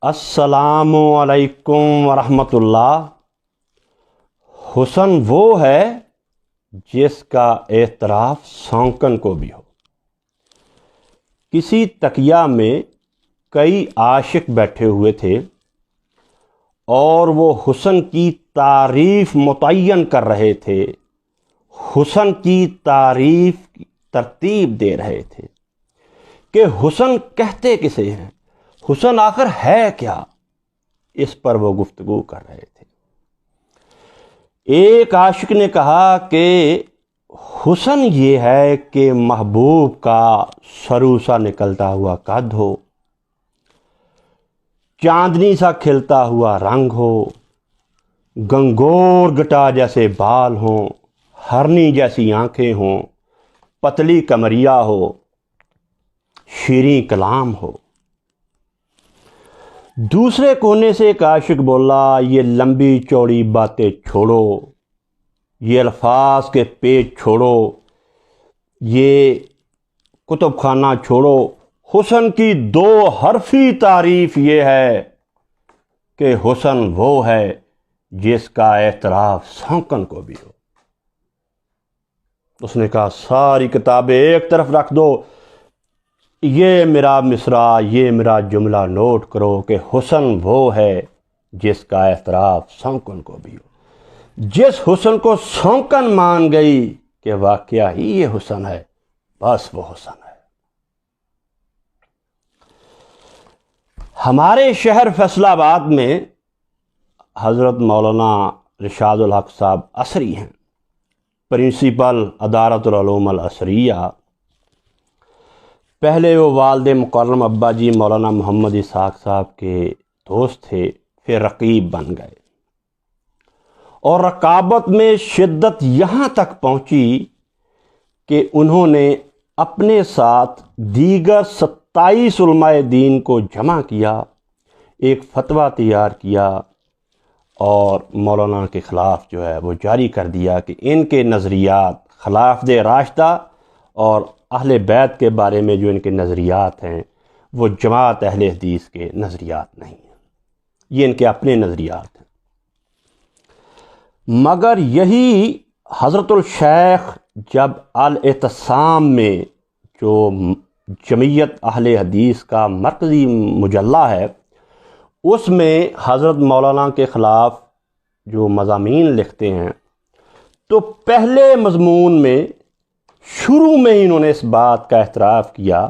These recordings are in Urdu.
السلام علیکم ورحمۃ اللہ۔ حسن وہ ہے جس کا اعتراف سونکن کو بھی ہو۔ کسی تکیہ میں کئی عاشق بیٹھے ہوئے تھے اور وہ حسن کی تعریف متعین کر رہے تھے، حسن کی تعریف کی ترتیب دے رہے تھے کہ حسن کہتے کسے ہیں، حسن آخر ہے کیا، اس پر وہ گفتگو کر رہے تھے۔ ایک عاشق نے کہا کہ حسن یہ ہے کہ محبوب کا سرو سا نکلتا ہوا قد ہو، چاندنی سا کھلتا ہوا رنگ ہو، گنگور گٹا جیسے بال ہوں، ہرنی جیسی آنکھیں ہوں، پتلی کمریا ہو، شیریں کلام ہو۔ دوسرے کونے سے ایک عاشق بولا، یہ لمبی چوڑی باتیں چھوڑو، یہ الفاظ کے پیچ چھوڑو، یہ کتب خانہ چھوڑو، حسن کی دو حرفی تعریف یہ ہے کہ حسن وہ ہے جس کا اعتراف سونکن کو بھی ہو۔ اس نے کہا ساری کتابیں ایک طرف رکھ دو، یہ میرا مصرع، یہ میرا جملہ نوٹ کرو کہ حسن وہ ہے جس کا اعتراف سونکن کو بھی ہو۔ جس حسن کو سونکن مان گئی کہ واقعہ ہی یہ حسن ہے، بس وہ حسن ہے۔ ہمارے شہر فیصل آباد میں حضرت مولانا رشاد الحق صاحب عصری ہیں، پرنسپل ادارۃ العلوم العصریہ۔ پہلے وہ والد مکرم ابا جی مولانا محمد اسحاق صاحب کے دوست تھے، پھر رقیب بن گئے، اور رقابت میں شدت یہاں تک پہنچی کہ انہوں نے اپنے ساتھ دیگر 27 علماء دین کو جمع کیا، ایک فتویٰ تیار کیا اور مولانا کے خلاف جو ہے وہ جاری کر دیا کہ ان کے نظریات خلافت راشدہ اور اہل بیت کے بارے میں جو ان کے نظریات ہیں وہ جماعت اہل حدیث کے نظریات نہیں ہیں، یہ ان کے اپنے نظریات ہیں۔ مگر یہی حضرت الشیخ جب الاعتصام میں جو جمعیت اہل حدیث کا مرکزی مجلہ ہے، اس میں حضرت مولانا کے خلاف جو مضامین لکھتے ہیں، تو پہلے مضمون میں شروع میں ہی انہوں نے اس بات کا اعتراف کیا،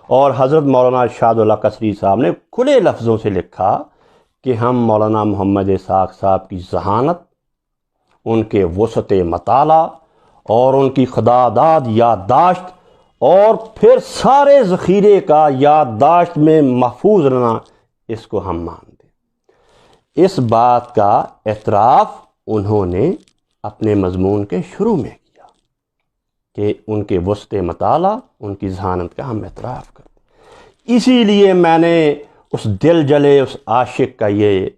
اور حضرت مولانا ارشاد الحق عصری صاحب نے کھلے لفظوں سے لکھا کہ ہم مولانا محمد اسحاق صاحب کی ذہانت، ان کے وسعت مطالعہ اور ان کی خداداد یادداشت اور پھر سارے ذخیرے کا یادداشت میں محفوظ رہنا، اس کو ہم مانتے ہیں۔ اس بات کا اعتراف انہوں نے اپنے مضمون کے شروع میں کیا کہ ان کے وسعت مطالعہ، ان کی ذہانت کا ہم اعتراف کرتے ہیں۔ اسی لیے میں نے اس دل جلے اس عاشق کا یہ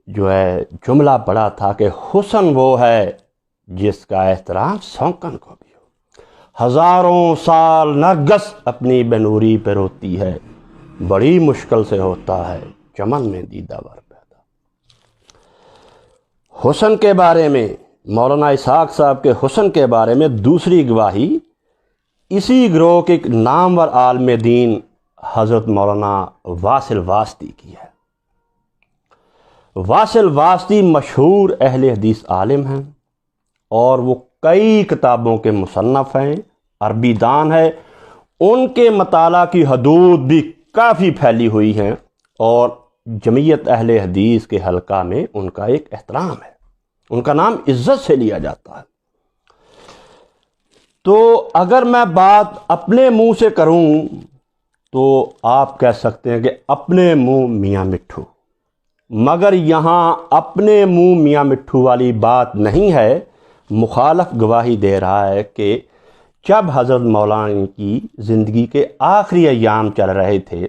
جو ہے جملہ پڑھا تھا کہ حسن وہ ہے جس کا احترام سونکن کو بھی ہو۔ ہزاروں سال نرگس اپنی بنوری پہ روتی ہے، بڑی مشکل سے ہوتا ہے چمن میں دیدہ ور پیدا۔ حسن کے بارے میں، مولانا اسحاق صاحب کے حسن کے بارے میں دوسری گواہی اسی گروہ کے ایک نامور عالم دین حضرت مولانا واصل واسطی کی ہے۔ واصل واسطی مشہور اہل حدیث عالم ہیں اور وہ کئی کتابوں کے مصنف ہیں، عربی دان ہے، ان کے مطالعہ کی حدود بھی کافی پھیلی ہوئی ہیں، اور جمعیت اہل حدیث کے حلقہ میں ان کا ایک احترام ہے، ان کا نام عزت سے لیا جاتا ہے۔ تو اگر میں بات اپنے منہ سے کروں تو آپ کہہ سکتے ہیں کہ اپنے منہ میاں مٹھو، مگر یہاں اپنے منہ میاں مٹھو والی بات نہیں ہے۔ مخالف گواہی دے رہا ہے کہ جب حضرت مولانا کی زندگی کے آخری ایام چل رہے تھے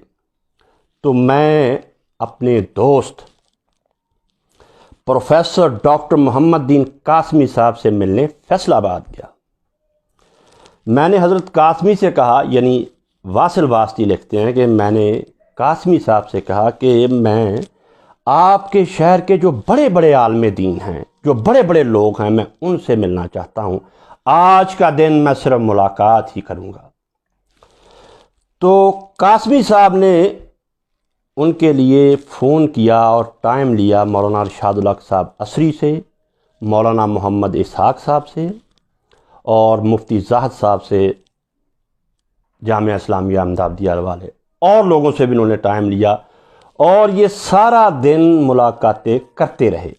تو میں اپنے دوست پروفیسر ڈاکٹر محمد دین قاسمی صاحب سے ملنے فیصل آباد گیا۔ میں نے حضرت قاسمی سے کہا، یعنی واصل واسطی لکھتے ہیں کہ میں نے قاسمی صاحب سے کہا کہ میں آپ کے شہر کے جو بڑے بڑے عالم دین ہیں، جو بڑے بڑے لوگ ہیں، میں ان سے ملنا چاہتا ہوں، آج کا دن میں صرف ملاقات ہی کروں گا۔ تو قاسمی صاحب نے ان کے لیے فون کیا اور ٹائم لیا مولانا ارشاد الحق صاحب عصری سے، مولانا محمد اسحاق صاحب سے اور مفتی زاہد صاحب سے، جامعہ اسلامیہ احمدآبادیہ والے، اور لوگوں سے بھی انہوں نے ٹائم لیا، اور یہ سارا دن ملاقاتیں کرتے رہے۔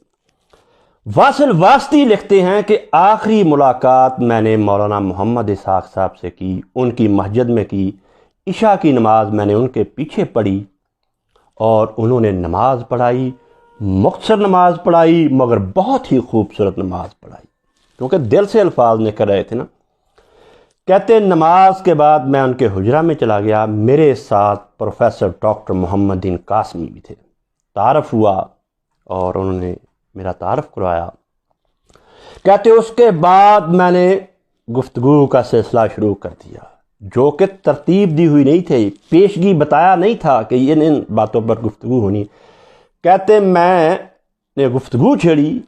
واصل واسطی لکھتے ہیں کہ آخری ملاقات میں نے مولانا محمد اسحاق صاحب سے کی، ان کی مسجد میں کی۔ عشاء کی نماز میں نے ان کے پیچھے پڑھی اور انہوں نے نماز پڑھائی، مختصر نماز پڑھائی مگر بہت ہی خوبصورت نماز پڑھائی، کیونکہ دل سے الفاظ نکل رہے تھے نا۔ کہتے نماز کے بعد میں ان کے حجرہ میں چلا گیا، میرے ساتھ پروفیسر ڈاکٹر محمد دین قاسمی بھی تھے۔ تعارف ہوا اور انہوں نے میرا تعارف کروایا۔ کہتے اس کے بعد میں نے گفتگو کا سلسلہ شروع کر دیا، جو کہ ترتیب دی ہوئی نہیں تھی، پیشگی بتایا نہیں تھا کہ ان باتوں پر گفتگو ہونی۔ کہتے میں نے گفتگو چھیڑی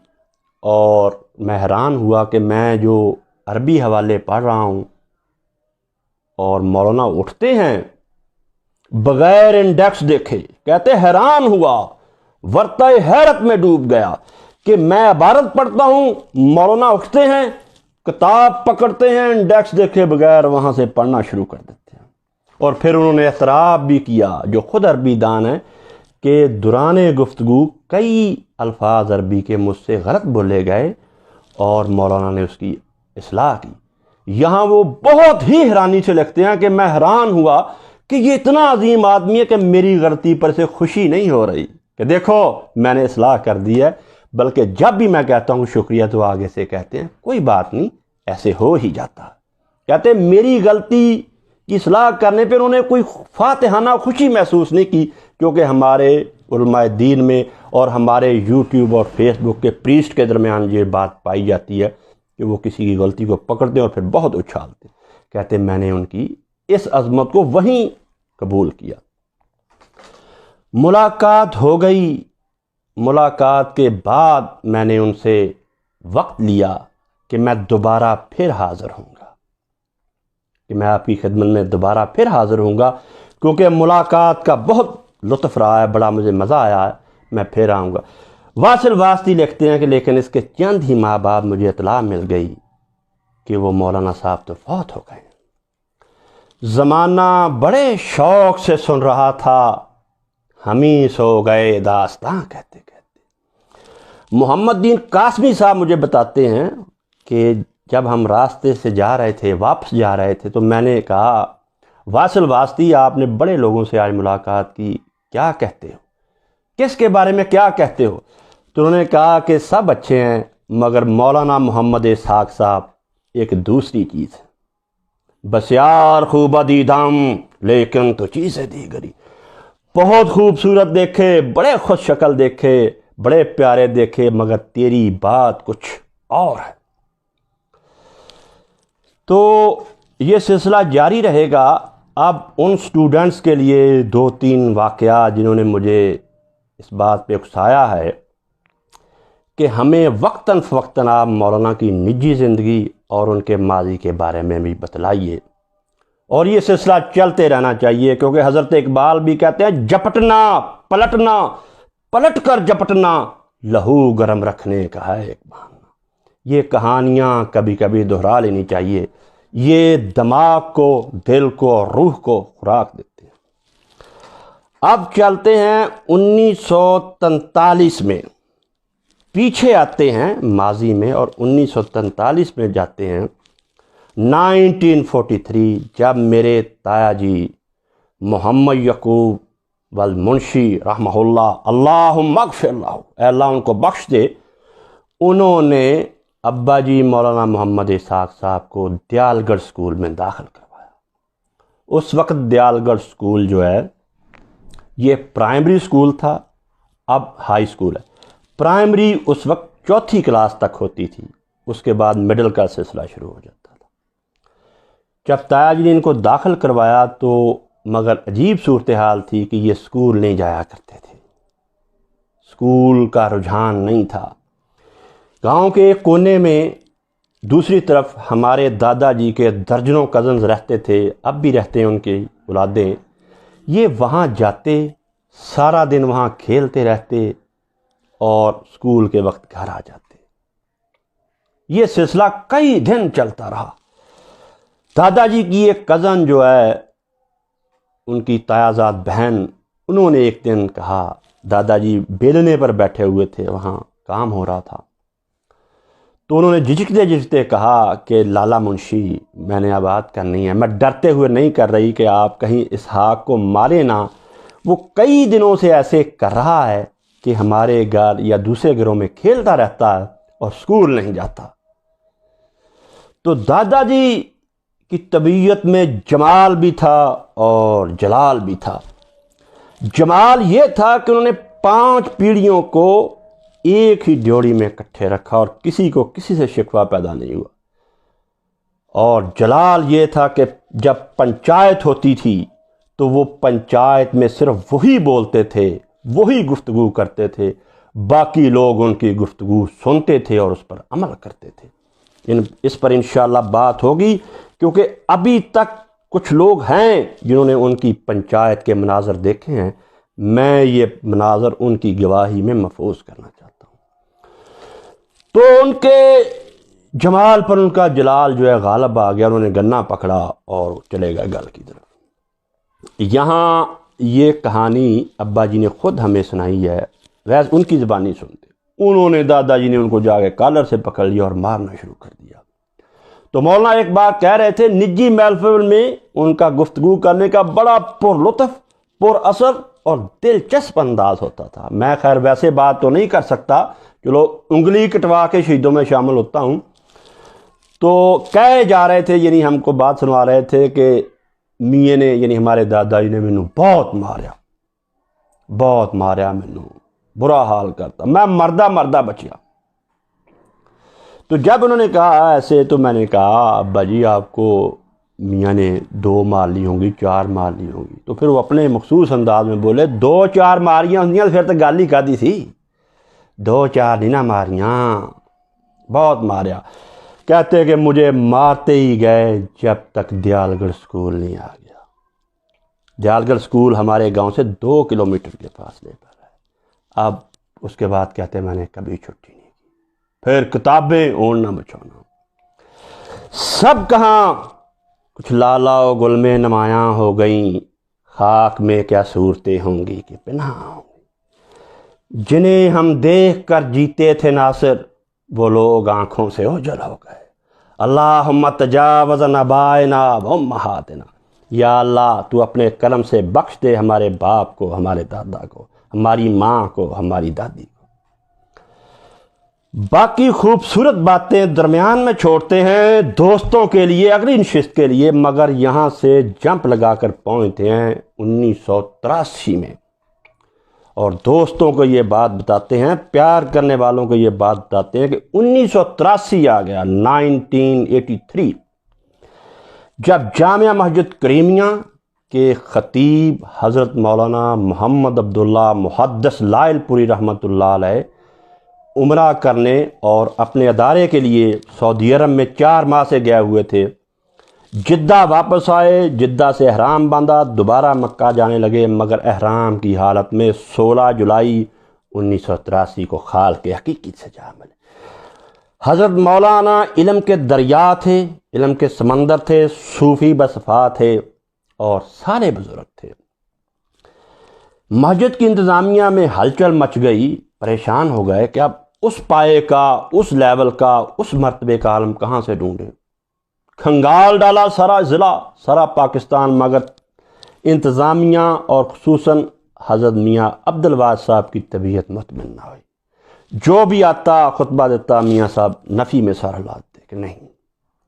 اور میں حیران ہوا کہ میں جو عربی حوالے پڑھ رہا ہوں اور مولانا اٹھتے ہیں بغیر انڈیکس دیکھے۔ کہتے حیران ہوا، ورطہ حیرت میں ڈوب گیا کہ میں عبارت پڑھتا ہوں، مولانا اٹھتے ہیں، کتاب پکڑتے ہیں، انڈیکس دیکھے بغیر وہاں سے پڑھنا شروع کر دیتے ہیں۔ اور پھر انہوں نے اعتراف بھی کیا، جو خود عربی دان ہے، کہ دوران گفتگو کئی الفاظ عربی کے مجھ سے غلط بولے گئے اور مولانا نے اس کی اصلاح کی۔ یہاں وہ بہت ہی حیرانی سے لکھتے ہیں کہ میں حیران ہوا کہ یہ اتنا عظیم آدمی ہے کہ میری غلطی پر سے خوشی نہیں ہو رہی کہ دیکھو میں نے اصلاح کر دی ہے، بلکہ جب بھی میں کہتا ہوں شکریہ تو آگے سے کہتے ہیں کوئی بات نہیں، ایسے ہو ہی جاتا۔ کہتے میری غلطی کی اصلاح کرنے پہ انہوں نے کوئی فاتحانہ خوشی محسوس نہیں کی، کیونکہ ہمارے علماء دین میں اور ہمارے یوٹیوب اور فیس بک کے پریسٹ کے درمیان یہ بات پائی جاتی ہے کہ وہ کسی کی غلطی کو پکڑتے اور پھر بہت اچھالتے۔ کہتے میں نے ان کی اس عظمت کو وہیں قبول کیا۔ ملاقات ہو گئی۔ ملاقات کے بعد میں نے ان سے وقت لیا کہ میں دوبارہ پھر حاضر ہوں گا، کہ میں آپ کی خدمت میں دوبارہ پھر حاضر ہوں گا، کیونکہ ملاقات کا بہت لطف رہا ہے، بڑا مجھے مزہ آیا ہے، میں پھر آؤں گا۔ واصل واسطی لکھتے ہیں کہ لیکن اس کے چند ہی ماہ بعد مجھے اطلاع مل گئی کہ وہ مولانا صاحب تو فوت ہو گئے۔ زمانہ بڑے شوق سے سن رہا تھا، ہم ہی سو گئے داستاں کہتے کہتے۔ محمد دین قاسمی صاحب مجھے بتاتے ہیں کہ جب ہم راستے سے جا رہے تھے، واپس جا رہے تھے، تو میں نے کہا واصل واسطی آپ نے بڑے لوگوں سے آج ملاقات کی، کیا کہتے ہو؟ کس کے بارے میں کیا کہتے ہو؟ تو انہوں نے کہا کہ سب اچھے ہیں مگر مولانا محمد اسحاق صاحب ایک دوسری چیز ہے، بسیار خوب دیدم لیکن تو چیزیں دیگری، بہت خوبصورت دیکھے، بڑے خوش شکل دیکھے، بڑے پیارے دیکھے، مگر تیری بات کچھ اور ہے۔ تو یہ سلسلہ جاری رہے گا۔ اب ان سٹوڈنٹس کے لیے 2-3 واقعات جنہوں نے مجھے اس بات پہ اکسایا ہے کہ ہمیں وقتاً فوقتاً آپ مولانا کی نجی زندگی اور ان کے ماضی کے بارے میں بھی بتلائیے، اور یہ سلسلہ چلتے رہنا چاہیے، کیونکہ حضرت اقبال بھی کہتے ہیں جپٹنا پلٹنا، پلٹ کر جپٹنا لہو گرم رکھنے کا ہے ایک بہانہ۔ یہ کہانیاں کبھی کبھی دہرا لینی چاہیے، یہ دماغ کو، دل کو اور روح کو خوراک دیتے ہیں۔ اب چلتے ہیں 1943 میں، پیچھے آتے ہیں ماضی میں، اور 1943 میں جاتے ہیں 1943، جب میرے تایا جی محمد یعقوب والمنشی رحمہ اللہ، اللہم اغفر له، اے اللہ ان کو بخش دے، انہوں نے ابا جی مولانا محمد اسحاق صاحب کو دیال گڑھ اسکول میں داخل کروایا۔ اس وقت دیال گڑھ اسکول جو ہے یہ پرائمری اسکول تھا، اب ہائی اسکول ہے۔ پرائمری اس وقت 4تھی کلاس تک ہوتی تھی، اس کے بعد مڈل کا سلسلہ شروع ہو جاتا تھا۔ جب تایا جی نے ان کو داخل کروایا تو مگر عجیب صورتحال تھی کہ یہ اسکول نہیں جایا کرتے تھے، اسکول کا رجحان نہیں تھا۔ گاؤں کے ایک کونے میں دوسری طرف ہمارے دادا جی کے درجنوں کزنز رہتے تھے، اب بھی رہتے ہیں ان کی اولادیں۔ یہ وہاں جاتے، سارا دن وہاں کھیلتے رہتے اور اسکول کے وقت گھر آ جاتے۔ یہ سلسلہ کئی دن چلتا رہا۔ دادا جی کی ایک کزن جو ہے، ان کی تایازاد بہن، انہوں نے ایک دن کہا، دادا جی بیلنے پر بیٹھے ہوئے تھے، وہاں کام ہو رہا تھا، تو انہوں نے جھجکتے جھجکتے کہا کہ لالا منشی، میں نے اب بات کرنی ہے، میں ڈرتے ہوئے نہیں کر رہی کہ آپ کہیں اسحاق کو مارے نہ، وہ کئی دنوں سے ایسے کر رہا ہے کہ ہمارے گھر یا دوسرے گھروں میں کھیلتا رہتا ہے اور اسکول نہیں جاتا۔ تو دادا جی کی طبیعت میں جمال بھی تھا اور جلال بھی تھا۔ جمال یہ تھا کہ انہوں نے 5 پیڑھیوں کو ایک ہی ڈیوڑی میں اکٹھے رکھا اور کسی کو کسی سے شکوہ پیدا نہیں ہوا، اور جلال یہ تھا کہ جب پنچایت ہوتی تھی تو وہ پنچایت میں صرف وہی بولتے تھے، وہی گفتگو کرتے تھے، باقی لوگ ان کی گفتگو سنتے تھے اور اس پر عمل کرتے تھے۔ اس پر انشاءاللہ بات ہوگی، کیونکہ ابھی تک کچھ لوگ ہیں جنہوں نے ان کی پنچایت کے مناظر دیکھے ہیں، میں یہ مناظر ان کی گواہی میں محفوظ کرنا چاہتا ہوں۔ تو ان کے جمال پر ان کا جلال جو ہے غالب آ گیا، انہوں نے گنا پکڑا اور چلے گئے گل کی طرف۔ یہاں یہ کہانی ابا جی نے خود ہمیں سنائی ہے، ویسے ان کی زبانی سنتے، انہوں نے دادا جی نے ان کو جا کے کالر سے پکڑ لیا اور مارنا شروع کر دیا۔ تو مولانا ایک بار کہہ رہے تھے، نجی محفل میں ان کا گفتگو کرنے کا بڑا پر لطف، پر اثر اور دلچسپ انداز ہوتا تھا۔ میں خیر ویسے بات تو نہیں کر سکتا، چلو انگلی کٹوا کے شہیدوں میں شامل ہوتا ہوں۔ تو کہے جا رہے تھے، یعنی ہم کو بات سنوا رہے تھے کہ میاں نے، یعنی ہمارے دادا جی نے مینوں بہت ماریا، مینوں برا حال کرتا، میں مردہ بچیا۔ تو جب انہوں نے کہا ایسے، تو میں نے کہا ابا جی آپ کو میاں نے 2 مار لی ہوں گی، 4 مار لی ہوں گی۔ تو پھر وہ اپنے مخصوص انداز میں بولے، 2-4 ماریاں ہوندیاں پھر تو گل ہی کہدی سی، 2-4 نہیں نہ ماریاں، بہت ماریا۔ کہتے کہ مجھے مارتے ہی گئے جب تک دیال گڑھ سکول نہیں آ گیا۔ دیال گڑھ سکول ہمارے گاؤں سے 2 کلومیٹر کے فاصلے پر ہے۔ اب اس کے بعد کہتے میں نے کبھی چھٹی نہیں کی، پھر کتابیں اوڑھنا بچھونا، سب کہاں کچھ لالا و گل میں نمایاں ہو گئیں، خاک میں کیا صورتیں ہوں گی کہ پنہاں ہوں گی، جنہیں ہم دیکھ کر جیتے تھے ناصر، وہ لوگ آنکھوں سے اوجھل ہو گئے۔ اللہم تجاوز عن آبائنا و امہاتنا، یا اللہ تو اپنے کرم سے بخش دے ہمارے باپ کو، ہمارے دادا کو، ہماری ماں کو، ہماری دادی کو۔ باقی خوبصورت باتیں درمیان میں چھوڑتے ہیں دوستوں کے لیے، اگلی نشست کے لیے، مگر یہاں سے جمپ لگا کر پہنچتے ہیں 1983 میں، اور دوستوں کو یہ بات بتاتے ہیں، پیار کرنے والوں کو یہ بات بتاتے ہیں کہ 1983 آ گیا، 1983، جب جامعہ مسجد کریمیہ کے خطیب حضرت مولانا محمد عبداللہ محدث لائل پوری رحمۃ اللہ علیہ عمرہ کرنے اور اپنے ادارے کے لیے سعودی عرب میں 4 ماہ سے گئے ہوئے تھے، جدہ واپس آئے، جدہ سے احرام باندھا، دوبارہ مکہ جانے لگے، مگر احرام کی حالت میں 16 جولائی 1983 کو خال کے حقیقت سے جا ملے۔ حضرت مولانا علم کے دریا تھے، علم کے سمندر تھے، صوفی بصفا تھے اور سارے بزرگ تھے۔ مسجد کی انتظامیہ میں ہلچل مچ گئی، پریشان ہو گئے کہ اب اس پائے کا، اس لیول کا، اس مرتبے کا عالم کہاں سے ڈھونڈیں۔ کھنگال ڈالا سارا ضلع، سارا پاکستان، مگر انتظامیہ اور خصوصاً حضرت میاں عبد الواحد صاحب کی طبیعت مطمئن نہ ہوئی۔ جو بھی آتا خطبہ دیتا، میاں صاحب نفی میں سارا لاتے کہ نہیں،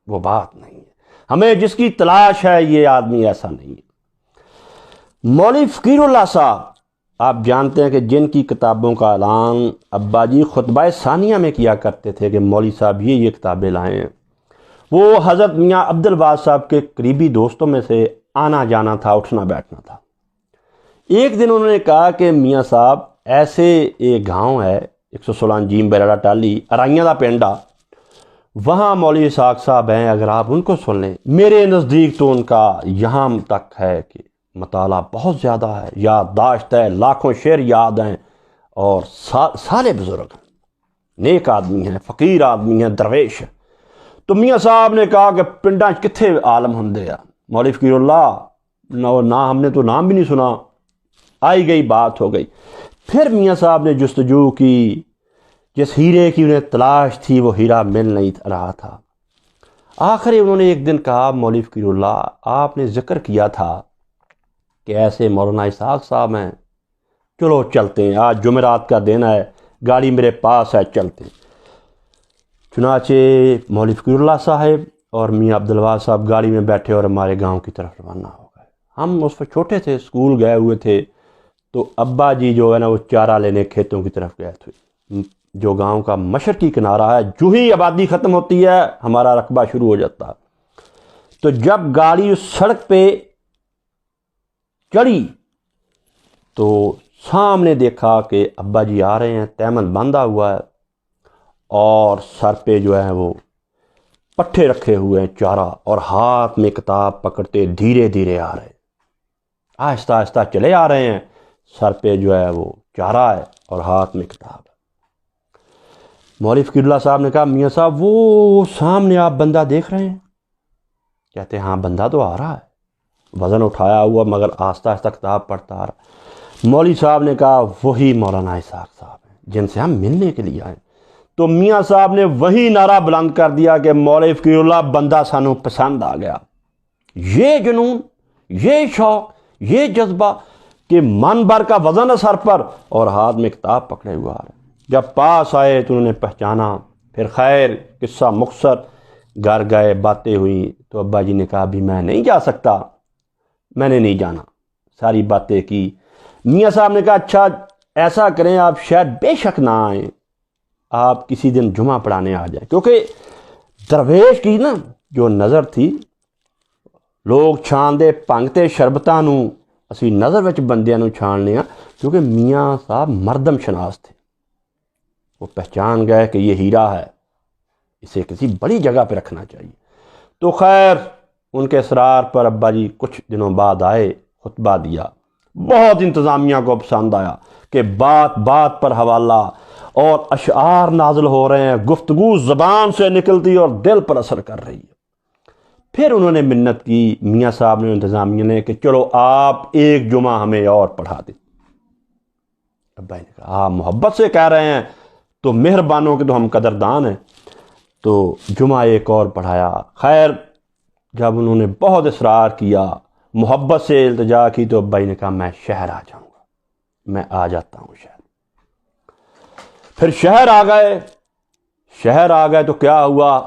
وہ بات نہیں ہے، ہمیں جس کی تلاش ہے یہ آدمی ایسا نہیں ہے۔ مولوی فقیر اللہ صاحب، آپ جانتے ہیں کہ جن کی کتابوں کا اعلان ابا جی خطبہ ثانیہ میں کیا کرتے تھے کہ مولوی صاحب یہ کتابیں لائیں، وہ حضرت میاں عبد الواحد صاحب کے قریبی دوستوں میں سے آنا جانا تھا، اٹھنا بیٹھنا تھا۔ ایک دن انہوں نے کہا کہ میاں صاحب ایسے ایک گاؤں ہے 116 جیم بیراڑا ٹالی ارائیاں دا پنڈا، وہاں مولوی اسحاق صاحب ہیں، اگر آپ ان کو سن لیں، میرے نزدیک تو ان کا یہاں تک ہے کہ مطالعہ بہت زیادہ ہے، یادداشت ہے، لاکھوں شعر یاد ہیں، اور سارے بزرگ ہیں، نیک آدمی ہیں، فقیر آدمی ہیں، درویش ہیں۔ تو میاں صاحب نے کہا کہ پنڈا کتھے عالم ہوندے آ، مولوی فقیر اللہ نہ ہم نے تو نام بھی نہیں سنا۔ آئی گئی بات ہو گئی، پھر میاں صاحب نے جستجو کی، جس ہیرے کی انہیں تلاش تھی وہ ہیرا مل نہیں رہا تھا۔ آخر انہوں نے ایک دن کہا مولوی فقیر اللہ آپ نے ذکر کیا تھا کہ ایسے مولانا اسحاق صاحب ہیں، چلو چلتے ہیں، آج جمعرات کا دن ہے، گاڑی میرے پاس ہے، چلتے ہیں۔ چنانچہ مولوی فقیر اللہ صاحب اور میاں عبدالواحد صاحب گاڑی میں بیٹھے اور ہمارے گاؤں کی طرف روانہ ہو گئے۔ ہم اس وقت چھوٹے تھے، اسکول گئے ہوئے تھے، تو ابا جی جو ہے نا وہ چارہ لینے کھیتوں کی طرف گئے تھے، جو گاؤں کا مشرقی کنارہ ہے، جو ہی آبادی ختم ہوتی ہے ہمارا رقبہ شروع ہو جاتا ہے۔ تو جب گاڑی اس سڑک پہ چڑھی تو سامنے دیکھا کہ ابا جی آ رہے ہیں، تیمن باندھا ہوا ہے اور سر پہ جو ہے وہ پٹھے رکھے ہوئے ہیں چارہ، اور ہاتھ میں کتاب پکڑتے دھیرے دھیرے آ رہے ہیں، آہستہ آہستہ چلے آ رہے ہیں، سر پہ جو ہے وہ چارہ ہے اور ہاتھ میں کتاب ہے۔ مولوی فقیر اللہ صاحب نے کہا میاں صاحب وہ سامنے آپ بندہ دیکھ رہے ہیں؟ کہتے ہیں ہاں بندہ تو آ رہا ہے، وزن اٹھایا ہوا مگر آہستہ آہستہ کتاب پڑھتا آ رہا۔ مولوی صاحب نے کہا وہی مولانا اسحاق صاحب ہیں جن سے ہم ملنے کے لیے آئے۔ تو میاں صاحب نے وہی نعرہ بلند کر دیا کہ مولوی فقیر اللہ بندہ سانو پسند آ گیا۔ یہ جنون، یہ شوق، یہ جذبہ کہ من بھر کا وزن ہے سر پر اور ہاتھ میں کتاب پکڑے ہوا آ رہا ہے۔ جب پاس آئے تو انہوں نے پہچانا، پھر خیر قصہ مختصر، گھر گئے، باتیں ہوئیں، تو ابا جی نے کہا ابھی میں نہیں جا سکتا، میں نے نہیں جانا، ساری باتیں کی۔ میاں صاحب نے کہا اچھا ایسا کریں آپ شاید بے شک نہ آئیں، آپ کسی دن جمعہ پڑھانے آ جائیں، کیونکہ درویش کی نا جو نظر تھی، لوگ چھان دے پنگتے شربتاں نو، اسی نظر وچ بندیاں نو چھاننے ہاں، کیونکہ میاں صاحب مردم شناس تھے، وہ پہچان گئے کہ یہ ہیرا ہے، اسے کسی بڑی جگہ پہ رکھنا چاہیے۔ تو خیر ان کے اصرار پر ابا جی کچھ دنوں بعد آئے، خطبہ دیا، بہت انتظامیہ کو پسند آیا کہ بات بات پر حوالہ اور اشعار نازل ہو رہے ہیں، گفتگو زبان سے نکلتی اور دل پر اثر کر رہی ہے۔ پھر انہوں نے منت کی، میاں صاحب نے انتظامیہ نے، کہ چلو آپ ایک جمعہ ہمیں اور پڑھا دیں۔ ابا نے کہا آپ محبت سے کہہ رہے ہیں تو مہربانوں کے تو ہم قدردان ہیں۔ تو جمعہ ایک اور پڑھایا۔ خیر جب انہوں نے بہت اصرار کیا، محبت سے التجا کی، تو ابا نے کہا میں شہر آ جاؤں گا، میں آ جاتا ہوں شہر۔ پھر شہر آ گئے تو کیا ہوا،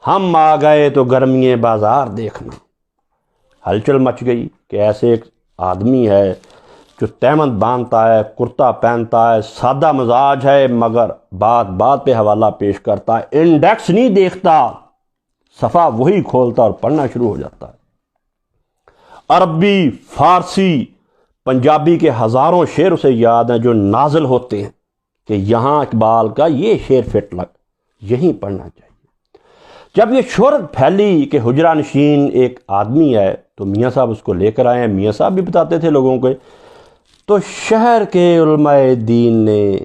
ہم آ گئے تو گرمی بازار دیکھنا، ہلچل مچ گئی کہ ایسے ایک آدمی ہے جو تہمت باندھتا ہے، کرتا پہنتا ہے، سادہ مزاج ہے، مگر بات بات پہ حوالہ پیش کرتا ہے، انڈیکس نہیں دیکھتا، صفحہ وہی کھولتا اور پڑھنا شروع ہو جاتا ہے۔ عربی، فارسی، پنجابی کے ہزاروں شعر اسے یاد ہیں جو نازل ہوتے ہیں کہ یہاں اقبال کا یہ شعر فٹ لگ، یہیں پڑھنا چاہیے۔ جب یہ شہرت پھیلی کہ حجرہ نشین ایک آدمی ہے تو میاں صاحب اس کو لے کر آئے ہیں، میاں صاحب بھی بتاتے تھے لوگوں کو، تو شہر کے علماء دین نے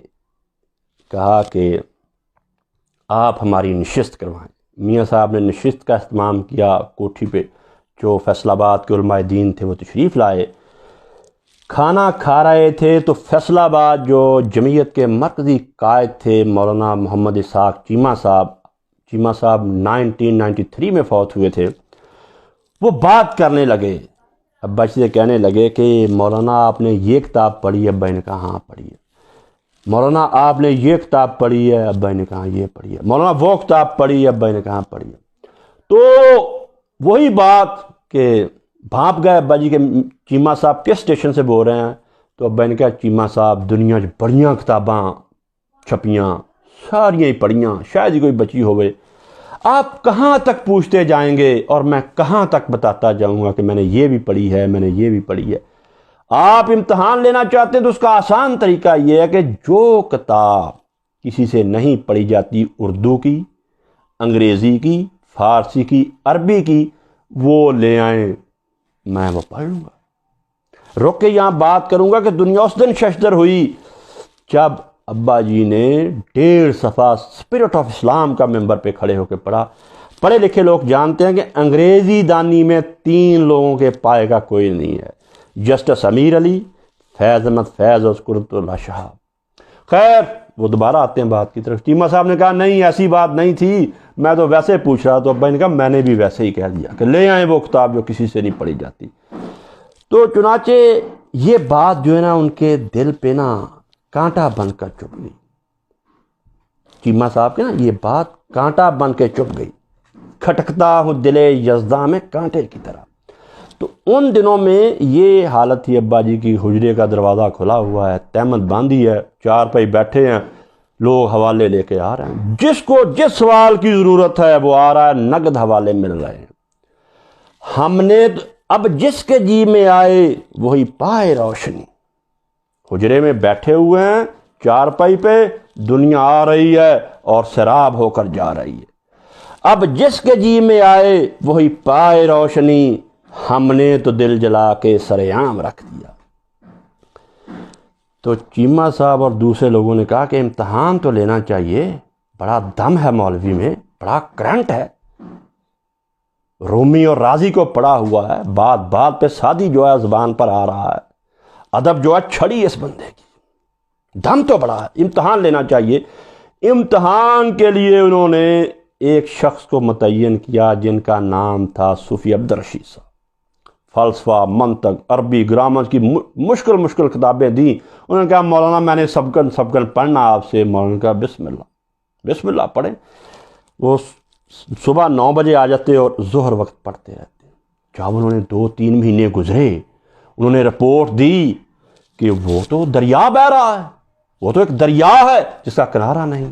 کہا کہ آپ ہماری نشست کروائیں۔ میاں صاحب نے نشست کا اہتمام کیا، کوٹھی پہ جو فیصل آباد کے علماء دین تھے وہ تشریف لائے، کھانا کھا رہے تھے تو فیصل آباد جو جمعیت کے مرکزی قائد تھے مولانا محمد اسحاق چیمہ صاحب 1993 میں فوت ہوئے تھے، وہ بات کرنے لگے، ابا جی سے کہنے لگے کہ مولانا آپ نے یہ کتاب پڑھی ہے؟ ابا نے کہا ہاں پڑھی ہے۔ مولانا آپ نے یہ کتاب پڑھی ہے؟ ابا نے کہا یہ پڑھی ہے۔ مولانا وہ کتاب پڑھی ہے؟ ابا نے کہا پڑھی ہے۔ تو وہی بات کہ بھانپ گئے ابا جی کے چیمہ صاحب کس اسٹیشن سے بول رہے ہیں، تو ابا نے کہا چیمہ صاحب دنیا بڑیاں کتاباں چھپیاں، ساریاں ہی پڑھیاں، شاید ہی کوئی بچی ہوئے۔ آپ کہاں تک پوچھتے جائیں گے اور میں کہاں تک بتاتا جاؤں گا کہ میں نے یہ بھی پڑھی ہے، میں نے یہ بھی پڑھی ہے۔ آپ امتحان لینا چاہتے ہیں تو اس کا آسان طریقہ یہ ہے کہ جو کتاب کسی سے نہیں پڑھی جاتی، اردو کی، انگریزی کی، فارسی کی، عربی کی، وہ لے آئیں، میں وہ پڑھ لوں گا۔ رک کے یہاں بات کروں گا کہ دنیا اس دن ششدر ہوئی جب ابا جی نے 1.5 صفحہ اسپرٹ آف اسلام کا ممبر پہ کھڑے ہو کے پڑھا۔ پڑھے لکھے لوگ جانتے ہیں کہ انگریزی دانی میں 3 لوگوں کے پائے کا کوئی نہیں ہے، جسٹس امیر علی، فیض احمد فیض اور قرۃ اللہ شہاب۔ خیر وہ دوبارہ آتے ہیں بات کی طرف۔ چیمہ صاحب نے کہا نہیں ایسی بات نہیں تھی، میں تو ویسے پوچھ رہا، تو ابا نے کہا میں نے بھی ویسے ہی کہہ دیا کہ لے آئیں وہ کتاب جو کسی سے نہیں پڑھی جاتی۔ تو چنانچہ یہ بات جو ہے نا ان کے دل پہ نا کانٹا بن کر چپ گئی۔ چیمہ صاحب کے نا یہ بات کانٹا بن کے چپ گئی، کھٹکتا ہوں دل یزداں میں کانٹے کی طرح۔ تو ان دنوں میں یہ حالت تھی ابا جی کی، حجرے کا دروازہ کھلا ہوا ہے، تہمت باندھی ہے، 4 پائی بیٹھے ہیں، لوگ حوالے لے کے آ رہے ہیں، جس کو جس سوال کی ضرورت ہے وہ آ رہا ہے، نقد حوالے مل رہے ہیں۔ ہم نے اب جس کے جی میں آئے وہی پائے روشنی۔ حجرے میں بیٹھے ہوئے ہیں 4 پائی پہ، دنیا آ رہی ہے اور سیراب ہو کر جا رہی ہے۔ اب جس کے جی میں آئے وہی پائے روشنی، ہم نے تو دل جلا کے سر عام رکھ دیا۔ تو چیمہ صاحب اور دوسرے لوگوں نے کہا کہ امتحان تو لینا چاہیے، بڑا دم ہے مولوی میں، بڑا کرنٹ ہے، رومی اور رازی کو پڑھا ہوا ہے، بات بات پہ سادی جو ہے زبان پر آ رہا ہے، ادب جو ہے چھڑی اس بندے کی، دم تو بڑا ہے، امتحان لینا چاہیے۔ امتحان کے لیے انہوں نے ایک شخص کو متعین کیا جن کا نام تھا صوفی عبدالرشید صاحب۔ فلسفہ، منطق، عربی، گرامر کی مشکل کتابیں دیں۔ انہوں نے کہا مولانا میں نے سبکن پڑھنا آپ سے۔ مولانا نے کہا بسم اللہ پڑھیں۔ وہ صبح 9 بجے آ جاتے اور ظہر وقت پڑھتے رہتے۔ جب انہوں نے 2-3 مہینے گزرے، انہوں نے رپورٹ دی کہ وہ تو دریا بہہ رہا ہے، وہ تو ایک دریا ہے جس کا کنارہ نہیں ہے،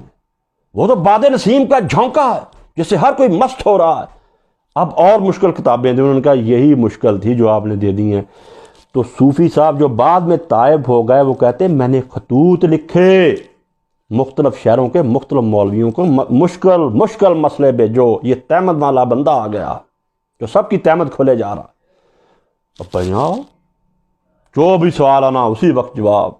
وہ تو باد نسیم کا جھونکا ہے جس سے ہر کوئی مست ہو رہا ہے۔ اب اور مشکل کتابیں دیں۔ انہوں نے کہا یہی مشکل تھی جو آپ نے دے دی ہیں۔ تو صوفی صاحب جو بعد میں تائب ہو گئے وہ کہتے ہیں میں نے خطوط لکھے مختلف شہروں کے مختلف مولویوں کو، مشکل مسئلے پہ، جو یہ تہمت والا بندہ آ گیا جو سب کی تہمت کھولے جا رہا۔ اب پہناؤ جو بھی سوال آنا اسی وقت جواب۔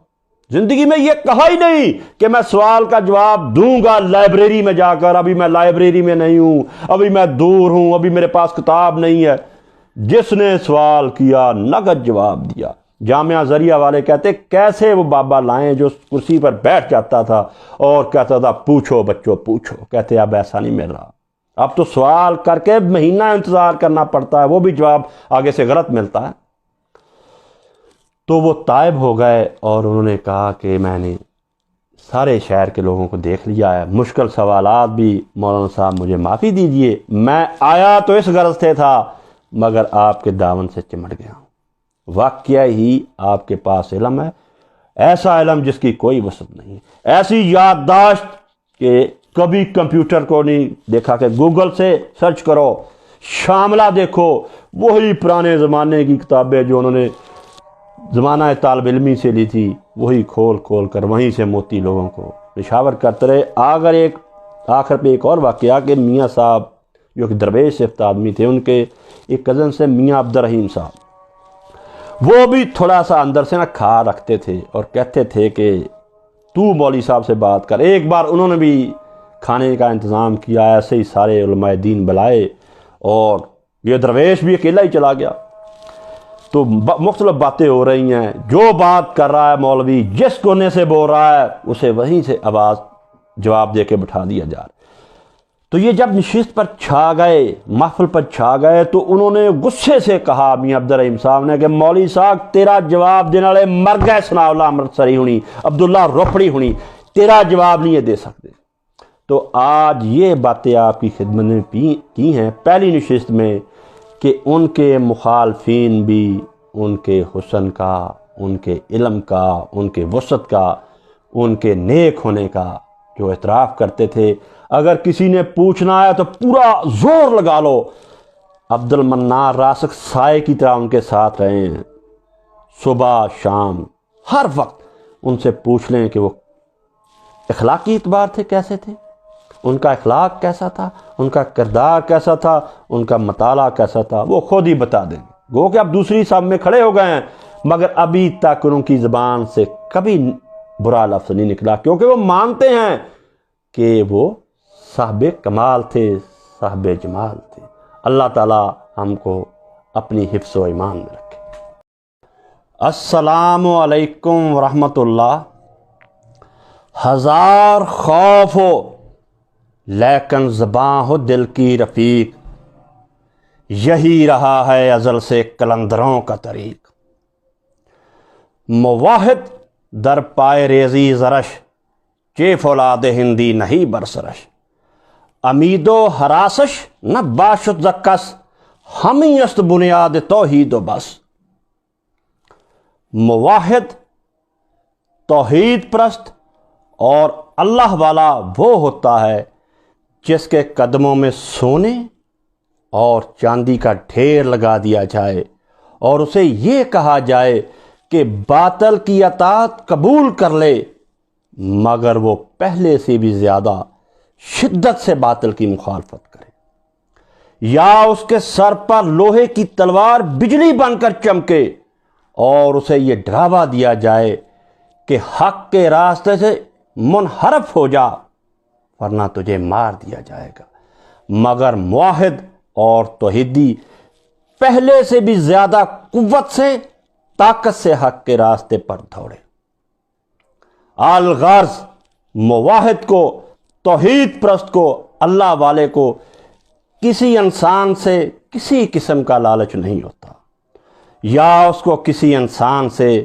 زندگی میں یہ کہا ہی نہیں کہ میں سوال کا جواب دوں گا لائبریری میں جا کر، ابھی میں لائبریری میں نہیں ہوں، ابھی میں دور ہوں، ابھی میرے پاس کتاب نہیں ہے۔ جس نے سوال کیا نقد جواب دیا۔ جامعہ ذریعہ والے کہتے کیسے وہ بابا لائیں جو کرسی پر بیٹھ جاتا تھا اور کہتا تھا پوچھو بچوں پوچھو۔ کہتے اب ایسا نہیں مل رہا، اب تو سوال کر کے مہینہ انتظار کرنا پڑتا ہے، وہ بھی جواب آگے سے غلط ملتا ہے۔ تو وہ تائب ہو گئے اور انہوں نے کہا کہ میں نے سارے شہر کے لوگوں کو دیکھ لیا ہے، مشکل سوالات بھی مولانا صاحب مجھے معافی دیجئے، میں آیا تو اس غرض سے تھا مگر آپ کے دامن سے چمٹ گیا ہوں۔ واقعہ ہی آپ کے پاس علم ہے، ایسا علم جس کی کوئی وسعت نہیں، ایسی یادداشت کہ کبھی کمپیوٹر کو نہیں دیکھا کہ گوگل سے سرچ کرو، شاملہ دیکھو، وہی پرانے زمانے کی کتابیں جو انہوں نے زمانہ طالب علمی سے لی تھی وہی کھول کر وہیں سے موتی لوگوں کو نشاور کرتے رہے۔ آخر پہ ایک اور واقعہ کہ میاں صاحب جو کہ درویش صفت آدمی تھے، ان کے ایک کزن سے میاں عبدالرحیم صاحب، وہ بھی تھوڑا سا اندر سے نا کھا رکھتے تھے اور کہتے تھے کہ تو مولوی صاحب سے بات کر۔ ایک بار انہوں نے بھی کھانے کا انتظام کیا، ایسے ہی سارے علماء دین بلائے اور یہ درویش بھی اکیلا ہی چلا گیا۔ تو مختلف باتیں ہو رہی ہیں، جو بات کر رہا ہے مولوی جس کونے سے بول رہا ہے اسے وہیں سے آواز جواب دے کے بٹھا دیا جا رہا۔ تو یہ جب نشست پر چھا گئے، محفل پر چھا گئے، تو انہوں نے غصے سے کہا میاں عبدالرحیم صاحب نے کہ مولوی صاحب تیرا جواب دینے والے مر گئے، ثناء اللہ امرتسری ہونی، عبداللہ روپڑی ہونی، تیرا جواب نہیں دے سکتے۔ تو آج یہ باتیں آپ کی خدمت میں کی ہیں پہلی نشست میں کہ ان کے مخالفین بھی ان کے حسن کا، ان کے علم کا، ان کے وسعت کا، ان کے نیک ہونے کا جو اعتراف کرتے تھے، اگر کسی نے پوچھنا ہے تو پورا زور لگا لو۔ عبد المنان راسخ سائے کی طرح ان کے ساتھ رہے ہیں، صبح شام ہر وقت ان سے پوچھ لیں کہ وہ اخلاقی اعتبار سے کیسے تھے، ان کا اخلاق کیسا تھا، ان کا کردار کیسا تھا، ان کا مطالعہ کیسا تھا، وہ خود ہی بتا دیں گے۔ گو کہ اب دوسری صف میں کھڑے ہو گئے ہیں، مگر ابھی تک ان کی زبان سے کبھی برا لفظ نہیں نکلا، کیونکہ وہ مانتے ہیں کہ وہ صاحب کمال تھے، صاحب جمال تھے۔ اللہ تعالی ہم کو اپنی حفظ و ایمان میں رکھے۔ السلام علیکم ورحمۃ اللہ۔ ہزار خوف ہو لیکن زباں ہو دل کی رفیق، یہی رہا ہے ازل سے قلندروں کا طریق۔ مواحد در پائے ریزی زرش، چے فولاد ہندی نہیں برسرش۔ امید و حراسش نہ باشد زکس، ہمیں است بنیاد توحید و بس۔ مواحد توحید پرست اور اللہ والا وہ ہوتا ہے جس کے قدموں میں سونے اور چاندی کا ڈھیر لگا دیا جائے اور اسے یہ کہا جائے کہ باطل کی اطاعت قبول کر لے، مگر وہ پہلے سے بھی زیادہ شدت سے باطل کی مخالفت کرے، یا اس کے سر پر لوہے کی تلوار بجلی بن کر چمکے اور اسے یہ ڈراوا دیا جائے کہ حق کے راستے سے منحرف ہو جا ورنہ تجھے مار دیا جائے گا، مگر موحد اور توحیدی پہلے سے بھی زیادہ قوت سے، طاقت سے حق کے راستے پر دوڑے۔ الغرض موحد کو، توحید پرست کو، اللہ والے کو کسی انسان سے کسی قسم کا لالچ نہیں ہوتا، یا اس کو کسی انسان سے،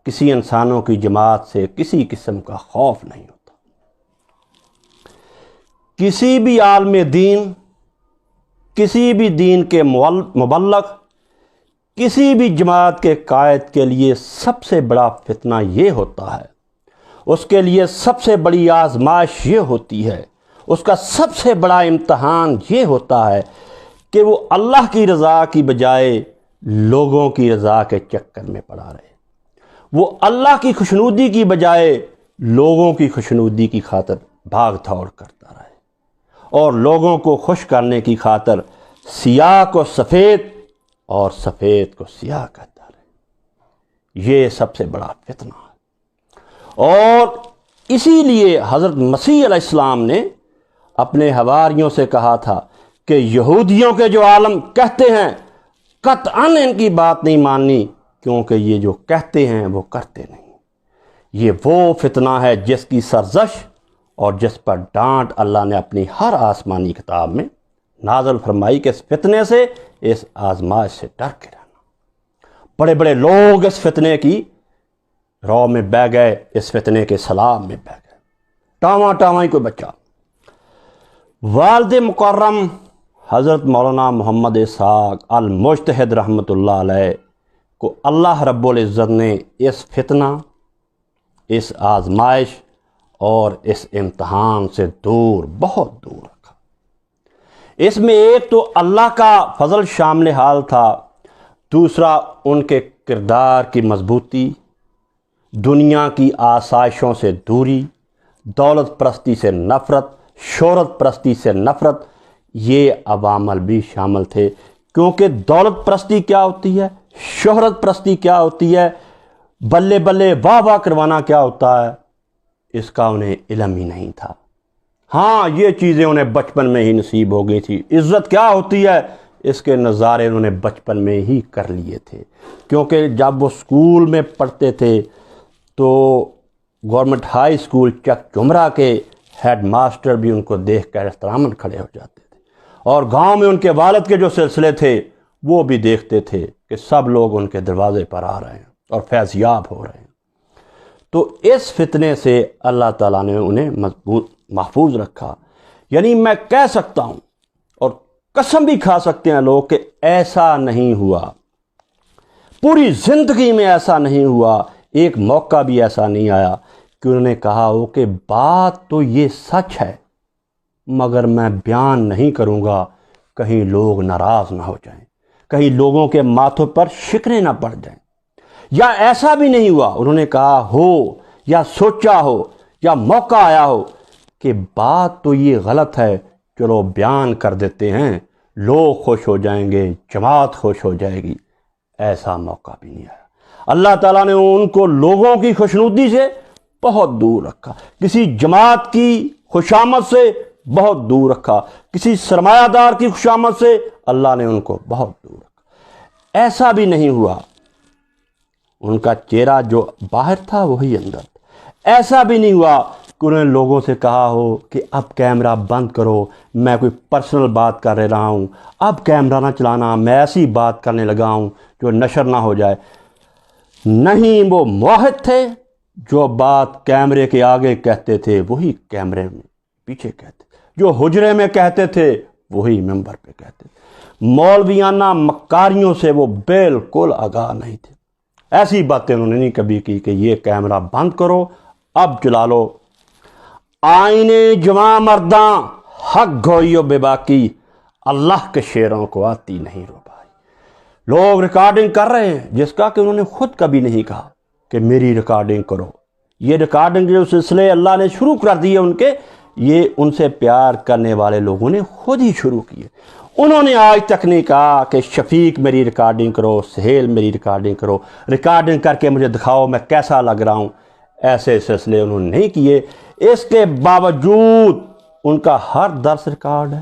کسی انسانوں کی جماعت سے کسی قسم کا خوف نہیں ہوتا۔ کسی بھی عالم دین، کسی بھی دین کے مبلغ، کسی بھی جماعت کے قائد کے لیے سب سے بڑا فتنہ یہ ہوتا ہے، اس کے لیے سب سے بڑی آزمائش یہ ہوتی ہے، اس کا سب سے بڑا امتحان یہ ہوتا ہے کہ وہ اللہ کی رضا کی بجائے لوگوں کی رضا کے چکر میں پڑا رہے، وہ اللہ کی خوشنودی کی بجائے لوگوں کی خوشنودی کی خاطر بھاگ دوڑ کرتا رہے، اور لوگوں کو خوش کرنے کی خاطر سیاہ کو سفید اور سفید کو سیاہ کہتا رہے۔ یہ سب سے بڑا فتنہ ہے، اور اسی لیے حضرت مسیح علیہ السلام نے اپنے حواریوں سے کہا تھا کہ یہودیوں کے جو عالم کہتے ہیں قطعاً ان کی بات نہیں ماننی، کیونکہ یہ جو کہتے ہیں وہ کرتے نہیں۔ یہ وہ فتنہ ہے جس کی سرزش اور جس پر ڈانٹ اللہ نے اپنی ہر آسمانی کتاب میں نازل فرمائی کہ اس فتنے سے، اس آزمائش سے ڈر کے رہنا۔ بڑے بڑے لوگ اس فتنے کی رو میں بہ گئے، اس فتنے کے سلام میں بہ گئے، ٹاواں ٹاواں ہی کوئی بچہ۔ والد مکرم حضرت مولانا محمد اسحاق المجتہد رحمۃ اللہ علیہ کو اللہ رب العزت نے اس فتنہ، اس آزمائش اور اس امتحان سے دور، بہت دور رکھا۔ اس میں ایک تو اللہ کا فضل شامل حال تھا، دوسرا ان کے کردار کی مضبوطی، دنیا کی آسائشوں سے دوری، دولت پرستی سے نفرت، شہرت پرستی سے نفرت، یہ عوامل بھی شامل تھے، کیونکہ دولت پرستی کیا ہوتی ہے، شہرت پرستی کیا ہوتی ہے، بلے بلے واہ واہ کروانا کیا ہوتا ہے، اس کا انہیں علم ہی نہیں تھا۔ ہاں، یہ چیزیں انہیں بچپن میں ہی نصیب ہو گئی تھی۔ عزت کیا ہوتی ہے، اس کے نظارے انہوں نے بچپن میں ہی کر لیے تھے، کیونکہ جب وہ اسکول میں پڑھتے تھے تو گورنمنٹ ہائی اسکول چک جمرہ کے ہیڈ ماسٹر بھی ان کو دیکھ کر احتراماً کھڑے ہو جاتے تھے، اور گاؤں میں ان کے والد کے جو سلسلے تھے وہ بھی دیکھتے تھے کہ سب لوگ ان کے دروازے پر آ رہے ہیں اور فیض یاب ہو رہے ہیں۔ تو اس فتنے سے اللہ تعالیٰ نے انہیں محفوظ رکھا۔ یعنی میں کہہ سکتا ہوں اور قسم بھی کھا سکتے ہیں لوگ کہ ایسا نہیں ہوا، پوری زندگی میں ایسا نہیں ہوا، ایک موقع بھی ایسا نہیں آیا کہ انہوں نے کہا ہو کہ بات تو یہ سچ ہے مگر میں بیان نہیں کروں گا کہیں لوگ ناراض نہ ہو جائیں، کہیں لوگوں کے ماتھوں پر شکنیں نہ پڑ جائیں۔ یا ایسا بھی نہیں ہوا انہوں نے کہا ہو یا سوچا ہو یا موقع آیا ہو کہ بات تو یہ غلط ہے، چلو بیان کر دیتے ہیں، لوگ خوش ہو جائیں گے، جماعت خوش ہو جائے گی، ایسا موقع بھی نہیں آیا۔ اللہ تعالیٰ نے ان کو لوگوں کی خوشنودی سے بہت دور رکھا، کسی جماعت کی خوشامد سے بہت دور رکھا، کسی سرمایہ دار کی خوشامد سے اللہ نے ان کو بہت دور رکھا۔ ایسا بھی نہیں ہوا ان کا چہرہ جو باہر تھا وہی اندر تھا۔ ایسا بھی نہیں ہوا کہ انہوں نے لوگوں سے کہا ہو کہ اب کیمرہ بند کرو، میں کوئی پرسنل بات کر رہا ہوں، اب کیمرہ نہ چلانا، میں ایسی بات کرنے لگا ہوں جو نشر نہ ہو جائے۔ نہیں، وہ موحد تھے، جو بات کیمرے کے آگے کہتے تھے وہی کیمرے میں پیچھے کہتے، جو حجرے میں کہتے تھے وہی ممبر پہ کہتے تھے۔ مولویانہ مکاریوں سے وہ بالکل آگاہ نہیں تھے۔ ایسی باتیں انہوں نے نہیں کبھی کی کہ یہ کیمرہ بند کرو، اب چلا لو۔ آئینے جواں مرداں حق گوئیو بے باکی، اللہ کے شیروں کو آتی نہیں رو بھائی۔ لوگ ریکارڈنگ کر رہے ہیں جس کا کہ انہوں نے خود کبھی نہیں کہا کہ میری ریکارڈنگ کرو۔ یہ ریکارڈنگ جو سلسلے اللہ نے شروع کر دیے ان کے، یہ ان سے پیار کرنے والے لوگوں نے خود ہی شروع کیے۔ انہوں نے آج تک نہیں کہا کہ شفیق میری ریکارڈنگ کرو، سہیل میری ریکارڈنگ کرو، ریکارڈنگ کر کے مجھے دکھاؤ میں کیسا لگ رہا ہوں۔ ایسے سلسلے انہوں نے نہیں کیے۔ اس کے باوجود ان کا ہر درس ریکارڈ ہے،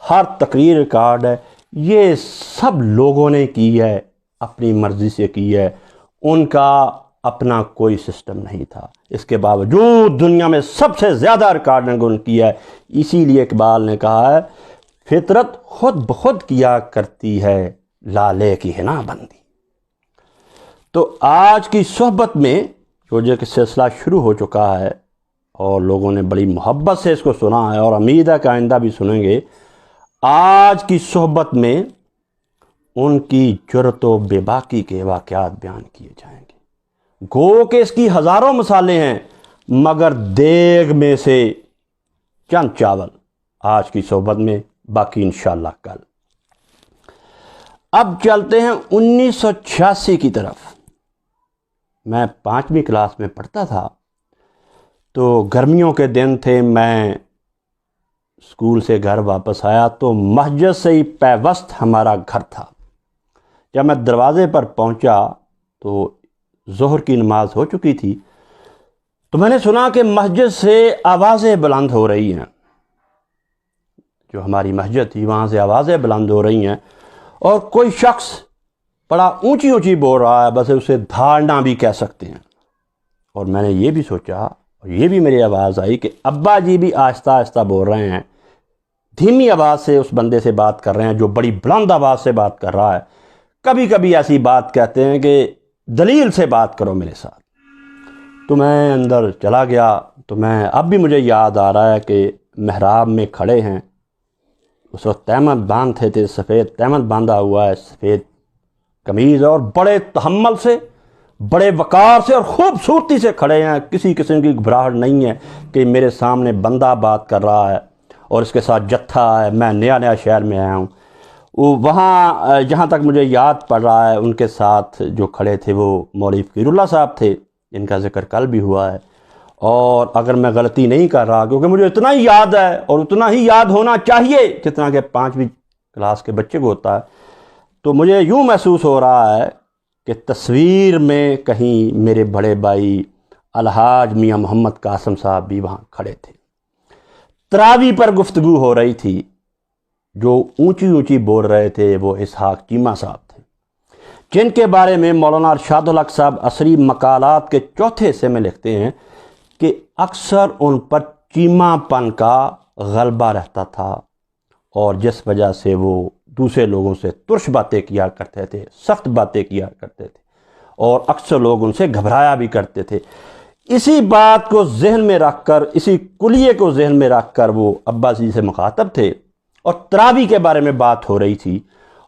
ہر تقریر ریکارڈ ہے۔ یہ سب لوگوں نے کی ہے، اپنی مرضی سے کی ہے، ان کا اپنا کوئی سسٹم نہیں تھا۔ اس کے باوجود دنیا میں سب سے زیادہ ریکارڈنگ ان کی ہے۔ اسی لیے اقبال نے کہا ہے فطرت خود بخود کیا کرتی ہے لالے کی حنا بندی۔ تو آج کی صحبت میں جو کہ سلسلہ شروع ہو چکا ہے اور لوگوں نے بڑی محبت سے اس کو سنا ہے اور امید ہے کہ آئندہ بھی سنیں گے، آج کی صحبت میں ان کی جرأت و بے باکی کے واقعات بیان کیے جائیں گے۔ گو کہ اس کی ہزاروں مثالیں ہیں، مگر دیگ میں سے چند چاول آج کی صحبت میں، باقی انشاءاللہ کل۔ اب چلتے ہیں 1986 کی طرف۔ میں 5ویں کلاس میں پڑھتا تھا، تو گرمیوں کے دن تھے، میں اسکول سے گھر واپس آیا تو مسجد سے ہی پیوست ہمارا گھر تھا۔ جب میں دروازے پر پہنچا تو ظہر کی نماز ہو چکی تھی، تو میں نے سنا کہ مسجد سے آوازیں بلند ہو رہی ہیں، جو ہماری مسجد تھی وہاں سے آوازیں بلند ہو رہی ہیں، اور کوئی شخص بڑا اونچی اونچی بول رہا ہے، بس اسے دھاڑنا بھی کہہ سکتے ہیں۔ اور میں نے یہ بھی سوچا، اور یہ بھی میری آواز آئی کہ ابا جی بھی آہستہ آہستہ بول رہے ہیں، دھیمی آواز سے اس بندے سے بات کر رہے ہیں جو بڑی بلند آواز سے بات کر رہا ہے۔ کبھی کبھی ایسی بات کہتے ہیں کہ دلیل سے بات کرو میرے ساتھ۔ تو میں اندر چلا گیا، تو میں اب بھی مجھے یاد آ رہا ہے کہ محراب میں کھڑے ہیں، اس وقت تہمت باندھے تھے، سفید تہمت باندھا ہوا ہے، سفید قمیض، اور بڑے تحمل سے، بڑے وقار سے اور خوبصورتی سے کھڑے ہیں۔ کسی قسم کی گھبراہٹ نہیں ہے کہ میرے سامنے بندہ بات کر رہا ہے اور اس کے ساتھ جتھا ہے، میں نیا شہر میں آیا ہوں۔ وہاں جہاں تک مجھے یاد پڑ رہا ہے، ان کے ساتھ جو کھڑے تھے وہ مولوی فقیر اللہ صاحب تھے، جن کا ذکر کل بھی ہوا ہے۔ اور اگر میں غلطی نہیں کر رہا، کیونکہ مجھے اتنا ہی یاد ہے اور اتنا ہی یاد ہونا چاہیے جتنا کہ 5ویں کلاس کے بچے کو ہوتا ہے، تو مجھے یوں محسوس ہو رہا ہے کہ تصویر میں کہیں میرے بڑے بھائی الحاج میاں محمد قاسم صاحب بھی وہاں کھڑے تھے۔ تراویح پر گفتگو ہو رہی تھی، جو اونچی اونچی بول رہے تھے وہ اسحاق چیمہ صاحب تھے، جن کے بارے میں مولانا ارشاد الحق صاحب عصری مقالات کے 4تھے حصے میں لکھتے ہیں کہ اکثر ان پر چیمہ پن کا غلبہ رہتا تھا، اور جس وجہ سے وہ دوسرے لوگوں سے ترش باتیں کیا کرتے تھے، سخت باتیں کیا کرتے تھے، اور اکثر لوگ ان سے گھبرایا بھی کرتے تھے۔ اسی بات کو ذہن میں رکھ کر، اسی کلیے کو ذہن میں رکھ کر وہ ابا جی سے مخاطب تھے، اور تراویح کے بارے میں بات ہو رہی تھی،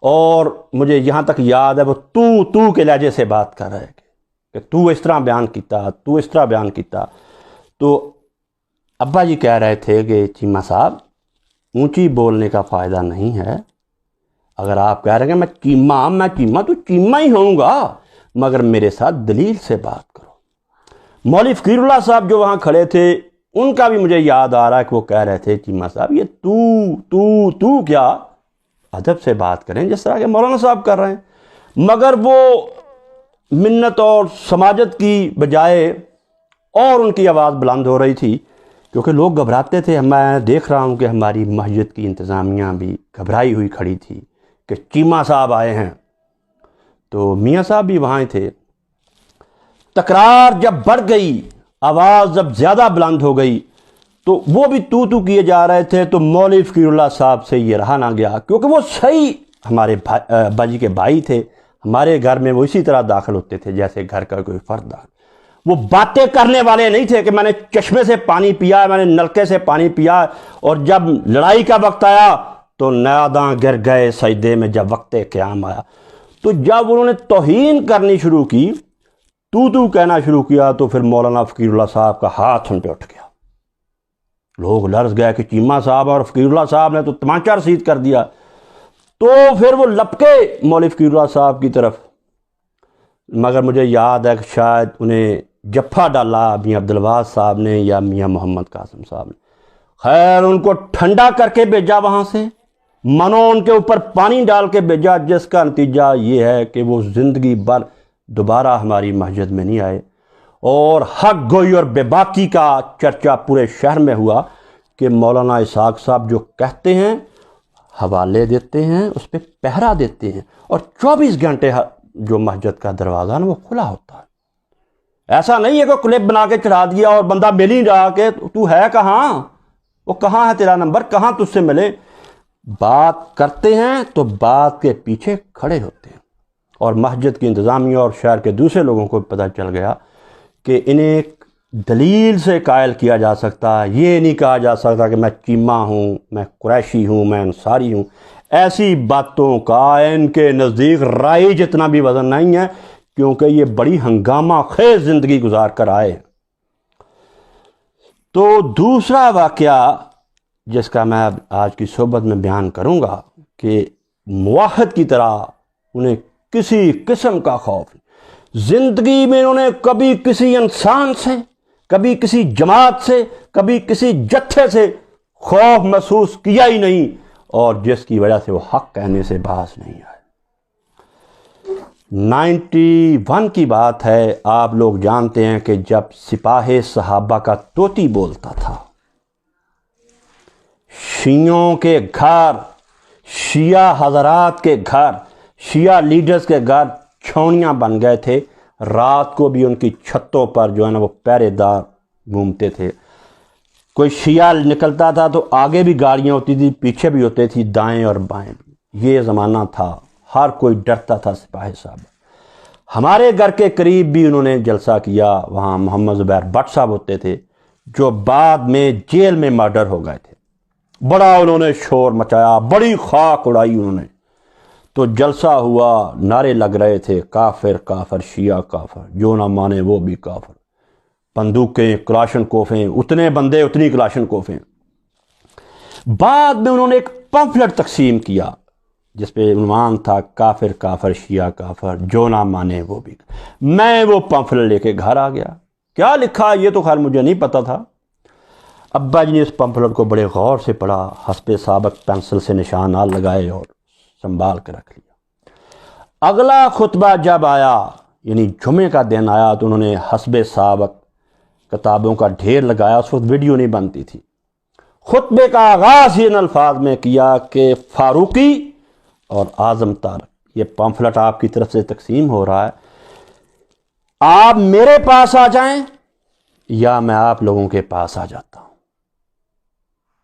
اور مجھے یہاں تک یاد ہے وہ تو کے لہجے سے بات کر رہے کہ تو اس طرح بیان کیتا، تو اس طرح بیان کیتا۔ تو ابا جی کہہ رہے تھے کہ چیمہ صاحب اونچی بولنے کا فائدہ نہیں ہے. اگر آپ کہہ رہے ہیں میں چیمہ تو چیمہ ہی ہوں گا، مگر میرے ساتھ دلیل سے بات کرو. مولوی فقیر اللہ صاحب جو وہاں کھڑے تھے ان کا بھی مجھے یاد آ رہا ہے کہ وہ کہہ رہے تھے چیمہ صاحب یہ تو کیا، ادب سے بات کریں جس طرح کہ مولانا صاحب کر رہے ہیں. مگر وہ منت اور سماجت کی بجائے اور ان کی آواز بلند ہو رہی تھی، کیونکہ لوگ گھبراتے تھے. میں دیکھ رہا ہوں کہ ہماری مسجد کی انتظامیہ بھی گھبرائی ہوئی کھڑی تھی کہ چیمہ صاحب آئے ہیں. تو میاں صاحب بھی وہاں تھے. تکرار جب بڑھ گئی، آواز جب زیادہ بلند ہو گئی تو وہ بھی تو کیے جا رہے تھے. تو مولوی فقیر اللہ صاحب سے یہ رہا نہ گیا، کیونکہ وہ صحیح ہمارے ابا جی کے بھائی تھے. ہمارے گھر میں وہ اسی طرح داخل ہوتے تھے جیسے گھر کا کوئی فرد داخل. وہ باتیں کرنے والے نہیں تھے کہ میں نے چشمے سے پانی پیا، میں نے نلکے سے پانی پیا، اور جب لڑائی کا وقت آیا تو ناداں گر گئے سجدے میں جب وقت قیام آیا. تو جب انہوں نے توہین کرنی شروع کی، تو کہنا شروع کیا، تو پھر مولانا فقیر اللہ صاحب کا ہاتھ ان پہ اٹھ گیا. لوگ لرز گئے کہ چیمہ صاحب اور فقیر اللہ صاحب نے تو تمانچہ رسید کر دیا. تو پھر وہ لپکے مولوی فقیر اللہ صاحب کی طرف. مگر مجھے یاد ہے کہ شاید انہیں جفا ڈالا میاں عبدالواحد صاحب نے یا میاں محمد قاسم صاحب نے. خیر ان کو ٹھنڈا کر کے بھیجا وہاں سے، منو ان کے اوپر پانی ڈال کے بھیجا، جس کا نتیجہ یہ ہے کہ وہ زندگی بھر دوبارہ ہماری مسجد میں نہیں آئے. اور حق گوئی اور بے باکی کا چرچا پورے شہر میں ہوا کہ مولانا اسحاق صاحب جو کہتے ہیں حوالے دیتے ہیں، اس پہ پہرا دیتے ہیں، اور 24 گھنٹے جو مسجد کا دروازہ ہے وہ کھلا ہوتا ہے. ایسا نہیں ہے کہ کلپ بنا کے چڑھا دیا اور بندہ مل ہی رہا کہ تو ہے کہاں، وہ کہاں ہے تیرا نمبر، کہاں تجھ سے ملے. بات کرتے ہیں تو بات کے پیچھے کھڑے ہوتے ہیں. اور مسجد کی انتظامیہ اور شہر کے دوسرے لوگوں کو پتہ چل گیا کہ انہیں دلیل سے قائل کیا جا سکتا ہے. یہ نہیں کہا جا سکتا کہ میں چیمہ ہوں، میں قریشی ہوں، میں انصاری ہوں. ایسی باتوں کا ان کے نزدیک رائج اتنا بھی وزن نہیں ہے، کیونکہ یہ بڑی ہنگامہ خیز زندگی گزار کر آئے. تو دوسرا واقعہ جس کا میں آج کی صحبت میں بیان کروں گا کہ موحد کی طرح انہیں کسی قسم کا خوف نہیں. زندگی میں انہوں نے کبھی کسی انسان سے، کبھی کسی جماعت سے، کبھی کسی جتھے سے خوف محسوس کیا ہی نہیں، اور جس کی وجہ سے وہ حق کہنے سے باز نہیں آئے. 91 کی بات ہے. آپ لوگ جانتے ہیں کہ جب سپاہ صحابہ کا طوطی بولتا تھا، شیعوں کے گھر، شیعہ حضرات کے گھر، شیعہ لیڈرز کے گھر چھاؤنیاں بن گئے تھے. رات کو بھی ان کی چھتوں پر جو ہے نا وہ پہرے دار گھومتے تھے. کوئی شیعہ نکلتا تھا تو آگے بھی گاڑیاں ہوتی تھی، پیچھے بھی ہوتے تھی، دائیں اور بائیں بھی. یہ زمانہ تھا، ہر کوئی ڈرتا تھا سپاہی صاحب. ہمارے گھر کے قریب بھی انہوں نے جلسہ کیا. وہاں محمد زبیر بٹ صاحب ہوتے تھے جو بعد میں جیل میں مرڈر ہو گئے تھے. بڑا انہوں نے شور مچایا، بڑی خاک اڑائی انہوں نے. تو جلسہ ہوا، نعرے لگ رہے تھے، کافر کافر شیعہ کافر، جو نہ مانے وہ بھی کافر. بندوقیں، کلاشن کوفیں، اتنے بندے اتنی کلاشن کوفیں. بعد میں انہوں نے ایک پمفلٹ تقسیم کیا جس پہ عنوان تھا کافر کافر شیعہ کافر، جو نہ مانے وہ بھی. میں وہ پمفلٹ لے کے گھر آ گیا. کیا لکھا یہ تو خیر مجھے نہیں پتا تھا. ابا جی نے اس پمفلٹ کو بڑے غور سے پڑھا، حسب سابق پینسل سے نشانات لگائے اور سنبھال کے رکھ لیا. اگلا خطبہ جب آیا، یعنی جمعے کا دن آیا، تو انہوں نے حسب سابق کتابوں کا ڈھیر لگایا. اس وقت ویڈیو نہیں بنتی تھی. خطبے کا آغاز ان الفاظ میں کیا کہ فاروقی اور اعظم طارق، یہ پمفلٹ آپ کی طرف سے تقسیم ہو رہا ہے، آپ میرے پاس آ جائیں یا میں آپ لوگوں کے پاس آ جاتا ہوں.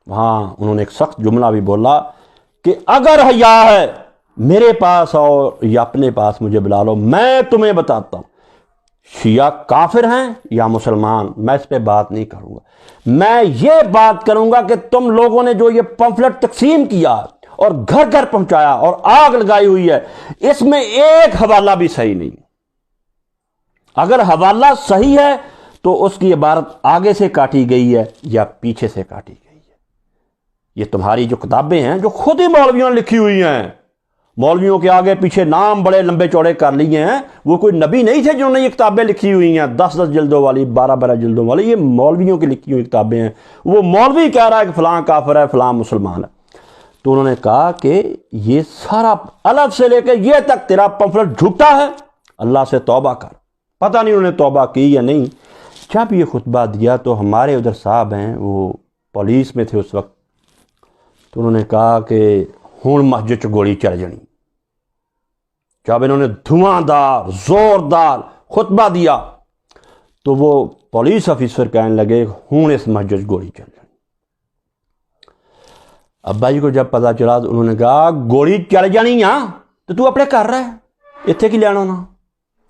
وہاں انہوں نے ایک سخت جملہ بھی بولا کہ اگر حیا ہے میرے پاس آؤ یا اپنے پاس مجھے بلا لو، میں تمہیں بتاتا ہوں شیعہ کافر ہیں یا مسلمان. میں اس پہ بات نہیں کروں گا. میں یہ بات کروں گا کہ تم لوگوں نے جو یہ پمفلٹ تقسیم کیا اور گھر گھر پہنچایا اور آگ لگائی ہوئی ہے، اس میں ایک حوالہ بھی صحیح نہیں. اگر حوالہ صحیح ہے تو اس کی عبارت آگے سے کاٹی گئی ہے یا پیچھے سے کاٹی گئی ہے. یہ تمہاری جو کتابیں ہیں جو خود ہی مولویوں نے لکھی ہوئی ہیں، مولویوں کے آگے پیچھے نام بڑے لمبے چوڑے کر لیے ہیں، وہ کوئی نبی نہیں تھے جنہوں نے یہ کتابیں لکھی ہوئی ہیں 10 جلدوں والی، 12 جلدوں والی، یہ مولویوں کی لکھی ہوئی کتابیں ہیں۔ وہ مولوی کہہ رہا ہے کہ فلاں کافر ہے، فلاں مسلمان ہے۔ تو انہوں نے کہا کہ یہ سارا الف سے لے کے یہ تک تیرا پمفلٹ جھوٹا ہے، اللہ سے توبہ کر۔ پتہ نہیں انہوں نے توبہ کی یا نہیں۔ جب یہ خطبہ دیا تو ہمارے ادھر صاحب ہیں، وہ پولیس میں تھے اس وقت، تو انہوں نے کہا کہ ہن مسجد چ گولی چل جانی۔ جب انہوں نے دھواں دار زوردار خطبہ دیا تو وہ پولیس آفیسر کہنے لگے ہن اس مسجد گولی چل جانی۔ ابا جی کو جب پتہ چلا تو انہوں نے کہا گولی چل جانی ہاں تو اپنے کر رہا ہے، اتنے کی لینا ہونا؟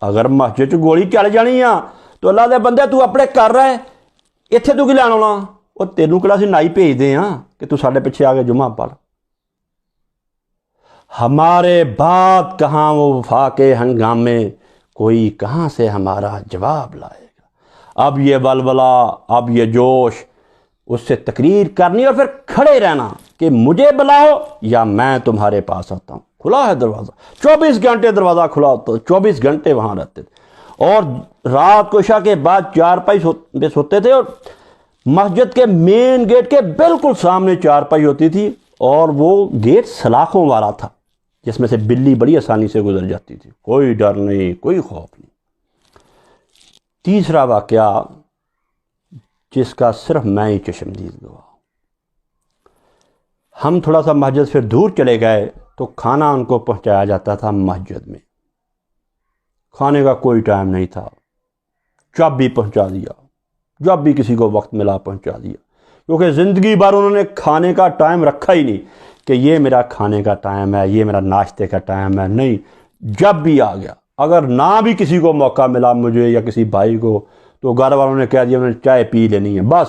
اگر مسجد چ گولی چل جانی ہاں تو اللہ دے بندے تو اپنے کر رہا ہے، اتنے تو کی لینا ہونا؟ وہ تینوں کہڑا سی نائی بھیج دے ہاں کہ تو ساڈے پیچھے آ کے جمعہ پڑھ۔ ہمارے بعد کہاں وہ وفا کے ہنگامے، کوئی کہاں سے ہمارا جواب لائے گا؟ اب یہ ولولہ، اب یہ جوش، اس سے تقریر کرنی اور پھر کھڑے رہنا کہ مجھے بلاؤ یا میں تمہارے پاس آتا ہوں۔ کھلا ہے دروازہ، 24 گھنٹے دروازہ کھلا ہوتا، 24 گھنٹے وہاں رہتے تھے، اور رات کو عشاء کے بعد 4 پہ سوتے تھے، اور مسجد کے مین گیٹ کے بالکل سامنے 4 ہوتی تھی، اور وہ گیٹ سلاخوں والا تھا جس میں سے بلی بڑی آسانی سے گزر جاتی تھی، کوئی ڈر نہیں، کوئی خوف نہیں۔ تیسرا واقعہ جس کا صرف میں ہی چشمدید گواہ، ہم تھوڑا سا مسجد سے دور چلے گئے تو کھانا ان کو پہنچایا جاتا تھا مسجد میں، کھانے کا کوئی ٹائم نہیں تھا، جب بھی پہنچا دیا، جب بھی کسی کو وقت ملا پہنچا دیا، کیونکہ زندگی بھر انہوں نے کھانے کا ٹائم رکھا ہی نہیں کہ یہ میرا کھانے کا ٹائم ہے، یہ میرا ناشتے کا ٹائم ہے، نہیں، جب بھی آ گیا۔ اگر نہ بھی کسی کو موقع ملا مجھے یا کسی بھائی کو تو گھر والوں نے کہہ دیا انہوں نے چائے پی لینی ہے، بس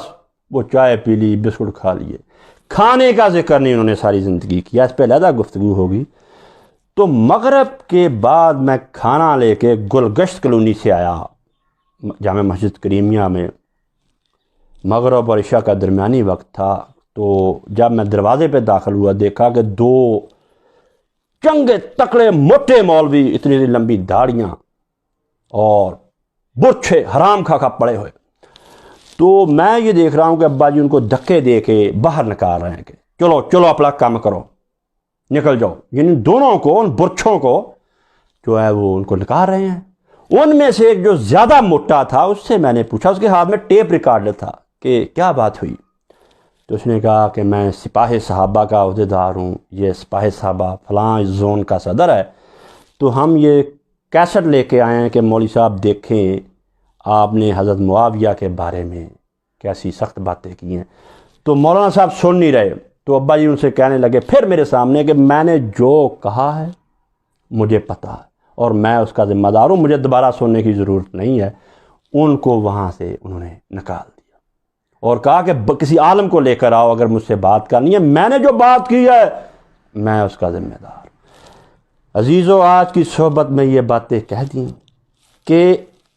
وہ چائے پی لی، بسکٹ کھا لیے، کھانے کا ذکر نہیں انہوں نے ساری زندگی کیا۔ اس پہ علیحدہ گفتگو ہوگی۔ تو مغرب کے بعد میں کھانا لے کے گلگشت کالونی سے آیا جامع مسجد کریمیہ میں، مغرب اور عشاء کا درمیانی وقت تھا، تو جب میں دروازے پہ داخل ہوا دیکھا کہ 2 چنگے تکڑے موٹے مولوی، اتنی لمبی داڑیاں اور برچھے حرام کھا پڑے ہوئے، تو میں یہ دیکھ رہا ہوں کہ ابا جی ان کو دھکے دے کے باہر نکال رہے ہیں کہ چلو چلو اپنا کام کرو، نکل جاؤ، یعنی دونوں کو، ان برچھوں کو جو ہے وہ ان کو نکال رہے ہیں۔ ان میں سے ایک جو زیادہ موٹا تھا اس سے میں نے پوچھا، اس کے ہاتھ میں ٹیپ ریکارڈر تھا، کہ کیا بات ہوئی؟ تو اس نے کہا کہ میں سپاہ صحابہ کا عہدیدار ہوں، یہ سپاہ صحابہ فلاں زون کا صدر ہے، تو ہم یہ کیسٹ لے کے آئے ہیں کہ مولوی صاحب دیکھیں آپ نے حضرت معاویہ کے بارے میں کیسی سخت باتیں کی ہیں۔ تو مولانا صاحب سن نہیں رہے، تو ابا جی ان سے کہنے لگے پھر میرے سامنے کہ میں نے جو کہا ہے مجھے پتہ ہے اور میں اس کا ذمہ دار ہوں، مجھے دوبارہ سننے کی ضرورت نہیں ہے۔ ان کو وہاں سے انہوں نے نکال دیا اور کہا کہ کسی عالم کو لے کر آؤ اگر مجھ سے بات کرنی ہے، میں نے جو بات کی ہے میں اس کا ذمہ دار ہوں۔ عزیزو، آج کی صحبت میں یہ باتیں کہہ دیں کہ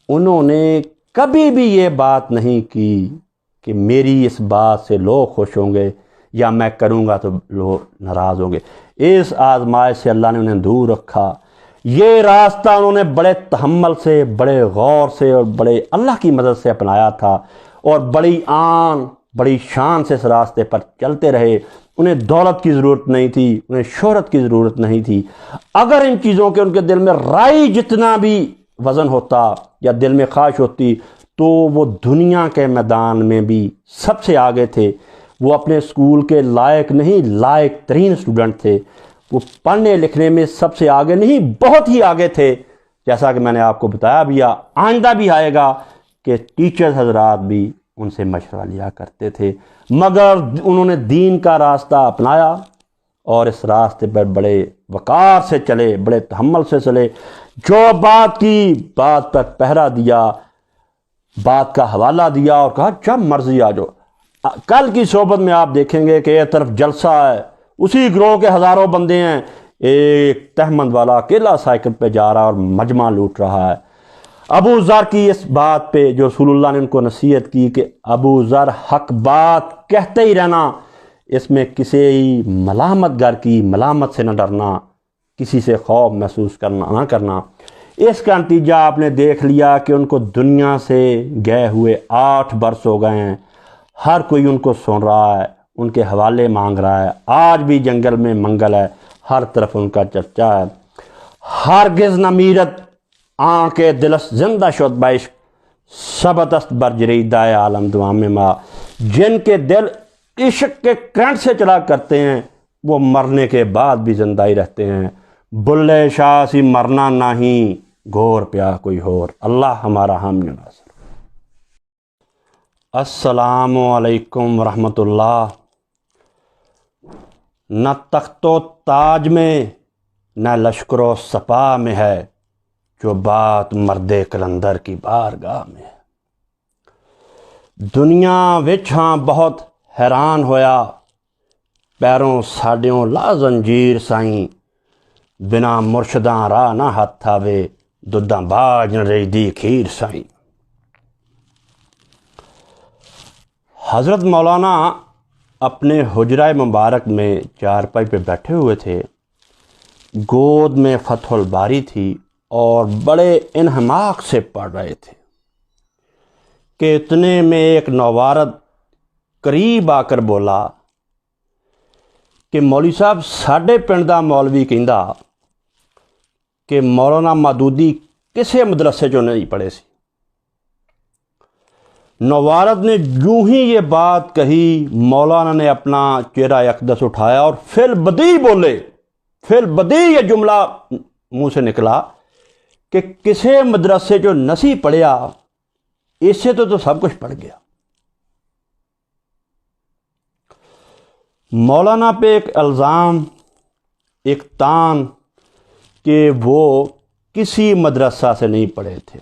انہوں نے کبھی بھی یہ بات نہیں کی کہ میری اس بات سے لوگ خوش ہوں گے یا میں کروں گا تو لوگ ناراض ہوں گے۔ اس آزمائش سے اللہ نے انہیں دور رکھا۔ یہ راستہ انہوں نے بڑے تحمل سے، بڑے غور سے اور بڑے اللہ کی مدد سے اپنایا تھا، اور بڑی آن، بڑی شان سے اس راستے پر چلتے رہے۔ انہیں دولت کی ضرورت نہیں تھی، انہیں شہرت کی ضرورت نہیں تھی۔ اگر ان چیزوں کے ان کے دل میں رائی جتنا بھی وزن ہوتا یا دل میں خواہش ہوتی تو وہ دنیا کے میدان میں بھی سب سے آگے تھے۔ وہ اپنے اسکول کے لائق نہیں، لائق ترین اسٹوڈنٹ تھے۔ وہ پڑھنے لکھنے میں سب سے آگے نہیں، بہت ہی آگے تھے، جیسا کہ میں نے آپ کو بتایا بھی، آئندہ بھی آئے گا کہ ٹیچر حضرات بھی ان سے مشورہ لیا کرتے تھے، مگر انہوں نے دین کا راستہ اپنایا اور اس راستے پر بڑے وقار سے چلے، بڑے تحمل سے چلے۔ جو بات کی بات پر پہرا دیا، بات کا حوالہ دیا اور کہا جب مرضی آ جاؤ۔ کل کی صحبت میں آپ دیکھیں گے کہ ایک طرف جلسہ ہے، اسی گروہ کے ہزاروں بندے ہیں، ایک تہمند والا اکیلا سائیکل پہ جا رہا اور مجمع لوٹ رہا ہے۔ ابو ذر کی اس بات پہ جو رسول اللہ نے ان کو نصیحت کی کہ ابو ذر حق بات کہتے ہی رہنا، اس میں کسی ملامت گر کی ملامت سے نہ ڈرنا، کسی سے خوف محسوس نہ کرنا۔ اس کا نتیجہ آپ نے دیکھ لیا کہ ان کو دنیا سے گئے ہوئے 8 برس ہو گئے ہیں، ہر کوئی ان کو سن رہا ہے، ان کے حوالے مانگ رہا ہے، آج بھی جنگل میں منگل ہے، ہر طرف ان کا چرچا ہے۔ ہرگز نہ میرت آنکھ دلس زندہ شد بعشق، سبت است بر جریدۂ عالم دوام ما، جن کے دل عشق کے کرنٹ سے چلا کرتے ہیں وہ مرنے کے بعد بھی زندہ ہی رہتے ہیں۔ بلے شاہ سی مرنا نہیں، گور پیا کوئی اور، اللہ ہمارا حامی و ناصر۔ السلام علیکم ورحمۃ اللہ۔ نہ تخت و تاج میں نہ لشکر و سپاہ میں ہے جو بات مرد کلندر کی بارگاہ میں ہے۔ دنیا وچ ہاں بہت حیران ہویا، پیروں ساڈیوں لا زنجیر سائیں، بنا مرشداں راہ نہ ہاتھ آوے، دوداں باج نہ رجدی کھیر سائیں۔ حضرت مولانا اپنے حجرہ مبارک میں چارپائی پہ بیٹھے ہوئے تھے، گود میں فتح الباری تھی اور بڑے انہماک سے پڑھ رہے تھے کہ اتنے میں ایک نوارد قریب آ کر بولا کہ مولوی صاحب ساڈے پنڈ دا مولوی کہندا کہ مولانا مودودی کسے مدرسے چوں نہیں پڑھے سی۔ نوارد نے یوں ہی یہ بات کہی، مولانا نے اپنا چہرہ اقدس اٹھایا اور فی البدیہہ بولے، فی البدیہہ یہ جملہ منہ سے نکلا کہ کسے مدرسے جو نسی پڑھیا، اس سے تو سب کچھ پڑھ گیا۔ مولانا پہ ایک الزام، ایک تان کہ وہ کسی مدرسہ سے نہیں پڑھے تھے۔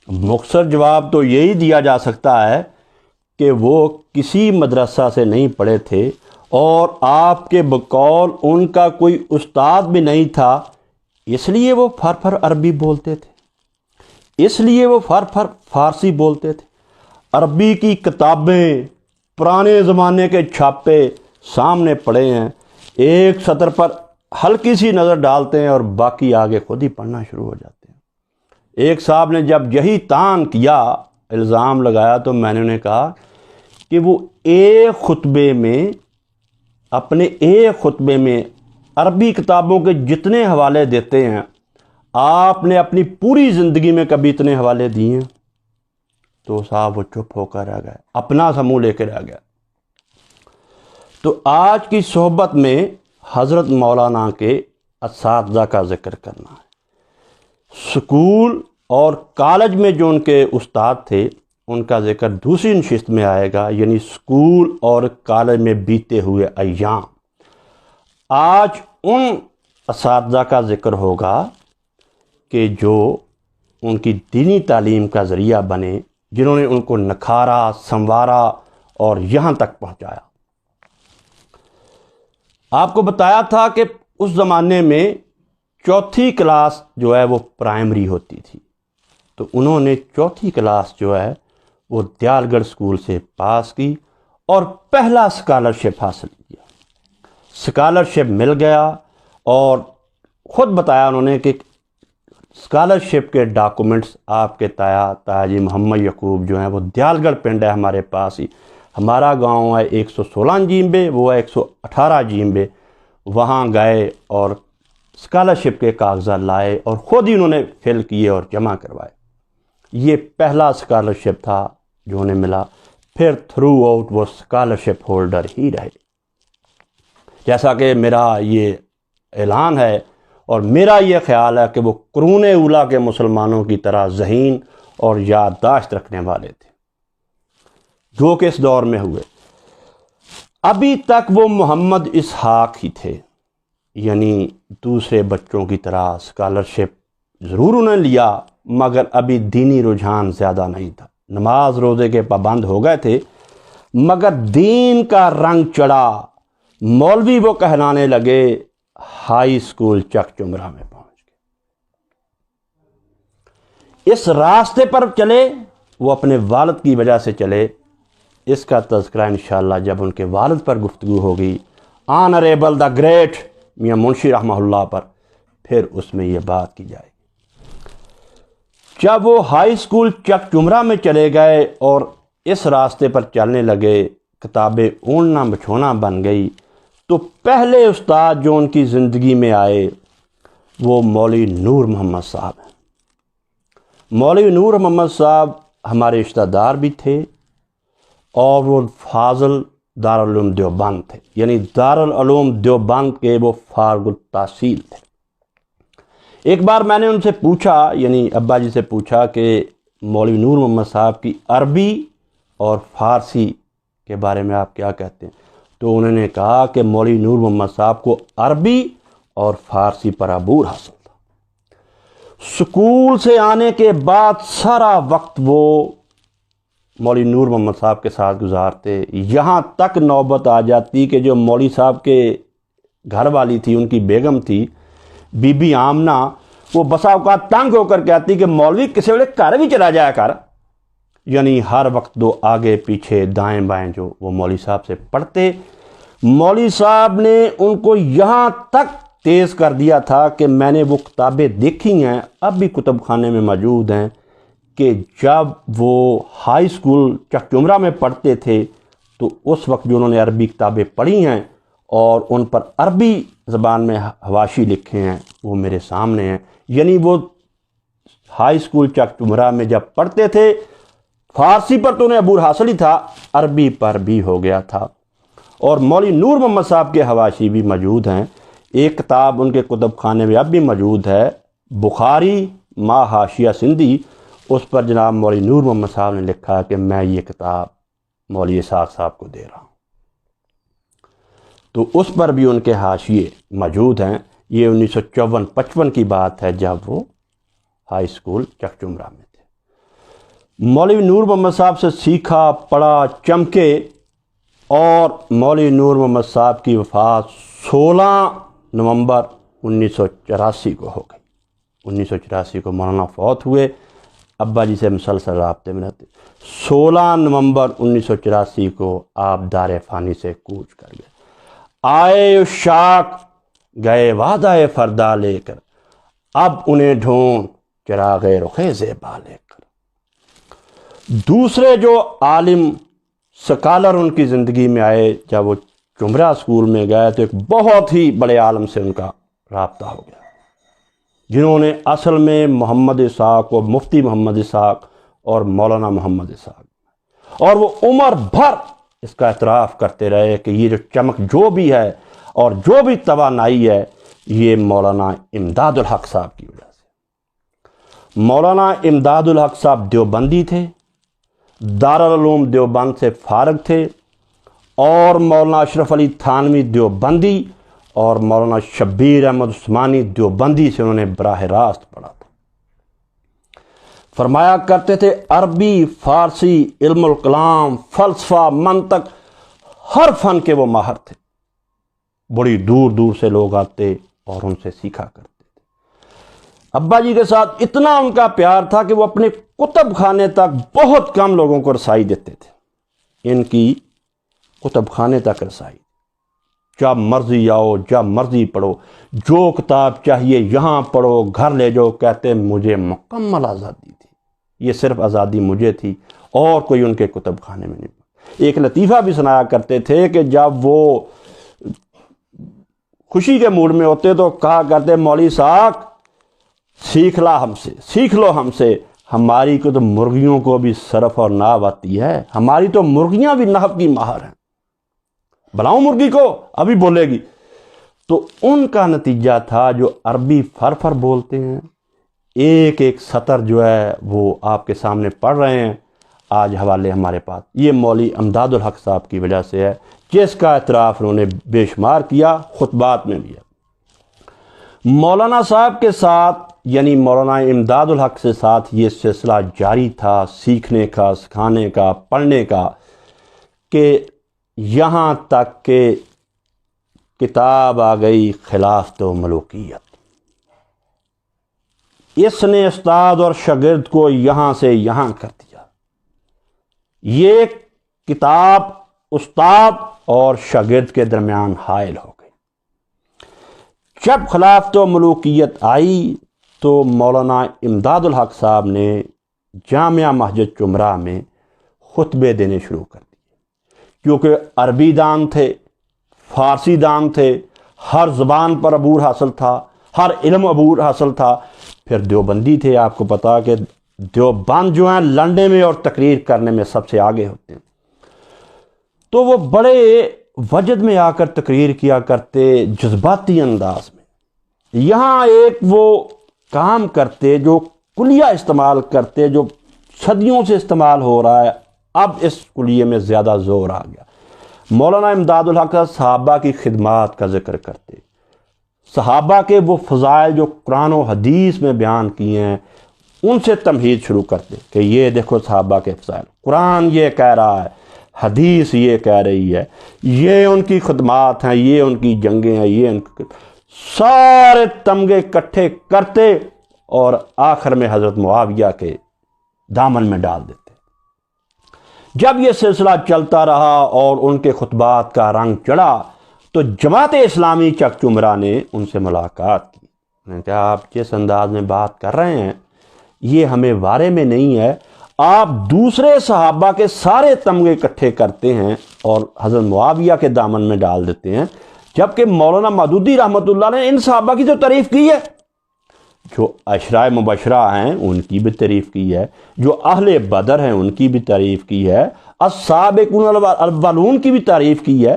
مختصر جواب تو یہی دیا جا سکتا ہے کہ وہ کسی مدرسہ سے نہیں پڑھے تھے، اور آپ کے بقول ان کا کوئی استاد بھی نہیں تھا، اس لیے وہ فر عربی بولتے تھے، اس لیے وہ فر فارسی بولتے تھے۔ عربی کی کتابیں، پرانے زمانے کے چھاپے سامنے پڑے ہیں، ایک سطر پر ہلکی سی نظر ڈالتے ہیں اور باقی آگے خود ہی پڑھنا شروع ہو جاتے ہیں۔ ایک صاحب نے جب یہی تان کیا، الزام لگایا، تو میں نے انہیں کہا کہ وہ اپنے ایک خطبے میں عربی کتابوں کے جتنے حوالے دیتے ہیں، آپ نے اپنی پوری زندگی میں کبھی اتنے حوالے دیے ہیں؟ تو صاحب وہ چپ ہو کر رہ گئے، اپنا سا منہ لے کے رہ گیا۔ تو آج کی صحبت میں حضرت مولانا کے اساتذہ کا ذکر کرنا ہے۔ سکول اور کالج میں جو ان کے استاد تھے ان کا ذکر دوسری نشست میں آئے گا، یعنی سکول اور کالج میں بیتے ہوئے ایام۔ آج ان اساتذہ کا ذکر ہوگا کہ جو ان کی دینی تعلیم کا ذریعہ بنے، جنہوں نے ان کو نکھارا، سنوارا اور یہاں تک پہنچایا۔ آپ کو بتایا تھا کہ اس زمانے میں چوتھی کلاس جو ہے وہ پرائمری ہوتی تھی، تو انہوں نے چوتھی کلاس جو ہے وہ دیال گڑھ اسکول سے پاس کی اور پہلا اسکالرشپ حاصل کیا۔ اسکالرشپ مل گیا اور خود بتایا انہوں نے کہ اسکالرشپ کے ڈاکومنٹس آپ کے تایا جی محمد یعقوب جو ہیں وہ دیال گڑھ پنڈ ہے ہمارے پاس ہی، ہمارا گاؤں ہے 116 جیمبے، وہ ہے 118 جیمبے، وہاں گئے اور اسکالرشپ کے کاغذات لائے اور خود ہی انہوں نے فل کیے اور جمع کروائے۔ یہ پہلا اسکالرشپ تھا جو انہیں ملا، پھر تھرو آؤٹ وہ اسکالرشپ ہولڈر ہی رہے۔ جیسا کہ میرا یہ اعلان ہے اور میرا یہ خیال ہے کہ وہ قرون اولیٰ کے مسلمانوں کی طرح ذہین اور یادداشت رکھنے والے تھے جو کہ اس دور میں ہوئے۔ ابھی تک وہ محمد اسحاق ہی تھے، یعنی دوسرے بچوں کی طرح اسکالرشپ ضرور انہوں نے لیا، مگر ابھی دینی رجحان زیادہ نہیں تھا۔ نماز روزے کے پابند ہو گئے تھے، مگر دین کا رنگ چڑھا، مولوی وہ کہلانے لگے، ہائی اسکول چک چمرہ میں پہنچ گئے۔ اس راستے پر چلے وہ اپنے والد کی وجہ سے چلے، اس کا تذکرہ انشاءاللہ جب ان کے والد پر گفتگو ہوگی آنریبل دا گریٹ میاں منشی رحمہ اللہ پر، پھر اس میں یہ بات کی جائے گی۔ جب وہ ہائی اسکول چک چمرہ میں چلے گئے اور اس راستے پر چلنے لگے، کتابیں اوننا بچھونا بن گئی، تو پہلے استاد جو ان کی زندگی میں آئے وہ مولوی نور محمد صاحب ہیں۔ مولوی نور محمد صاحب ہمارے رشتہ دار بھی تھے اور وہ فاضل دارالعلوم دیوبند تھے، یعنی دارالعلوم دیوبند کے وہ فارغ التحصیل تھے۔ ایک بار میں نے ان سے پوچھا، یعنی ابا جی سے پوچھا کہ مولوی نور محمد صاحب کی عربی اور فارسی کے بارے میں آپ کیا کہتے ہیں؟ تو انہوں نے کہا کہ مولوی نور محمد صاحب کو عربی اور فارسی پر عبور حاصل تھا۔ سکول سے آنے کے بعد سارا وقت وہ مولوی نور محمد صاحب کے ساتھ گزارتے، یہاں تک نوبت آ جاتی کہ جو مولوی صاحب کے گھر والی تھی، ان کی بیگم تھی بی بی آمنہ، وہ بسا اوقات تنگ ہو کر کہتی کہ مولوی کسی ویلے گھر بھی چلا جایا کر، یعنی ہر وقت دو آگے پیچھے دائیں بائیں جو وہ مولوی صاحب سے پڑھتے۔ مولوی صاحب نے ان کو یہاں تک تیز کر دیا تھا کہ میں نے وہ کتابیں دیکھی ہیں، اب بھی کتب خانے میں موجود ہیں، کہ جب وہ ہائی اسکول چک چمرہ میں پڑھتے تھے تو اس وقت جو انہوں نے عربی کتابیں پڑھی ہیں اور ان پر عربی زبان میں حواشی لکھے ہیں وہ میرے سامنے ہیں۔ یعنی وہ ہائی اسکول چک چمرہ میں جب پڑھتے تھے فارسی پر تو انہیں عبور حاصل ہی تھا، عربی پر بھی ہو گیا تھا۔ اور مولوی نور محمد صاحب کے حواشی بھی موجود ہیں۔ ایک کتاب ان کے کتب خانے میں اب بھی موجود ہے، بخاری ما حاشیہ سندھی، اس پر جناب مولوی نور محمد صاحب نے لکھا کہ میں یہ کتاب مولوی اسحاق صاحب کو دے رہا ہوں، تو اس پر بھی ان کے حاشیے موجود ہیں۔ یہ 1954-55 کی بات ہے جب وہ ہائی اسکول چک چمرہ میں تھے۔ مولوی نور محمد صاحب سے سیکھا، پڑھا، چمکے، اور مولوی نور محمد صاحب کی وفات 16 نومبر 1984 کو ہو گئی۔ 1984 کو مولانا فوت ہوئے، ابا جی سے مسلسل رابطے میں رہتے۔ 16 نومبر 1984 کو آپ دار فانی سے کوچ کر گئے۔ آئے شاک گئے وعدہ فردا لے کر، اب انہیں ڈھونڈ چراغ رخ زیبا لے کر۔ دوسرے جو عالم سکالر ان کی زندگی میں آئے، جب وہ چمرہ اسکول میں گئے تو ایک بہت ہی بڑے عالم سے ان کا رابطہ ہو گیا، جنہوں نے اصل میں محمد اسحاق و مفتی محمد اسحاق اور مولانا محمد اسحاق، اور وہ عمر بھر اس کا اعتراف کرتے رہے کہ یہ جو چمک جو بھی ہے اور جو بھی توانائی ہے یہ مولانا امداد الحق صاحب کی وجہ سے۔ مولانا امداد الحق صاحب دیوبندی تھے، دارالعلوم دیوبند سے فارغ تھے، اور مولانا اشرف علی تھانوی دیوبندی اور مولانا شبیر احمد عثمانی دیوبندی سے انہوں نے براہ راست پڑھا تھا۔ فرمایا کرتے تھے عربی، فارسی، علم الکلام، فلسفہ، منطق، ہر فن کے وہ ماہر تھے۔ بڑی دور دور سے لوگ آتے اور ان سے سیکھا کرتے تھے۔ ابا جی کے ساتھ اتنا ان کا پیار تھا کہ وہ اپنے کتب خانے تک بہت کم لوگوں کو رسائی دیتے تھے۔ ان کی کتب خانے تک رسائی، جب مرضی آؤ، جب مرضی پڑھو، جو کتاب چاہیے یہاں پڑھو، گھر لے جاؤ۔ کہتے مجھے مکمل آزادی تھی، یہ صرف آزادی مجھے تھی اور کوئی ان کے کتب خانے میں نہیں۔ ایک لطیفہ بھی سنایا کرتے تھے کہ جب وہ خوشی کے موڈ میں ہوتے تو کہا کرتے مولوی صاحب سیکھ لو ہم سے، ہماری کو تو مرغیوں کو بھی صرف اور نحو آتی ہے، ہماری تو مرغیاں بھی نحو کی ماہر ہیں، بلاؤں مرغی کو ابھی بولے گی۔ تو ان کا نتیجہ تھا جو عربی فر بولتے ہیں، ایک ایک سطر جو ہے وہ آپ کے سامنے پڑھ رہے ہیں آج حوالے ہمارے پاس، یہ مولوی امداد الحق صاحب کی وجہ سے ہے، جس کا اعتراف انہوں نے بے شمار کیا، خطبات میں بھی ہے۔ مولانا صاحب کے ساتھ یعنی مولانا امداد الحق سے ساتھ یہ سلسلہ جاری تھا، سیکھنے کا، سکھانے کا، پڑھنے کا، کہ یہاں تک کہ کتاب آ گئی خلافت و ملوکیت۔ اس نے استاد اور شاگرد کو یہاں سے یہاں کر دیا۔ یہ کتاب استاد اور شاگرد کے درمیان حائل ہو گئی۔ جب خلافت و ملوکیت آئی تو مولانا امداد الحق صاحب نے جامعہ مسجد چمرہ میں خطبے دینے شروع کر دیے، کیونکہ عربی دان تھے، فارسی دان تھے، ہر زبان پر عبور حاصل تھا، ہر علم عبور حاصل تھا۔ پھر دیوبندی تھے، آپ کو پتا کہ دیوبند جو ہیں لڑنے میں اور تقریر کرنے میں سب سے آگے ہوتے ہیں، تو وہ بڑے وجد میں آ کر تقریر کیا کرتے، جذباتی انداز میں۔ یہاں ایک وہ کام کرتے جو کلیہ استعمال کرتے، جو صدیوں سے استعمال ہو رہا ہے، اب اس کلیے میں زیادہ زور آ گیا۔ مولانا امداد الحق صحابہ کی خدمات کا ذکر کرتے، صحابہ کے وہ فضائل جو قرآن و حدیث میں بیان کیے ہیں ان سے تمہید شروع کرتے کہ یہ دیکھو صحابہ کے فضائل، قرآن یہ کہہ رہا ہے، حدیث یہ کہہ رہی ہے، یہ ان کی خدمات ہیں، یہ ان کی جنگیں ہیں، یہ ان کی سارے تمغے اکٹھے کرتے اور آخر میں حضرت معاویہ کے دامن میں ڈال دیتے۔ جب یہ سلسلہ چلتا رہا اور ان کے خطبات کا رنگ چڑھا تو جماعت اسلامی چک چمرہ نے ان سے ملاقات کی۔ انہوں نے کہا آپ جس انداز میں بات کر رہے ہیں یہ ہمیں وارے میں نہیں ہے، آپ دوسرے صحابہ کے سارے تمغے اکٹھے کرتے ہیں اور حضرت معاویہ کے دامن میں ڈال دیتے ہیں، جبکہ مولانا مودودی رحمۃ اللہ نے ان صحابہ کی تو تعریف کی ہے، جو عشرہ مبشرہ ہیں ان کی بھی تعریف کی ہے، جو اہل بدر ہیں ان کی بھی تعریف کی ہے، السابقون الاولون کی بھی تعریف کی ہے،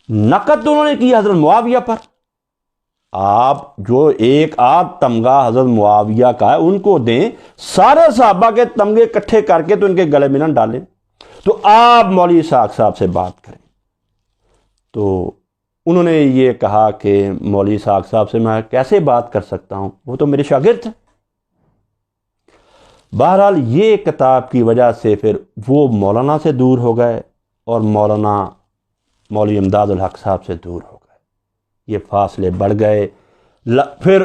نقد انہوں نے کی حضرت معاویہ پر۔ آپ جو ایک آدھ تمغہ حضرت معاویہ کا ہے ان کو دیں، سارے صحابہ کے تمغے اکٹھے کر کے تو ان کے گلے میں نہ ڈالیں، تو آپ مولوی اسحاق صاحب سے بات کریں۔ تو انہوں نے یہ کہا کہ مولوی اسحاق صاحب سے میں کیسے بات کر سکتا ہوں، وہ تو میرے شاگرد ہیں۔ بہرحال یہ کتاب کی وجہ سے پھر وہ مولانا سے دور ہو گئے اور مولانا مولوی امداد الحق صاحب سے دور ہو گئے، یہ فاصلے بڑھ گئے۔ پھر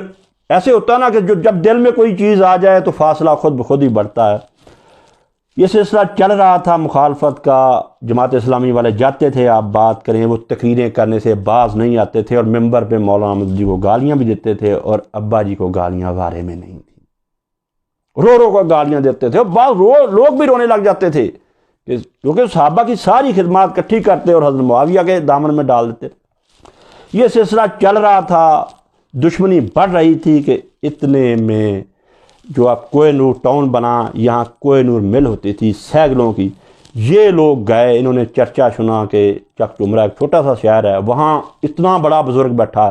ایسے ہوتا نا کہ جب دل میں کوئی چیز آ جائے تو فاصلہ خود بخود ہی بڑھتا ہے۔ یہ سلسلہ چل رہا تھا مخالفت کا، جماعت اسلامی والے جاتے تھے، آپ بات کریں وہ تقریریں کرنے سے باز نہیں آتے تھے اور ممبر پہ مولانا احمد جی کو گالیاں بھی دیتے تھے اور ابا جی کو گالیاں وارے میں نہیں تھیں، رو رو کر گالیاں دیتے تھے اور بعض لوگ بھی رونے لگ جاتے تھے کیونکہ صحابہ کی ساری خدمات اکٹھی کرتے اور حضرت معاویہ کے دامن میں ڈال دیتے۔ یہ سلسلہ چل رہا تھا، دشمنی بڑھ رہی تھی کہ اتنے میں جو اب کوہ نور ٹاؤن بنا، یہاں کوہ نور مل ہوتی تھی سینکڑوں کی، یہ لوگ گئے، انہوں نے چرچا سنا کہ چک چمرہ ایک چھوٹا سا شہر ہے، وہاں اتنا بڑا بزرگ بیٹھا،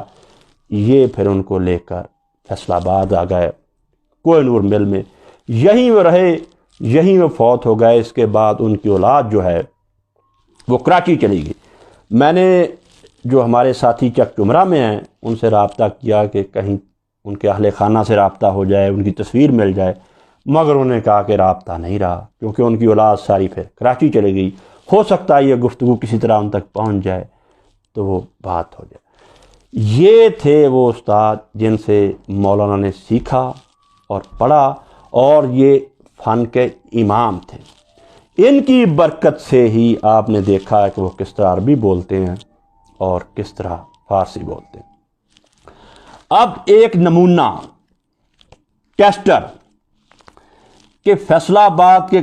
یہ پھر ان کو لے کر فیصل آباد آ گئے کوہ نور مل میں، یہیں وہ رہے، یہیں وہ فوت ہو گئے۔ اس کے بعد ان کی اولاد جو ہے وہ کراچی چلی گئی۔ میں نے جو ہمارے ساتھی چک چمرہ میں ہیں ان سے رابطہ کیا کہ کہیں ان کے اہل خانہ سے رابطہ ہو جائے، ان کی تصویر مل جائے، مگر انہوں نے کہا کہ رابطہ نہیں رہا کیونکہ ان کی اولاد ساری پھر کراچی چلی گئی۔ ہو سکتا ہے یہ گفتگو کسی طرح ان تک پہنچ جائے تو وہ بات ہو جائے۔ یہ تھے وہ استاد جن سے مولانا نے سیکھا اور پڑھا، اور یہ فن کے امام تھے۔ ان کی برکت سے ہی آپ نے دیکھا ہے کہ وہ کس طرح عربی بولتے ہیں اور کس طرح فارسی بولتے ہیں۔ اب ایک نمونہ ٹیسٹر کہ فیصل آباد کے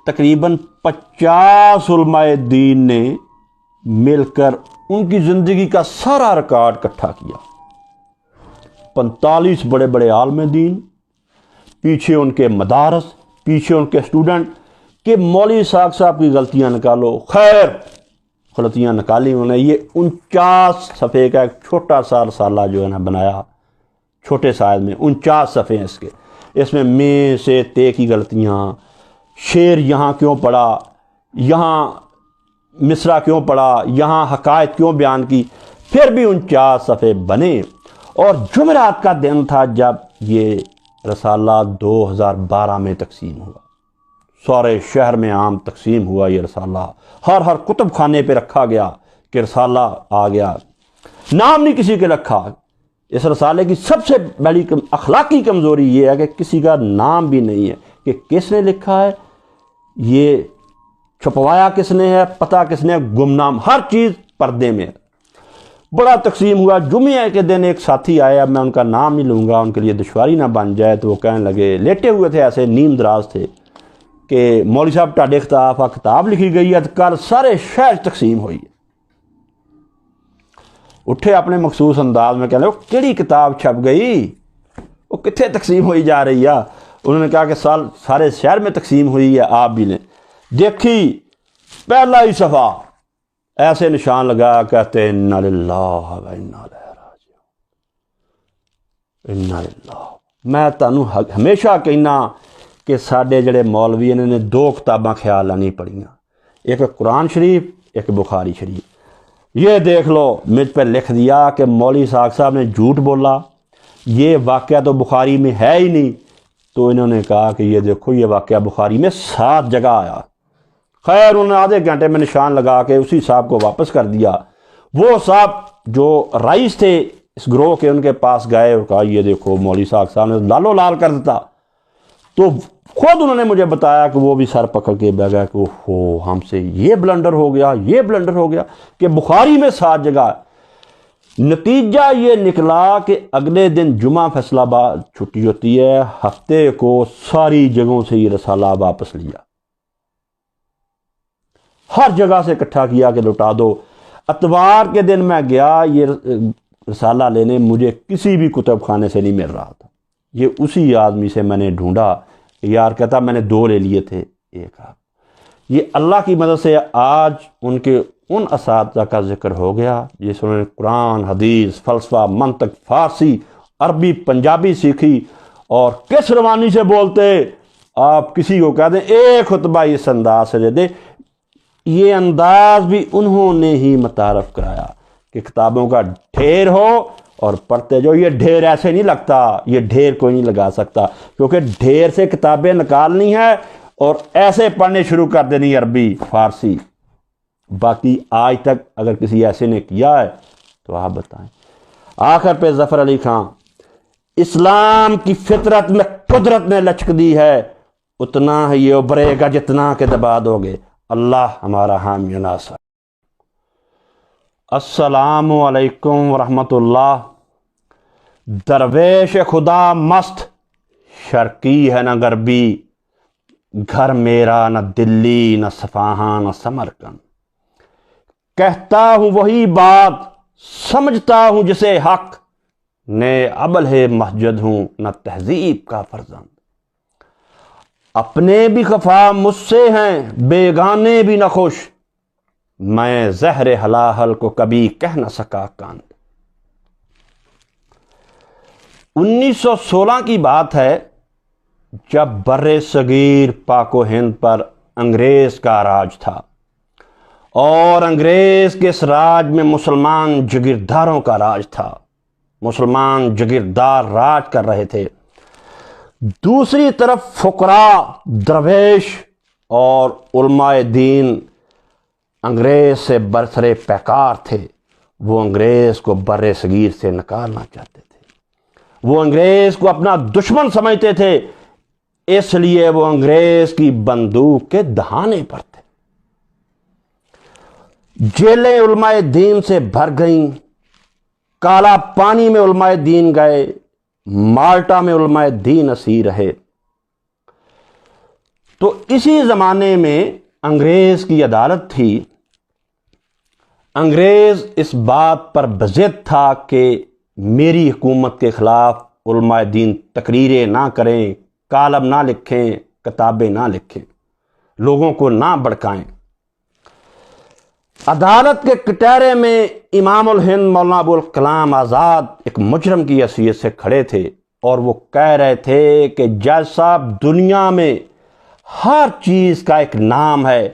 تقریباً 50 علماء دین نے مل کر ان کی زندگی کا سارا ریکارڈ اکٹھا کیا۔ 45 بڑے بڑے عالم دین، پیچھے ان کے مدارس، پیچھے ان کے اسٹوڈنٹ، کہ مولوی اسحاق صاحب کی غلطیاں نکالو، خیر غلطیاں نکالی انہوں نے۔ یہ 49 صفحے کا ایک چھوٹا سا رسالہ جو ہے نا بنایا، چھوٹے سائز میں 49 صفحے ہیں اس کے۔ اس میں سے تے کی غلطیاں، شعر یہاں کیوں پڑھا، یہاں مصرع کیوں پڑھا، یہاں حقائق کیوں بیان کی، پھر بھی 49 صفحے بنے۔ اور جمعرات کا دن تھا جب یہ رسالہ 2012 میں تقسیم ہوا، سارے شہر میں عام تقسیم ہوا یہ رسالہ، ہر کتب خانے پہ رکھا گیا کہ رسالہ آ گیا، نام نہیں کسی کے رکھا۔ اس رسالے کی سب سے بڑی اخلاقی کمزوری یہ ہے کہ کسی کا نام بھی نہیں ہے کہ کس نے لکھا ہے، یہ چھپوایا کس نے ہے، پتہ کس نے، گمنام، ہر چیز پردے میں ہے۔ بڑا تقسیم ہوا۔ جمعے کے دن ایک ساتھی آیا، میں ان کا نام نہیں لوں گا ان کے لیے دشواری نہ بن جائے، تو وہ کہنے لگے، لیٹے ہوئے تھے ایسے نیم دراز تھے، کہ مولوی صاحب ٹاڈے خطاب کتاب لکھی گئی ہے، کل سارے شہر تقسیم ہوئی ہے۔ اٹھے اپنے مخصوص انداز میں، کہنے لگے کیڑی کتاب چھپ گئی، وہ کتنے تقسیم ہوئی جا رہی ہے؟ انہوں نے کہا کہ سارے شہر میں تقسیم ہوئی ہے، آپ بھی لیں۔ دیکھی پہلا ہی صفحہ ایسے نشان لگا، کہتے انا للہ و انا الیہ راجعون، انا للہ۔ میں تانوں ہمیشہ کہنا کہ ساڈے جڑے مولوی انہوں نے دو کتاباں خیال نہیں پڑھیاں، ایک قرآن شریف، ایک بخاری شریف۔ یہ دیکھ لو مجھ پہ لکھ دیا کہ مولوی اسحاق صاحب نے جھوٹ بولا، یہ واقعہ تو بخاری میں ہے ہی نہیں۔ تو انہوں نے کہا کہ یہ دیکھو یہ واقعہ بخاری میں 7 جگہ آیا۔ خیر انہوں نے آدھے گھنٹے میں نشان لگا کے اسی صاحب کو واپس کر دیا۔ وہ صاحب جو رئیس تھے اس گروہ کے، ان کے پاس گئے اور کہا یہ دیکھو مولوی اسحاق صاحب نے لالو لال کر دیتا۔ تو خود انہوں نے مجھے بتایا کہ وہ بھی سر پکڑ کے بہ گیا کہ ہم سے یہ بلنڈر ہو گیا، یہ بلنڈر ہو گیا کہ بخاری میں 7 جگہ۔ نتیجہ یہ نکلا کہ اگلے دن جمعہ فیصل آباد چھٹی ہوتی ہے، ہفتے کو ساری جگہوں سے یہ رسالہ واپس لیا، ہر جگہ سے اکٹھا کیا کہ لوٹا دو۔ اتوار کے دن میں گیا یہ رسالہ لینے، مجھے کسی بھی کتب خانے سے نہیں مل رہا تھا۔ یہ اسی آدمی سے میں نے ڈھونڈا، یار کہتا میں نے 2 لے لیے تھے، ایک آپ۔ یہ اللہ کی مدد سے آج ان کے ان اساتذہ کا ذکر ہو گیا جس نے قرآن، حدیث، فلسفہ، منطق، فارسی، عربی، پنجابی سیکھی، اور کس روانی سے بولتے، آپ کسی کو کہہ دیں ایک خطبہ اس انداز سے دے دے۔ یہ انداز بھی انہوں نے ہی متعارف کرایا کہ کتابوں کا ڈھیر ہو اور پڑھتے جو۔ یہ ڈھیر ایسے نہیں لگتا، یہ ڈھیر کوئی نہیں لگا سکتا، کیونکہ ڈھیر سے کتابیں نکالنی ہے اور ایسے پڑھنے شروع کر دینی عربی، فارسی۔ باقی آج تک اگر کسی ایسے نے کیا ہے تو آپ بتائیں۔ آخر پہ ظفر علی خان، اسلام کی فطرت میں قدرت نے لچک دی ہے، اتنا ہی یہ ابھرے گا جتنا کہ دبا دو گے۔ اللہ ہمارا حامی و ناصر۔ السلام علیکم ورحمۃ اللہ۔ درویش خدا مست، شرقی ہے نہ غربی، گھر میرا نہ دلی نہ صفاہاں نہ سمرقند، کہتا ہوں وہی بات سمجھتا ہوں جسے حق، نئے ابلہ مسجد ہوں نہ تہذیب کا فرزند، اپنے بھی خفا مجھ سے ہیں بیگانے بھی نہ خوش، میں زہر ہلاہل کو کبھی کہہ نہ سکا کاند۔ 1916 کی بات ہے جب بر صغیر پاک و ہند پر انگریز کا راج تھا، اور انگریز کے اس راج میں مسلمان جگیرداروں کا راج تھا۔ مسلمان جگیردار راج کر رہے تھے، دوسری طرف فقراء، درویش اور علماء دین انگریز سے برسرے پیکار تھے۔ وہ انگریز کو بر صغیر سے نکالنا چاہتے تھے، وہ انگریز کو اپنا دشمن سمجھتے تھے، اس لیے وہ انگریز کی بندوق کے دہانے پر تھے۔ جیلیں علماء دین سے بھر گئیں، کالا پانی میں علماء دین گئے، مالٹا میں علماء دین اسیر رہے۔ تو اسی زمانے میں انگریز کی عدالت تھی۔ انگریز اس بات پر بضد تھا کہ میری حکومت کے خلاف علماء دین تقریریں نہ کریں، کالم نہ لکھیں، کتابیں نہ لکھیں، لوگوں کو نہ بھڑکائیں۔ عدالت کے کٹہرے میں امام الہند مولانا ابو الکلام آزاد ایک مجرم کی حیثیت سے کھڑے تھے، اور وہ کہہ رہے تھے کہ جج صاحب، دنیا میں ہر چیز کا ایک نام ہے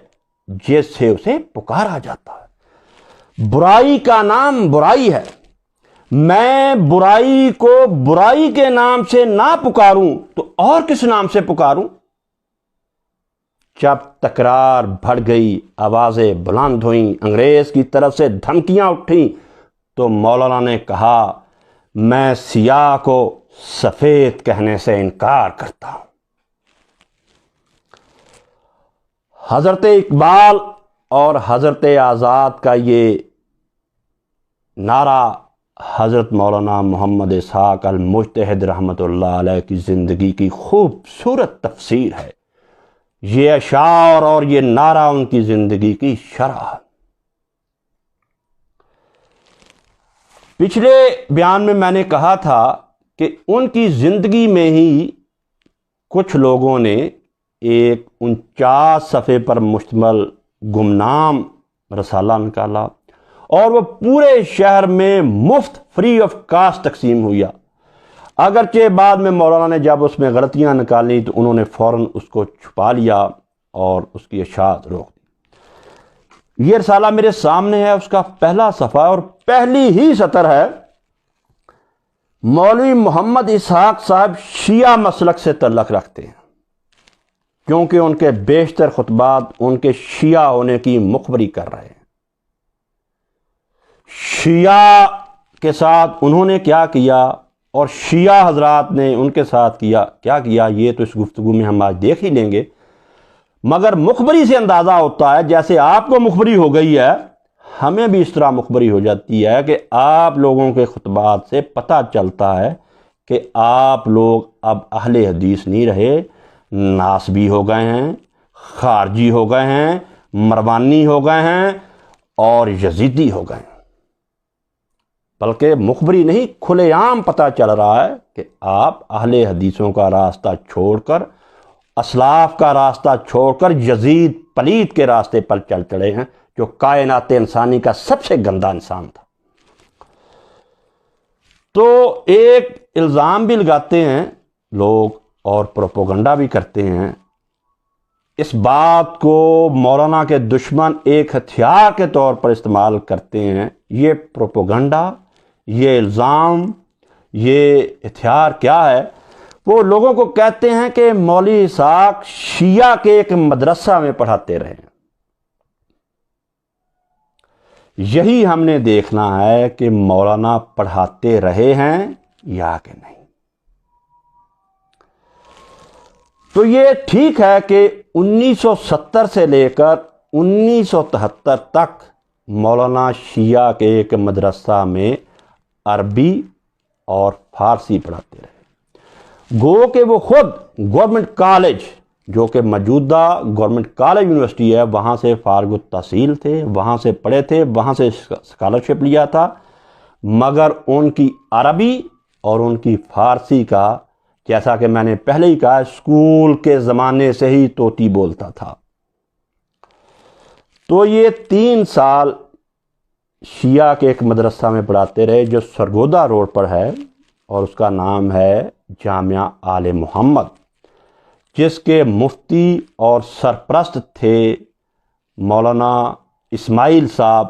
جس سے اسے پکارا جاتا ہے، برائی کا نام برائی ہے، میں برائی کو برائی کے نام سے نہ پکاروں تو اور کس نام سے پکاروں؟ جب تکرار بڑھ گئی، آوازیں بلند ہوئیں، انگریز کی طرف سے دھمکیاں اٹھیں، تو مولانا نے کہا میں سیاہ کو سفید کہنے سے انکار کرتا ہوں۔ حضرت اقبال اور حضرت آزاد کا یہ نعرہ حضرت مولانا محمد اسحاق المجتہد رحمۃ اللہ علیہ کی زندگی کی خوبصورت تفسیر ہے۔ یہ اشعار اور یہ نعرہ ان کی زندگی کی شرح ہے۔ پچھلے بیان میں نے کہا تھا کہ ان کی زندگی میں ہی کچھ لوگوں نے ایک 49 صفحے پر مشتمل گمنام رسالہ نکالا اور وہ پورے شہر میں مفت فری آف کاسٹ تقسیم ہوا۔ اگرچہ بعد میں مولانا نے جب اس میں غلطیاں نکالی تو انہوں نے فوراً اس کو چھپا لیا اور اس کی اشاعت روک دی۔ یہ رسالہ میرے سامنے ہے، اس کا پہلا صفحہ اور پہلی ہی سطر ہے: مولوی محمد اسحاق صاحب شیعہ مسلک سے تعلق رکھتے ہیں کیونکہ ان کے بیشتر خطبات ان کے شیعہ ہونے کی مخبری کر رہے ہیں۔ شیعہ کے ساتھ انہوں نے کیا کیا اور شیعہ حضرات نے ان کے ساتھ کیا کیا یہ تو اس گفتگو میں ہم آج دیکھ ہی لیں گے، مگر مخبری سے اندازہ ہوتا ہے جیسے آپ کو مخبری ہو گئی ہے، ہمیں بھی اس طرح مخبری ہو جاتی ہے کہ آپ لوگوں کے خطبات سے پتہ چلتا ہے کہ آپ لوگ اب اہل حدیث نہیں رہے، ناسبی ہو گئے ہیں، خارجی ہو گئے ہیں، مروانی ہو گئے ہیں اور یزیدی ہو گئے ہیں۔ بلکہ مخبری نہیں، کھلے عام پتہ چل رہا ہے کہ آپ اہل حدیثوں کا راستہ چھوڑ کر، اسلاف کا راستہ چھوڑ کر یزید پلید کے راستے پر چل چڑے ہیں، جو کائنات انسانی کا سب سے گندا انسان تھا۔ تو ایک الزام بھی لگاتے ہیں لوگ اور پروپوگنڈا بھی کرتے ہیں، اس بات کو مولانا کے دشمن ایک ہتھیار کے طور پر استعمال کرتے ہیں۔ یہ پروپوگنڈا، یہ الزام، یہ ہتھیار کیا ہے؟ وہ لوگوں کو کہتے ہیں کہ مولوی اسحاق شیعہ کے ایک مدرسہ میں پڑھاتے رہے۔ یہی ہم نے دیکھنا ہے کہ مولانا پڑھاتے رہے ہیں یا کہ نہیں۔ تو یہ ٹھیک ہے کہ 1970 سے لے کر 1973 تک مولانا شیعہ کے ایک مدرسہ میں عربی اور فارسی پڑھاتے رہے، گو کہ وہ خود گورنمنٹ کالج، جو کہ موجودہ گورنمنٹ کالج یونیورسٹی ہے، وہاں سے فارغ التحصیل تھے، وہاں سے پڑھے تھے، وہاں سے اسکالرشپ لیا تھا، مگر ان کی عربی اور ان کی فارسی کا، جیسا کہ میں نے پہلے ہی کہا، اسکول کے زمانے سے ہی طوطی بولتا تھا۔ تو یہ 3 سال شیعہ کے ایک مدرسہ میں پڑھاتے رہے جو سرگودا روڈ پر ہے، اور اس کا نام ہے جامعہ آل محمد، جس کے مفتی اور سرپرست تھے مولانا اسماعیل صاحب۔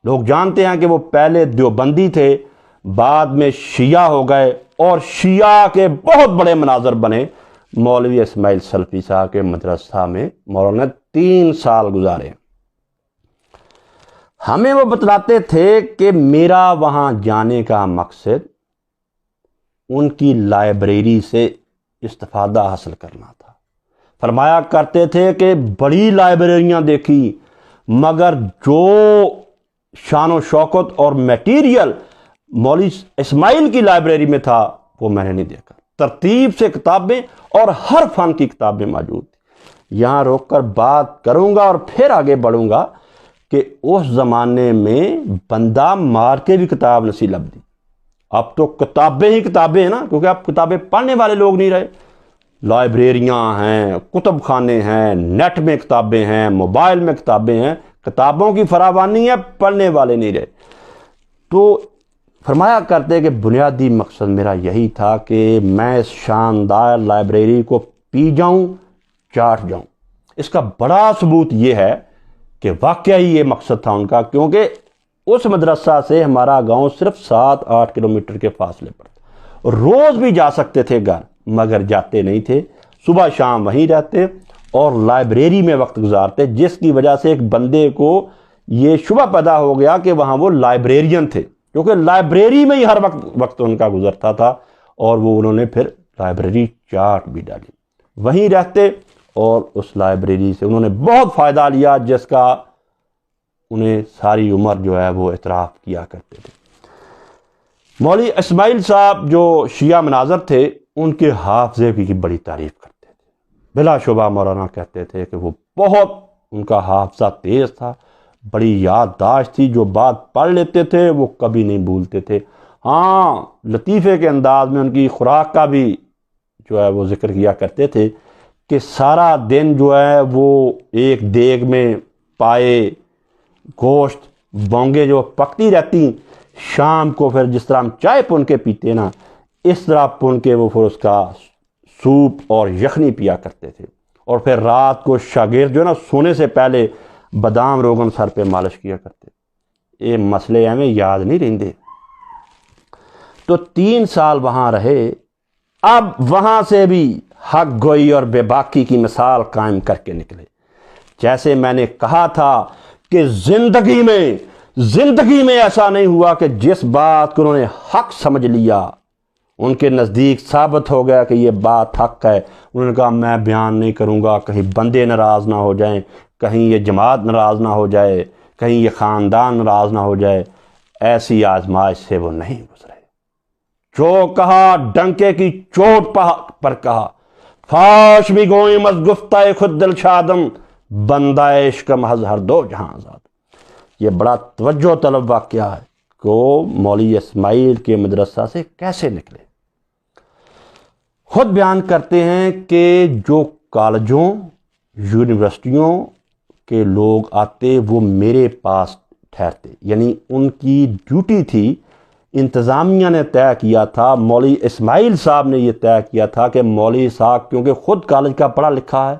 لوگ جانتے ہیں کہ وہ پہلے دیوبندی تھے، بعد میں شیعہ ہو گئے اور شیعہ کے بہت بڑے مناظر بنے۔ مولوی اسماعیل سلفی صاحب کے مدرسہ میں مولانا نے 3 سال گزارے۔ ہمیں وہ بتلاتے تھے کہ میرا وہاں جانے کا مقصد ان کی لائبریری سے استفادہ حاصل کرنا تھا۔ فرمایا کرتے تھے کہ بڑی لائبریریاں دیکھی، مگر جو شان و شوکت اور میٹیریل مولوی اسماعیل کی لائبریری میں تھا وہ میں نے نہیں دیکھا۔ ترتیب سے کتابیں اور ہر فن کی کتابیں موجود تھیں۔ یہاں روک کر بات کروں گا اور پھر آگے بڑھوں گا کہ اس زمانے میں بندہ مار کے بھی کتاب نصیب لبدی۔ اب تو کتابیں ہی کتابیں ہیں نا، کیونکہ اب کتابیں پڑھنے والے لوگ نہیں رہے۔ لائبریریاں ہیں، کتب خانے ہیں، نیٹ میں کتابیں ہیں، موبائل میں کتابیں ہیں، کتابوں کی فراوانی ہے، پڑھنے والے نہیں رہے۔ تو فرمایا کرتے کہ بنیادی مقصد میرا یہی تھا کہ میں اس شاندار لائبریری کو پی جاؤں، چاٹ جاؤں۔ اس کا بڑا ثبوت یہ ہے کہ واقعی یہ مقصد تھا ان کا، کیونکہ اس مدرسہ سے ہمارا گاؤں صرف 7-8 کلومیٹر کے فاصلے پر تھا۔ روز بھی جا سکتے تھے گھر، مگر جاتے نہیں تھے، صبح شام وہیں رہتے اور لائبریری میں وقت گزارتے، جس کی وجہ سے ایک بندے کو یہ شبہ پیدا ہو گیا کہ وہاں وہ لائبریرین تھے، کیونکہ لائبریری میں ہی ہر وقت ان کا گزرتا تھا، اور وہ انہوں نے پھر لائبریری چارٹ بھی ڈالی، وہیں رہتے اور اس لائبریری سے انہوں نے بہت فائدہ لیا، جس کا انہیں ساری عمر جو ہے وہ اعتراف کیا کرتے تھے۔ مولوی اسماعیل صاحب جو شیعہ مناظر تھے، ان کے حافظے کی بڑی تعریف کرتے تھے۔ بلا شبہ مولانا کہتے تھے کہ وہ بہت ان کا حافظہ تیز تھا، بڑی یادداشت تھی، جو بات پڑھ لیتے تھے وہ کبھی نہیں بھولتے تھے۔ ہاں، لطیفے کے انداز میں ان کی خوراک کا بھی جو ہے وہ ذکر کیا کرتے تھے کہ سارا دن جو ہے وہ ایک دیگ میں پائے گوشت بونگے جو پکتی رہتی، شام کو پھر جس طرح ہم چائے پن کے پیتے نا، اس طرح پن کے وہ پھر اس کا سوپ اور یخنی پیا کرتے تھے، اور پھر رات کو شاگرد جو ہے نا سونے سے پہلے بادام روغن سر پہ مالش کیا کرتے۔ یہ مسئلے ہمیں یاد نہیں رہندے۔ تو 3 سال وہاں رہے، اب وہاں سے بھی حق گوئی اور بے باکی کی مثال قائم کر کے نکلے۔ جیسے میں نے کہا تھا کہ زندگی میں ایسا نہیں ہوا کہ جس بات کو انہوں نے حق سمجھ لیا، ان کے نزدیک ثابت ہو گیا کہ یہ بات حق ہے، انہوں نے کہا میں بیان نہیں کروں گا، کہیں بندے ناراض نہ ہو جائیں، کہیں یہ جماعت ناراض نہ ہو جائے، کہیں یہ خاندان ناراض نہ ہو جائے۔ ایسی آزمائش سے وہ نہیں گزرے۔ جو کہا ڈنکے کی چوٹ پر کہا، فاش بھی گوئیں از گفتہ خود دل شادم، بندہ عشق محض ہر دو جہاں آزاد۔ یہ بڑا توجہ طلب واقعہ ہے کہ وہ مولوی اسماعیل کے مدرسہ سے کیسے نکلے۔ خود بیان کرتے ہیں کہ جو کالجوں یونیورسٹیوں کے لوگ آتے وہ میرے پاس ٹھہرتے، یعنی ان کی ڈیوٹی تھی۔ انتظامیہ نے طے کیا تھا، مولوی اسماعیل صاحب نے یہ طے کیا تھا کہ مولوی صاحب کیونکہ خود کالج کا پڑھا لکھا ہے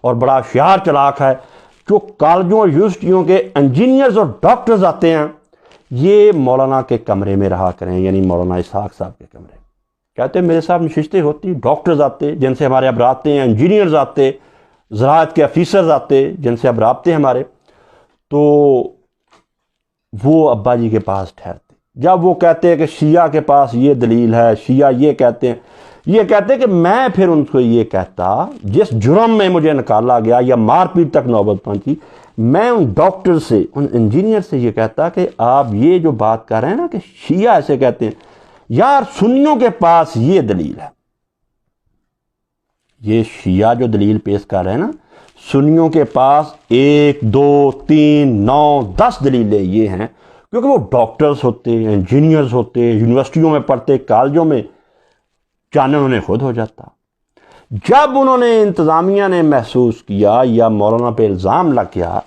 اور بڑا ہوشیار چلاک ہے، جو کالجوں اور یونیورسٹیوں کے انجینئرز اور ڈاکٹرز آتے ہیں یہ مولانا کے کمرے میں رہا کریں، یعنی مولانا اسحاق صاحب کے کمرے۔ کہتے ہیں میرے صاحب نشستیں ہوتی، ڈاکٹرز آتے جن سے ہمارے اب رابطے ہیں، انجینئرز آتے، زراعت کے افیسرز آتے جن سے اب رابطے ہیں ہمارے، تو وہ ابا جی کے پاس ٹھہرتے۔ جب وہ کہتے ہیں کہ شیعہ کے پاس یہ دلیل ہے، شیعہ یہ کہتے ہیں کہ میں پھر ان کو یہ کہتا، جس جرم میں مجھے نکالا گیا یا مار پیٹ تک نوبت پہنچی، میں ان ڈاکٹر سے، ان انجینئر سے یہ کہتا کہ آپ یہ جو بات کر رہے ہیں نا کہ شیعہ ایسے کہتے ہیں، یار سنیوں کے پاس یہ دلیل ہے، یہ شیعہ جو دلیل پیش کر رہے ہیں نا، سنیوں کے پاس 1 2 3 9 10 دلیلیں یہ ہیں، کیونکہ وہ ڈاکٹرز ہوتے، انجینئرز ہوتے، یونیورسٹیوں میں پڑھتے، کالجوں میں، چانن انہیں خود ہو جاتا۔ جب انہوں نے انتظامیہ نے محسوس کیا یا مولانا پہ الزام لگ گیا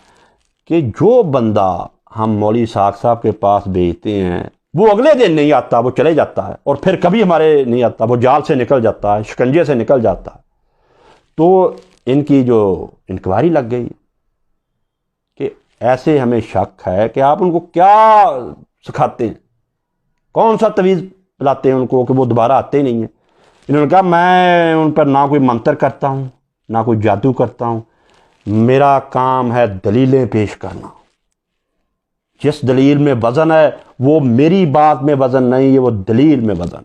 کہ جو بندہ ہم مولوی اسحاق صاحب کے پاس بھیجتے ہیں وہ اگلے دن نہیں آتا، وہ چلے جاتا ہے، اور پھر کبھی ہمارے نہیں آتا، وہ جال سے نکل جاتا ہے، شکنجے سے نکل جاتا ہے، تو ان کی جو انکوائری لگ گئی کہ ایسے ہمیں شک ہے کہ آپ ان کو کیا سکھاتے ہیں، کون سا تویز پلاتے ہیں ان کو کہ وہ دوبارہ آتے ہی نہیں ہیں۔ انہوں نے کہا میں ان پر نہ کوئی منتر کرتا ہوں، نہ کوئی جادو کرتا ہوں، میرا کام ہے دلیلیں پیش کرنا، جس دلیل میں وزن ہے وہ میری بات میں وزن نہیں ہے، وہ دلیل میں وزن۔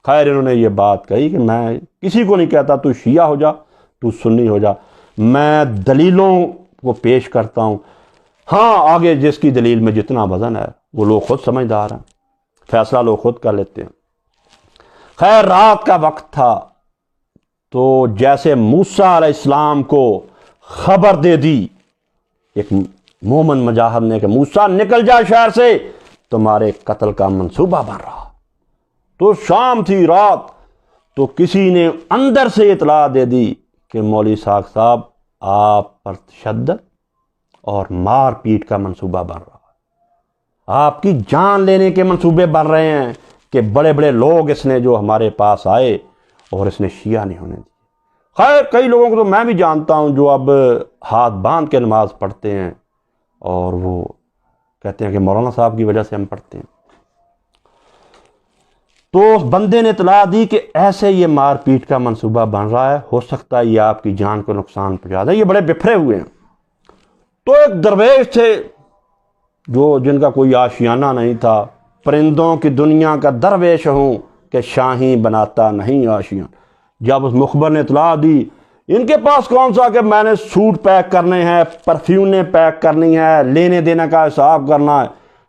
خیر انہوں نے یہ بات کہی کہ میں کسی کو نہیں کہتا تو شیعہ ہو جا، تو سنی ہو جا، میں دلیلوں کو پیش کرتا ہوں، ہاں آگے جس کی دلیل میں جتنا وزن ہے وہ لوگ خود سمجھدار ہیں، فیصلہ لوگ خود کر لیتے ہیں۔ خیر رات کا وقت تھا، تو جیسے موسیٰ علیہ السلام کو خبر دے دی ایک مومن مجاہد نے کہ موسیٰ نکل جا شہر سے، تمہارے قتل کا منصوبہ بن رہا، تو شام تھی رات، تو کسی نے اندر سے اطلاع دے دی کہ مولوی اسحاق صاحب آپ پر تشدد اور مار پیٹ کا منصوبہ بن رہا ہے، آپ کی جان لینے کے منصوبے بن رہے ہیں، کہ بڑے بڑے لوگ اس نے جو ہمارے پاس آئے اور اس نے شیعہ نہیں ہونے دی۔ خیر کئی لوگوں کو تو میں بھی جانتا ہوں جو اب ہاتھ باندھ کے نماز پڑھتے ہیں اور وہ کہتے ہیں کہ مولانا صاحب کی وجہ سے ہم پڑھتے ہیں۔ تو اس بندے نے اطلاع دی کہ ایسے یہ مار پیٹ کا منصوبہ بن رہا ہے، ہو سکتا ہے یہ آپ کی جان کو نقصان پہنچا دے، یہ بڑے بفرے ہوئے ہیں۔ تو ایک درویش تھے جو جن کا کوئی آشیانہ نہیں تھا، پرندوں کی دنیا کا درویش ہوں کہ شاہین بناتا نہیں آشیاں۔ جب اس مخبر نے اطلاع دی ان کے پاس کون سا کہ میں نے سوٹ پیک کرنے ہیں، پرفیومیں پیک کرنی ہے، لینے دینے کا حساب کرنا ہے۔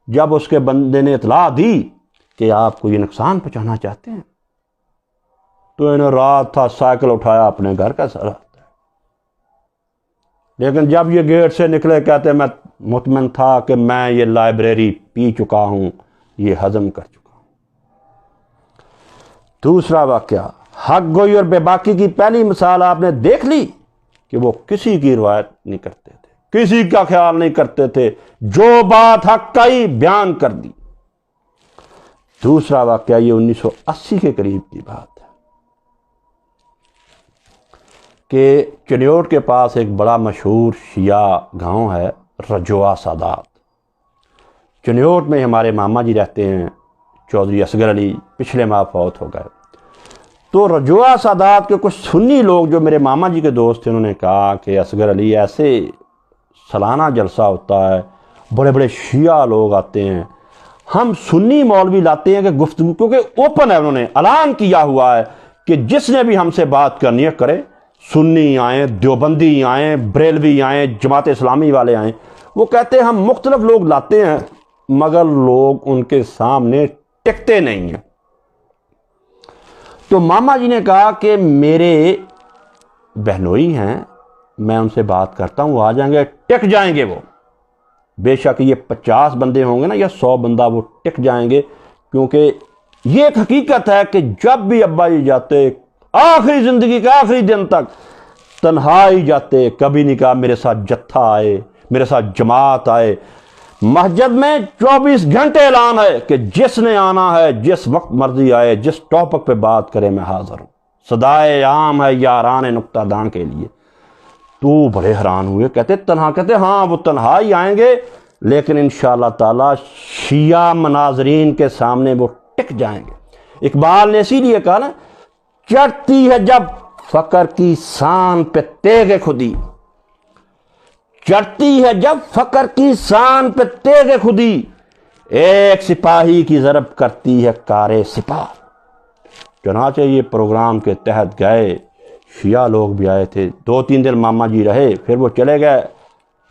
جب اس کے بندے نے اطلاع دی کہ آپ کو یہ نقصان پہنچانا چاہتے ہیں، تو انہیں رات تھا، سائیکل اٹھایا، اپنے گھر کا سر۔ لیکن جب یہ گیٹ سے نکلے، کہتے میں مطمئن تھا کہ میں یہ لائبریری پی چکا ہوں، یہ ہضم کر چکا ہوں۔ دوسرا واقعہ، حق گوئی اور بے باکی کی پہلی مثال آپ نے دیکھ لی کہ وہ کسی کی روایت نہیں کرتے تھے، کسی کا خیال نہیں کرتے تھے، جو بات حق کا ہی بیان کر دی۔ دوسرا واقعہ یہ 1980 کے قریب کی بات ہے کہ چنیوٹ کے پاس ایک بڑا مشہور شیعہ گاؤں ہے، رجوع سادات۔ چنیوٹ میں ہمارے ماما جی رہتے ہیں، چودھری اصغر علی، پچھلے ماہ فوت ہو گئے۔ تو رجوع سادات کے کچھ سنی لوگ جو میرے ماما جی کے دوست تھے، انہوں نے کہا کہ اصغر علی ایسے سالانہ جلسہ ہوتا ہے، بڑے بڑے شیعہ لوگ آتے ہیں، ہم سنی مولوی لاتے ہیں کہ گفتگو، کیونکہ اوپن ہے، انہوں نے اعلان کیا ہوا ہے کہ جس نے بھی ہم سے بات کرنی ہے کرے، سنی آئیں، دیوبندی آئیں، بریلوی آئیں، جماعت اسلامی والے آئیں۔ وہ کہتے ہیں ہم مختلف لوگ لاتے ہیں مگر لوگ ان کے سامنے ٹکتے نہیں ہیں۔ تو ماما جی نے کہا کہ میرے بہنوئی ہیں، میں ان سے بات کرتا ہوں، وہ آ جائیں گے، ٹک جائیں گے، وہ بے شک یہ 50 بندے ہوں گے نا یا 100 بندہ، وہ ٹک جائیں گے، کیونکہ یہ ایک حقیقت ہے کہ جب بھی ابا جی جاتے آخری زندگی کے آخری دن تک تنہا ہی جاتے، کبھی نہیں کہا میرے ساتھ جتھا آئے، میرے ساتھ جماعت آئے۔ مسجد میں 24 گھنٹے اعلان ہے کہ جس نے آنا ہے، جس وقت مرضی آئے، جس ٹاپک پہ بات کرے، میں حاضر ہوں۔ صدائے عام ہے یاران نقطہ داں کے لیے۔ تو بڑے حیران ہوئے، کہتے تنہا؟ کہتے ہاں وہ تنہا ہی آئیں گے، لیکن انشاءاللہ تعالی شیعہ مناظرین کے سامنے وہ ٹک جائیں گے۔ اقبال نے اسی لیے کہا نا، چڑھتی ہے جب فقر کی سان پہ تیغ خودی، چڑھتی ہے جب فقر کی سان پہ تیغ خودی، ایک سپاہی کی ضرب کرتی ہے کار سپاہ۔ چنانچہ یہ پروگرام کے تحت گئے، شیعہ لوگ بھی آئے تھے، 2-3 دن ماما جی رہے، پھر وہ چلے گئے،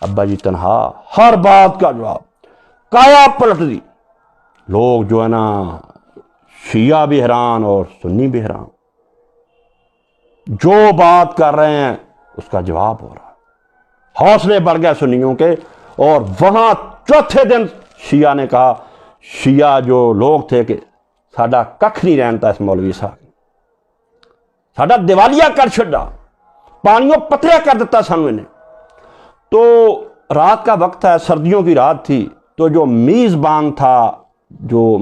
ابا جی تنہا، ہر بات کا جواب، کایا پلٹ دی۔ لوگ جو ہے نا، شیعہ بھی حیران اور سنی بھی حیران، جو بات کر رہے ہیں اس کا جواب ہو رہا ہے۔ حوصلے بڑھ گئے سنیوں کے، اور وہاں چوتھے دن شیعہ نے کہا، شیعہ جو لوگ تھے کہ ساڈا ککھ نہیں رہنتا اس مولوی صاحب، ساڈا دیوالیہ کر چھڑا، پانیوں پتھرے کر دیتا سانو انہیں۔ تو رات کا وقت ہے، سردیوں کی رات تھی، تو جو میزبان تھا، جو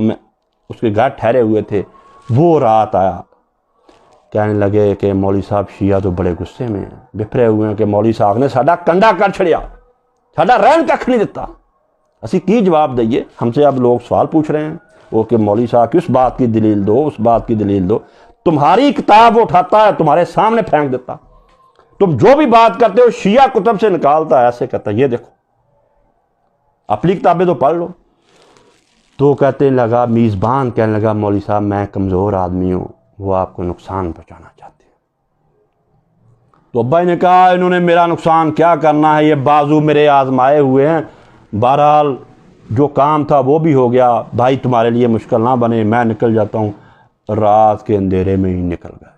اس کے گھر ٹھہرے ہوئے تھے، وہ رات آیا، کہنے لگے کہ مولوی صاحب شیعہ تو بڑے غصے میں ہیں، بپھرے ہوئے ہیں کہ مولوی صاحب نے ساڈا کنڈا کر چھڑیا، ساڈا رہن ککھ نہیں دیتا۔ اسی کی جواب دئیے؟ ہم سے اب لوگ سوال پوچھ رہے ہیں وہ کہ مولوی صاحب کی اس بات کی دلیل دو، اس بات کی دلیل دو۔ تمہاری کتاب وہ اٹھاتا ہے، تمہارے سامنے پھینک دیتا، تم جو بھی بات کرتے ہو شیعہ کتب سے نکالتا ہے، ایسے کہتا ہے یہ دیکھو اپنی کتابیں تو پڑھ لو۔ تو کہتے لگا، میزبان کہنے لگا، مولوی صاحب میں کمزور آدمی ہوں، وہ آپ کو نقصان پہنچانا چاہتے ہیں۔ تو ابا نے کہا انہوں نے میرا نقصان کیا کرنا ہے، یہ بازو میرے آزمائے ہوئے ہیں، بہرحال جو کام تھا وہ بھی ہو گیا، بھائی تمہارے لیے مشکل نہ بنے، میں نکل جاتا ہوں۔ رات کے اندھیرے میں ہی نکل گئے۔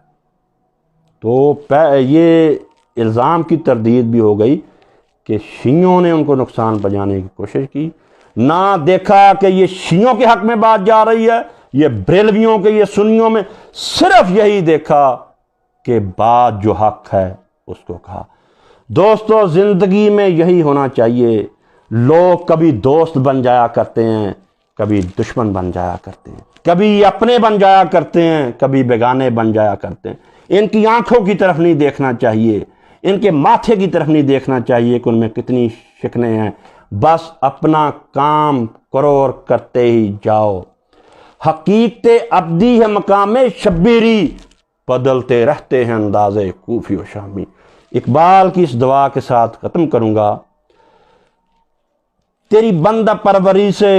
تو یہ الزام کی تردید بھی ہو گئی کہ شیعوں نے ان کو نقصان پہنچانے کی کوشش کی، نہ دیکھا کہ یہ شیعوں کے حق میں بات جا رہی ہے، یہ بریلویوں کے، یہ سنیوں میں، صرف یہی دیکھا کہ بات جو حق ہے اس کو کہا۔ دوستو زندگی میں یہی ہونا چاہیے، لوگ کبھی دوست بن جایا کرتے ہیں، کبھی دشمن بن جایا کرتے ہیں، کبھی اپنے بن جایا کرتے ہیں، کبھی بیگانے بن جایا کرتے ہیں۔ ان کی آنکھوں کی طرف نہیں دیکھنا چاہیے، ان کے ماتھے کی طرف نہیں دیکھنا چاہیے کہ ان میں کتنی شکنیں ہیں، بس اپنا کام کرو اور کرتے ہی جاؤ۔ حقیقت ابدی ہے مقام شبیری، بدلتے رہتے ہیں اندازے کوفی و شامی۔ اقبال کی اس دعا کے ساتھ ختم کروں گا، تیری بندہ پروری سے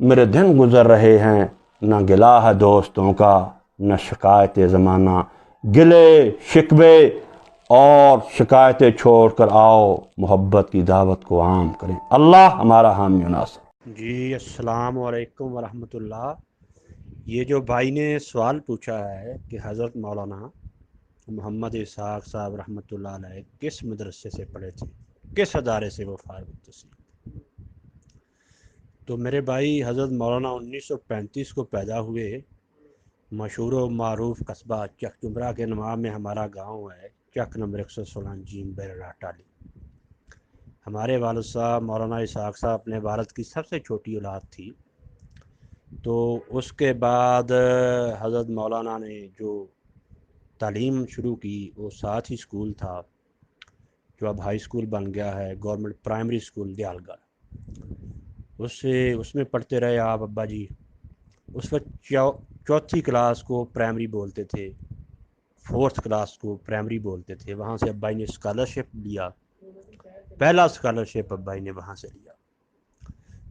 میرے دن گزر رہے ہیں، نہ گلا ہے دوستوں کا نہ شکایت زمانہ، گلے شکوے اور شکایتیں چھوڑ کر آؤ، محبت کی دعوت کو عام کریں۔ اللہ ہمارا حامی و ناصر۔ جی السلام علیکم ورحمۃ اللہ۔ یہ جو بھائی نے سوال پوچھا ہے کہ حضرت مولانا محمد اسحاق صاحب رحمۃ اللہ علیہ کس مدرسے سے پڑھے تھے، کس ادارے سے وہ فارغ التحصیل، تو میرے بھائی حضرت مولانا 1935 کو پیدا ہوئے، مشہور و معروف قصبہ چک جمرہ کے نام میں ہمارا گاؤں ہے، چک نمبر 116 جیم بیرا ٹالی۔ ہمارے والد صاحب مولانا اسحاق صاحب اپنے والد کی سب سے چھوٹی اولاد تھی، تو اس کے بعد حضرت مولانا نے جو تعلیم شروع کی وہ ساتھ ہی اسکول تھا جو اب ہائی اسکول بن گیا ہے، گورنمنٹ پرائمری اسکول دیال گڑھ، اس میں پڑھتے رہے آپ ابا جی۔ اس وقت چوتھی کلاس کو پرائمری بولتے تھے، فورتھ کلاس کو پرائمری بولتے تھے۔ وہاں سے ابا جی نے اسکالرشپ لیا، پہلا اسکالرشپ ابا جی نے وہاں سے لیا۔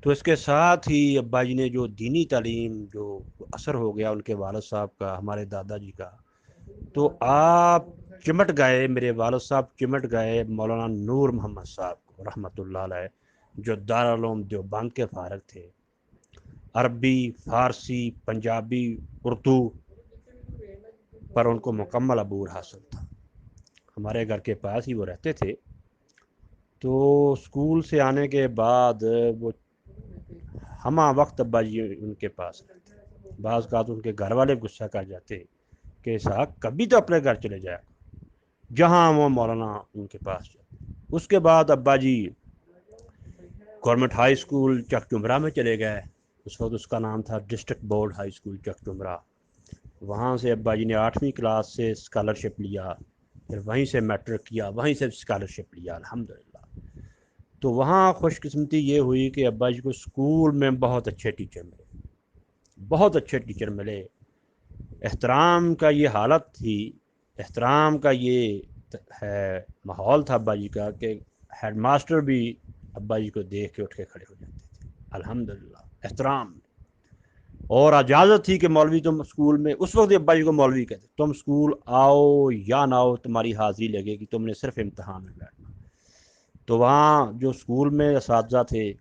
تو اس کے ساتھ ہی ابا جی نے جو دینی تعلیم جو اثر ہو گیا ان کے والد صاحب کا، ہمارے دادا جی کا، تو آپ چمٹ گئے، میرے والد صاحب چمٹ گئے مولانا نور محمد صاحب کو رحمۃ اللہ علیہ، جو دارالعلوم دیوبند کے فارغ تھے۔ عربی، فارسی، پنجابی، اردو پر ان کو مکمل عبور حاصل تھا۔ ہمارے گھر کے پاس ہی وہ رہتے تھے۔ تو اسکول سے آنے کے بعد وہ ہمہ وقت ابا جی ان کے پاس رہتے، بعض اوقات ان کے گھر والے غصہ کر جاتے کہ صاحب کبھی تو اپنے گھر چلے جایا، جہاں وہ مولانا ان کے پاس جاتے۔ اس کے بعد ابا جی گورنمنٹ ہائی اسکول چک جمرہ میں چلے گئے، اس وقت اس کا نام تھا ڈسٹرکٹ بورڈ ہائی اسکول چک جمرہ۔ وہاں سے ابا جی نے 8ویں کلاس سے اسکالرشپ لیا، پھر وہیں سے میٹرک کیا، وہیں سے اسکالرشپ لیا الحمدللہ۔ تو وہاں خوش قسمتی یہ ہوئی کہ ابا جی کو اسکول میں بہت اچھے ٹیچر ملے، بہت اچھے ٹیچر ملے۔ احترام کا یہ حالت تھی، احترام کا یہ ہے ماحول تھا ابا جی کا کہ ہیڈ ماسٹر بھی ابا جی کو دیکھ کے اٹھ کے کھڑے ہو جاتے تھے الحمدللہ، احترام۔ اور اجازت تھی کہ مولوی تم اسکول میں، اس وقت ابا جی کو مولوی کہتے، تم اسکول آؤ یا نہ آؤ تمہاری حاضری لگے گی، تم نے صرف امتحان میں بیٹھنا۔ تو وہاں جو اسکول میں اساتذہ تھے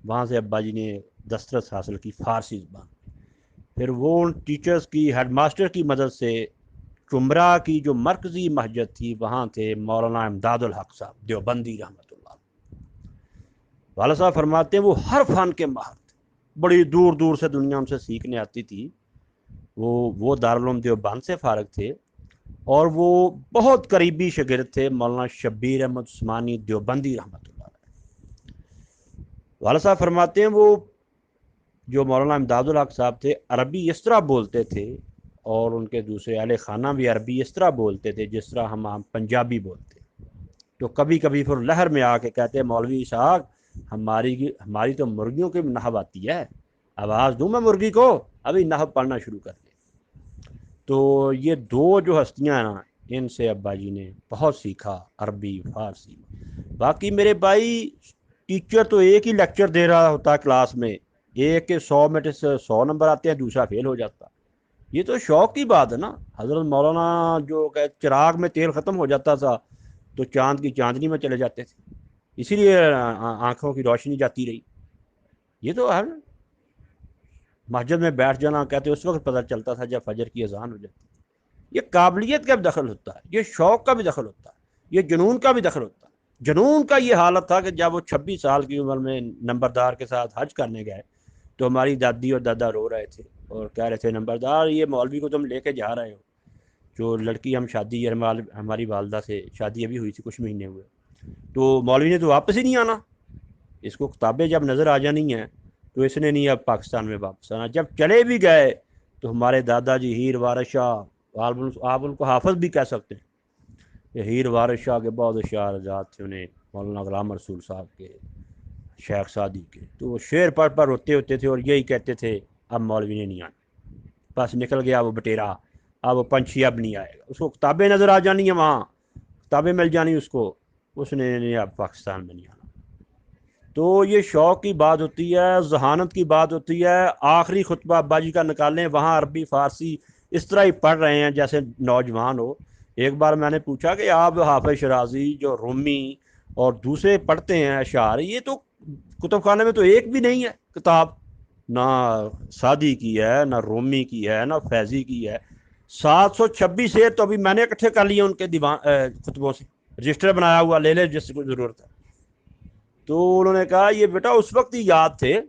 وہاں سے ابا جی نے دسترس حاصل کی فارسی زبان۔ پھر وہ ان ٹیچرز کی، ہیڈ ماسٹر کی مدد سے جمرہ کی جو مرکزی مسجد تھی وہاں تھے مولانا امداد الحق صاحب دیوبندی رحمۃ اللہ۔ والد صاحب فرماتے ہیں وہ ہر فن کے ماہر تھے، بڑی دور دور سے دنیا ان سے سیکھنے آتی تھی۔ وہ دارالعلوم دیوبند سے فارغ تھے، اور وہ بہت قریبی شاگرد تھے مولانا شبیر احمد عثمانی دیوبندی رحمۃ اللہ علیہ۔ والد صاحب فرماتے ہیں وہ جو مولانا امداد الحق صاحب تھے عربی اس طرح بولتے تھے، اور ان کے دوسرے اہل خانہ بھی عربی اس طرح بولتے تھے جس طرح ہم پنجابی بولتے۔ تو کبھی کبھی پھر لہر میں آ کے کہتے مولوی صاحب ہماری تو مرغیوں کی نحو آتی ہے، آواز دوں میں مرغی کو، ابھی نحو پڑھنا شروع کر دے۔ تو یہ دو جو ہستیاں ہیں نا، ان سے ابا جی نے بہت سیکھا، عربی، فارسی۔ باقی میرے بھائی ٹیچر تو ایک ہی لیکچر دے رہا ہوتا کلاس میں، ایک کے 100 میں سے 100 نمبر آتے ہیں، دوسرا فیل ہو جاتا۔ یہ تو شوق کی بات ہے نا۔ حضرت مولانا جو کہ چراغ میں تیل ختم ہو جاتا تھا تو چاند کی چاندنی میں چلے جاتے تھے، اسی لیے آنکھوں کی روشنی جاتی رہی۔ یہ تو ہے مسجد میں بیٹھ جانا، کہتے اس وقت پتہ چلتا تھا جب فجر کی اذان ہو جاتی۔ یہ قابلیت کا بھی دخل ہوتا ہے، یہ شوق کا بھی دخل ہوتا ہے، یہ جنون کا بھی دخل ہوتا ہے۔ جنون کا یہ حالت تھا کہ جب وہ 26 سال کی عمر میں نمبردار کے ساتھ حج کرنے گئے تو ہماری دادی اور دادا رو رہے تھے اور کہہ رہے تھے نمبردار یہ مولوی کو تم لے کے جا رہے ہو، جو لڑکی ہم شادی، ہماری والدہ سے شادی ابھی ہوئی تھی، کچھ مہینے ہوئے، تو مولوی نے تو واپس ہی نہیں آنا، اس کو کتابیں جب نظر آ جانی ہیں تو اس نے نہیں اب پاکستان میں واپس آنا۔ جب چلے بھی گئے تو ہمارے دادا جی ہیر وارث شاہ، آپ ان کو حافظ بھی کہہ سکتے ہیں، کہ ہیر وارث شاہ کے بہت اشعار آزاد تھے انہیں، مولانا غلام رسول صاحب کے، شیخ سعدی کے، تو وہ شعر پڑھ پر روتے ہوتے تھے اور یہی کہتے تھے اب مولوی نے نہیں آنا، بس نکل گیا وہ بٹیرا، اب وہ پنچھی اب نہیں آئے گا۔ اس کو کتابیں نظر آ جانی ہیں، وہاں کتابیں مل جانی اس کو، اس نے نہیں اب پاکستان میں نہیں آنا۔ تو یہ شوق کی بات ہوتی ہے، ذہانت کی بات ہوتی ہے۔ آخری خطبہ ابا جی کا نکالیں، وہاں عربی فارسی اس طرح ہی پڑھ رہے ہیں جیسے نوجوان ہو، ایک بار میں نے پوچھا کہ آپ حافظ شرازی جو رومی اور دوسرے پڑھتے ہیں اشعار، یہ تو کتب خانے میں تو ایک بھی نہیں ہے کتاب، نہ سعدی کی ہے، نہ رومی کی ہے، نہ فیضی کی ہے. 726 شعر تو ابھی میں نے اکٹھے کر لیے ان کے خطبوں سے، رجسٹر بنایا ہوا، لے لے جس کو ضرورت ہے. تو انہوں نے کہا یہ بیٹا اس وقت ہی یاد تھے،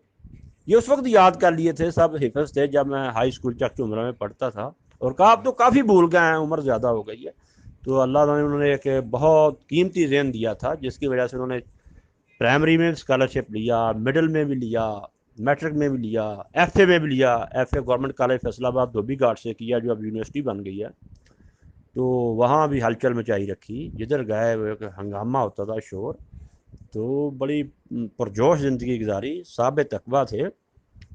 یہ اس وقت یاد کر لیے تھے، سب حفظ تھے جب میں ہائی اسکول چک عمرہ میں پڑھتا تھا. اور کہا آپ تو کافی بھول گئے ہیں، عمر زیادہ ہو گئی ہے. تو اللہ تعالیٰ نے انہوں نے ایک بہت قیمتی ذہن دیا تھا، جس کی وجہ سے انہوں نے پرائمری میں اسکالرشپ لیا، مڈل میں بھی لیا، میٹرک میں بھی لیا، ایف اے میں بھی لیا. F A government college Faisalabad Dhobi گھاٹ سے کیا، جو اب یونیورسٹی بن گئی ہے. تو وہاں بھی ہلچل مچائی رکھی، جدھر گئے وہ ہنگامہ ہوتا تھا، شور. تو بڑی پرجوش زندگی گزاری، صاحب تقویٰ تھے.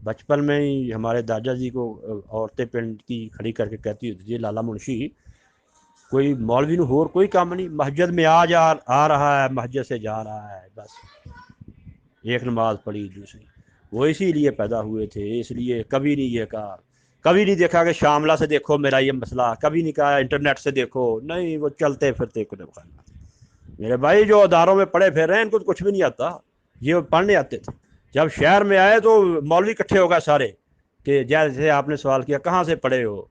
بچپن میں ہی ہمارے دادا جی کو عورتیں پنڈ کی کھڑی کر کے کہتی ہوتی تھی لالا منشی کوئی مولوی نو ہور کوئی کام نہیں، مسجد میں آ رہا ہے، مسجد سے جا رہا ہے، بس ایک نماز پڑھی دوسری. وہ اسی لیے پیدا ہوئے تھے، اس لیے کبھی نہیں یہ کہا، کبھی نہیں دیکھا کہ شاملہ سے دیکھو میرا یہ مسئلہ، کبھی نہیں کہا انٹرنیٹ سے دیکھو، نہیں، وہ چلتے پھرتے کتب خانہ. میرے بھائی جو اداروں میں پڑھے پھر رہے ہیں ان کو تو کچھ بھی نہیں آتا، یہ پڑھنے آتے تھے. جب شہر میں آئے تو مولوی اکٹھے ہو گئے سارے، کہ جیسے آپ نے سوال کیا کہاں سے پڑھے ہو،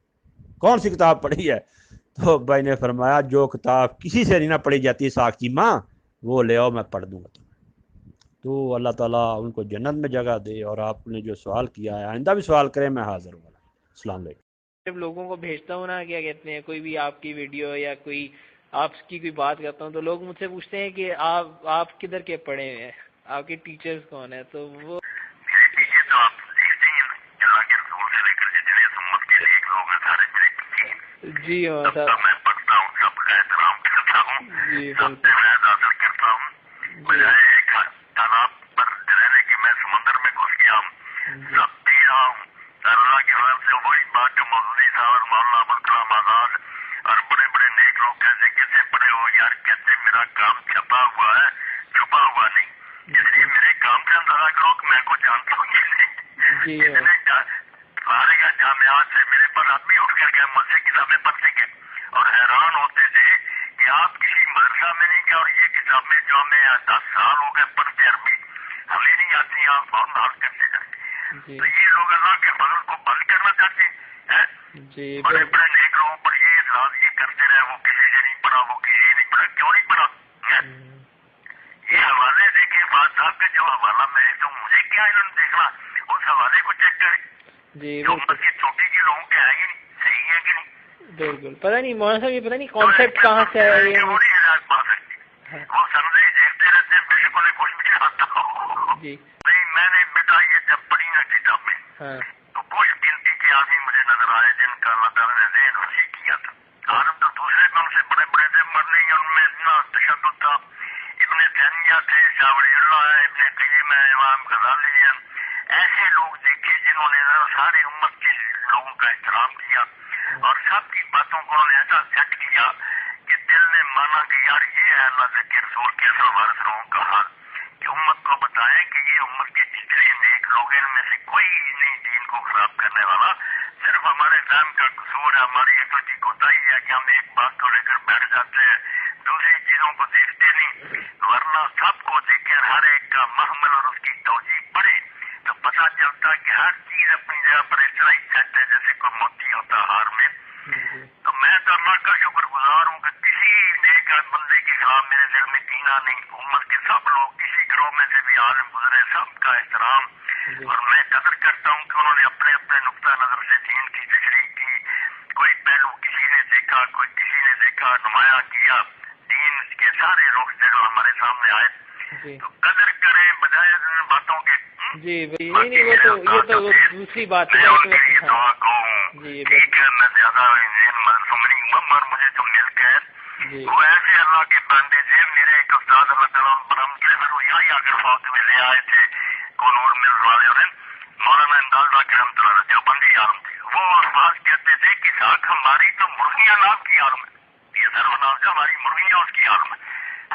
کون سی کتاب پڑھی ہے. تو بھائی نے فرمایا جو کتاب کسی سے نہیں نہ پڑھی جاتی ساکچی ماں، وہ لے آؤ میں پڑھ دوں گا تمہیں. تو اللہ تعالیٰ ان کو جنت میں جگہ دے. اور آپ نے جو سوال کیا ہے آئندہ بھی سوال کریں، میں حاضر ہوں. السلام علیکم. جب لوگوں کو بھیجتا ہوں نا، کیا کہتے ہیں، کوئی بھی آپ کی ویڈیو یا کوئی آپ کی کوئی بات کرتا ہوں، تو لوگ مجھ سے پوچھتے ہیں کہ آپ کدھر کے پڑھے ہوئے ہیں، آپ کے ٹیچرز کون ہیں. تو وہ جی ہاں صاحب، میں پڑھتا ہوں، سب کا احترام کرتا ہوں، جی بالکل حاصل کرتا ہوں. بجائے ایک تالاب پر رہنے کی میں سمندر میں گھس گیا ہوں، سب پی رہا ہوں. اللہ کے فضل سے وہی بات جو مولوی صاحب مولانا ابوالکلام آزاد اور بڑے بڑے نیک لوگ کیسے پڑے ہو یار، کیسے میرا کام چھپا ہوا ہے، چھپا ہوا نہیں. اس لیے میرے کام کا اندازہ کرو کہ میں کو جانتا ہوں کہ نہیں. اتنے سارے جامعات سے میرے پاس آدمی اٹھ کر کے مجھ سے کتابیں پڑھتے گئے اور حیران ہوتے تھے کہ آپ کسی مدرسہ میں نہیں گئے اور یہ کتابیں جو ہمیں 10 سال ہو گئے پڑھتے عربی ہمیں نہیں آتی، آپ فوراً حل کرتے جاتے. تو یہ لوگ اللہ کے فضل کو بند کرنا چاہتے ہیں. بڑے بڑے نیک لوگوں پر یہ اعتراض یہ کرتے رہے وہ کسی سے نہیں پڑھا، وہ کسی سے نہیں پڑھا. کیوں نہیں پڑھا؟ یہ حوالے دیکھیں بات صاحب کے، جو حوالہ میں تو مجھے کیا انہوں نے دیکھنا، اس حوالے کو چیک کریں. جو امت کی چھوٹی کی لوگوں کے ہے ہی نہیں، صحیح ہے کہ نہیں؟ بالکل. پتہ نہیں مولانا صاحب، یہ پتہ نہیں کانسیپٹ کہاں سے ہے یہ. وہ نہیں ہدایت پا سکتی، وہ سمجھے دیکھتے رہتے ہیں، بالکل کچھ بھی نہیں آتا. جی نہیں، میں نے بیٹا یہ جب پڑھی نا کتابیں تو کچھ گنتی کے آدمی مجھے نظر آئے جن کا اللہ تعالیٰ نے ذہن وسیع کیا تھا. عالم تو دوسرے میں ان سے بڑے بڑے تھے، مگر نہیں ان میں اتنا تشدد تھا. ابن تیمیہ تھے، شاہ ولی اللہ ہے، ابن قیم ہے، امام غزالی ہے. ایسے لوگ دیکھے جنہوں نے سارے امت کے لوگوں کا احترام کیا اور سب کی باتوں کو انہوں نے ایسا سیٹ کیا کہ دل نے مانا کہ یار یہ ہے اللہ کے رسول کے اصل وارث لوگوں کا حال، کہ امت کو بتائیں کہ یہ امت کے جتنے نیک لوگ ان میں سے کوئی نہیں دین کو خراب کرنے والا، صرف ہمارے فہم کا قصور ہے، ہماری ایک تو کوتاہی ہے کہ ہم ایک بات کو لے کر بیٹھ جاتے ہیں، دوسری چیزوں کو دیکھتے نہیں. ورنہ سب کو دیکھیں، ہر ایک کا محمل اور اس کی توجیہ پڑھے تو پتہ چلتا کہ ہر چیز اپنی جگہ پر اس طرح ہی سیٹ ہے جیسے کوئی موتی ہوتا ہار میں. تو میں تو اللہ کا شکر گزار ہوں کہ کسی نیک بندے کے خلاف میرے دل میں کینہ نہیں. امت کے سب لوگ کسی گروہ میں سے بھی عالم گزرے، سب کا احترام، اور میں قدر کرتا ہوں کہ انہوں نے اپنے اپنے نقطہ نظر سے دین کی تشریح کی. کوئی پہلو کسی نے دیکھا، کوئی کسی نے دیکھا، نمایاں کیا دین کے سارے رخ جو ہمارے سامنے آئے. تو قدر کریں بجائے ان باتوں کے. جی نہیں، یہ تو دوسری بات ہے. میں ان کے لیے دعا کہوں، ٹھیک ہے میں زیادہ سمری ہوں مگر مجھے جو مل گئے وہ ایسے اللہ کے بندے تھے. میرے ایک استاد اللہ تعالیٰ برہم کے پھر وہ یہاں آ کر فوج میں لے آئے تھے کونور مل والے اور مولانا امداد باقی رحمۃ اللہ جو بندی عالم تھے. وہ الفاظ کہتے تھے کہ ساکھ ہماری تو مرغیاں نام کی عالم ہے، یہ سروناز کا ہماری مرغیاں اس کی عالم ہے.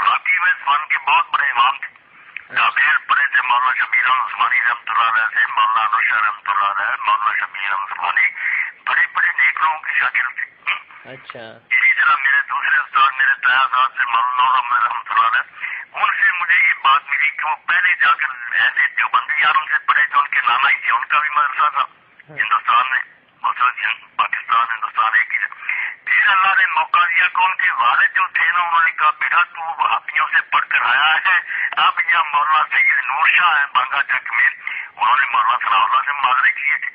باقی وہ اس فن کے بہت بڑے امام تھے. کافر پڑے تھے مولانا شبیر احمد عثمانی رحمۃ اللہ علیہ سے، مولانا انوشا رحمۃ اللہ علیہ، مولانا شبیر احمد عثمانی بڑے بڑے نیک لوگوں کے شاگرد تھے. اچھا. اسی طرح میرے دوسرے استاد میرے تیا صاحب سے مولانا رحمت اللہ علیہ، ان سے مجھے یہ بات ملی کہ وہ پہلے جا کر ایسے دیوبندی یار ان سے پڑھے جو ان کے نانا ہی تھے، ان کا بھی مدرسہ تھا ہندوستان میں، پاکستان ہندوستان ایک ہی تھا۔ پھر اللہ نے موقع دیا کہ ان کے والد جو تھے نا، انہوں نے کہا بیٹا تو وہابیوں سے پڑھ کر آیا ہے، اب یہاں مولانا سید نور شاہ ہے بانگا چک میں، انہوں نے مولانا صلاح اللہ سے معذرت کیے تھے،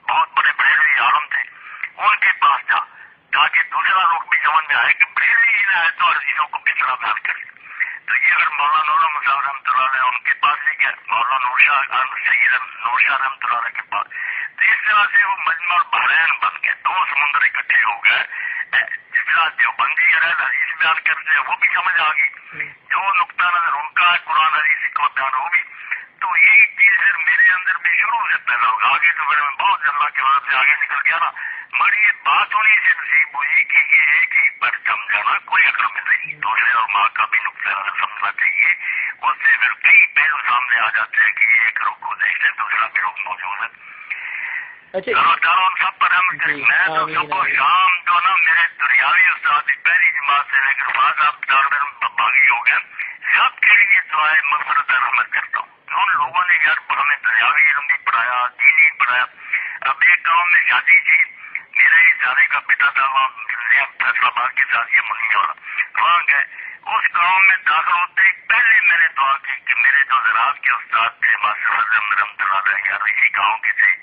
بہت بڑے بریلوی عالم تھے، ان کے پاس جا تاکہ دوسرا لوگ بھی سمجھ میں آئے کہ بریلوی نہ ہے تو عزیزوں کو کس طرح بیان کرے۔ تو یہ اگر مولانا نور صاحب رحمۃ اللہ علیہ ان کے پاس بھی گیا، مولانا نور شاہ سید نور شاہ رحمۃ اللہ علیہ کے پاس، تو اس طرح سے وہ مجمع البحرین بن گئے، دو سمندر اکٹھے ہو گئے۔ جس طرح دیوبندی حدیث بیان کرتے ہیں وہ بھی سمجھ آ گئی، جو نقطہ نظر ان کا ہے قرآن حدیث کو بیان ہوگی، تو یہی چیز پھر میرے اندر بھی شروع سے پیدا ہوگا۔ آگے تو میں بہت اللہ کی مدد سے آگے نکل گیا نا، مگر یہ بات انہیں سے نصیب ہوئی کہ یہ ایک ہی پر جم جانا کوئی عقل میں نہیں، دوسرے اور ماں کا بھی نقطہ نظر سمجھنا چاہیے، اس سے پھر کئی پہلو سامنے آ جاتے ہیں کہ یہ ایک رخ کو دیکھتے دوسرا بھی رخ موجود ہے۔ اللہ تعالیٰ ان سب پر رحمت کرے۔ میں تو صبح شام جو نا میرے دنیاوی استاد پہلی جماعت سے لے کر بعد آپ باغی ہو گئے، سب کے لیے دعائیں مغفرت رحمت کرتا ہوں۔ ان لوگوں نے یار ہمیں دنیاوی علم بھی پڑھایا، دینی پڑھایا۔ اب ایک گاؤں میں شادی تھی، میرے ہی سارے کا بیٹا تھا وہاں فیصلہ آباد کے ساتھ یہ منی والا، وہاں گئے، اس گاؤں میں داخل ہوتے ہی پہلے میں نے دعا کی کہ میرے جو زراعت کے استاد تھے ماسٹر فضل رحمۃ اللہ علیہ یار اسی گاؤں کے تھے،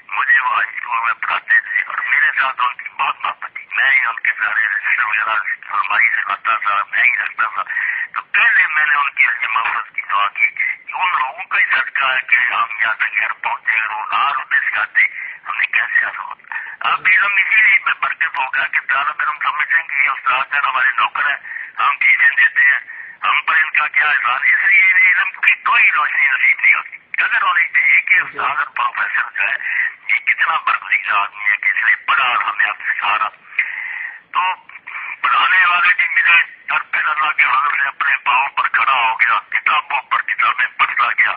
مجھے وہ ہائی اسکول میں پڑھاتے تھے اور میرے ساتھ ان کی بہت محبت تھی، میں ہی ان کے سارے رجسٹر وغیرہ فرمائی سے لاتا تھا، میں ہی رکھتا تھا۔ تو پہلے میں نے ان کی لیے محفوظ کی دعا کی کہ ان لوگوں کا ہی صدقہ ہے کہ ہم یہاں تک گھر پہنچے، اگر وہ نہ ہوتے سکھاتے ہمیں کیسے حاصل ہوتا۔ اب علم اسی لیے برکت ہوگا کہ طالب علم سمجھیں کہ یہ استاد ہے ہمارے نوکر ہیں، ہم چیزیں دیتے ہیں، ہم پر ان کا کیا احسان ہے، اس لیے علم کی کوئی روشنی نصیب نہیں ہوتی۔ قدر ہونی چاہیے کہ استاد اور پروفیسر جو ہے یہ کتنا برگزیدہ آدمی ہے کہ اس لیے پڑھا اور ہمیں آپ سے سہارا۔ تو پڑھانے والے بھی ملے، ہر پھر اللہ کے حضور سے اپنے پاؤں پر کھڑا ہو گیا، کتابوں پر کتابیں پڑھتا گیا،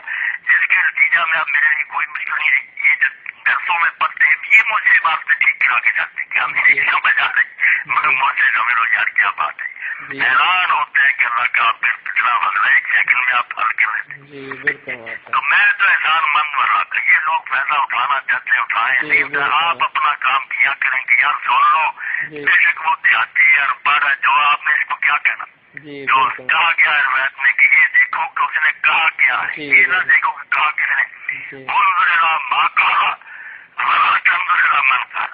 جس کے نتیجہ میں اب میرے لیے کوئی مشکل نہیں رہی۔ یہ جو درسوں میں پڑھتے ہیں یہ مجھے بات سے ٹھیک کرا کے جاتے کہ ہم یہ سمجھ آ رہے، مگر مجھے سمجھ لو یار کیا بات ہے، حیران ہوتے ہیں کہ اللہ کا پھر کتنا مسئلہ ایک سیکنڈ میں آپ حل کر لیتے۔ تو میں تو احسان مند بنا کہ یہ لوگ فائدہ اٹھانا چاہتے ہیں اٹھائیں، نہیں آپ اپنا کام کیا کریں گے یار، سن لو بے شک وہ دیہاتی ہے اور پڑھ ہے جو آپ نے اس کو کیا کہنا، جو کہا گیا ہے روایت میں کہ یہ دیکھو کہ اس نے کہا کیا ہے، یہ نہ دیکھو کہ کہا کس نے، الحمدللہ ماں کہا الحمدللہ من کہا،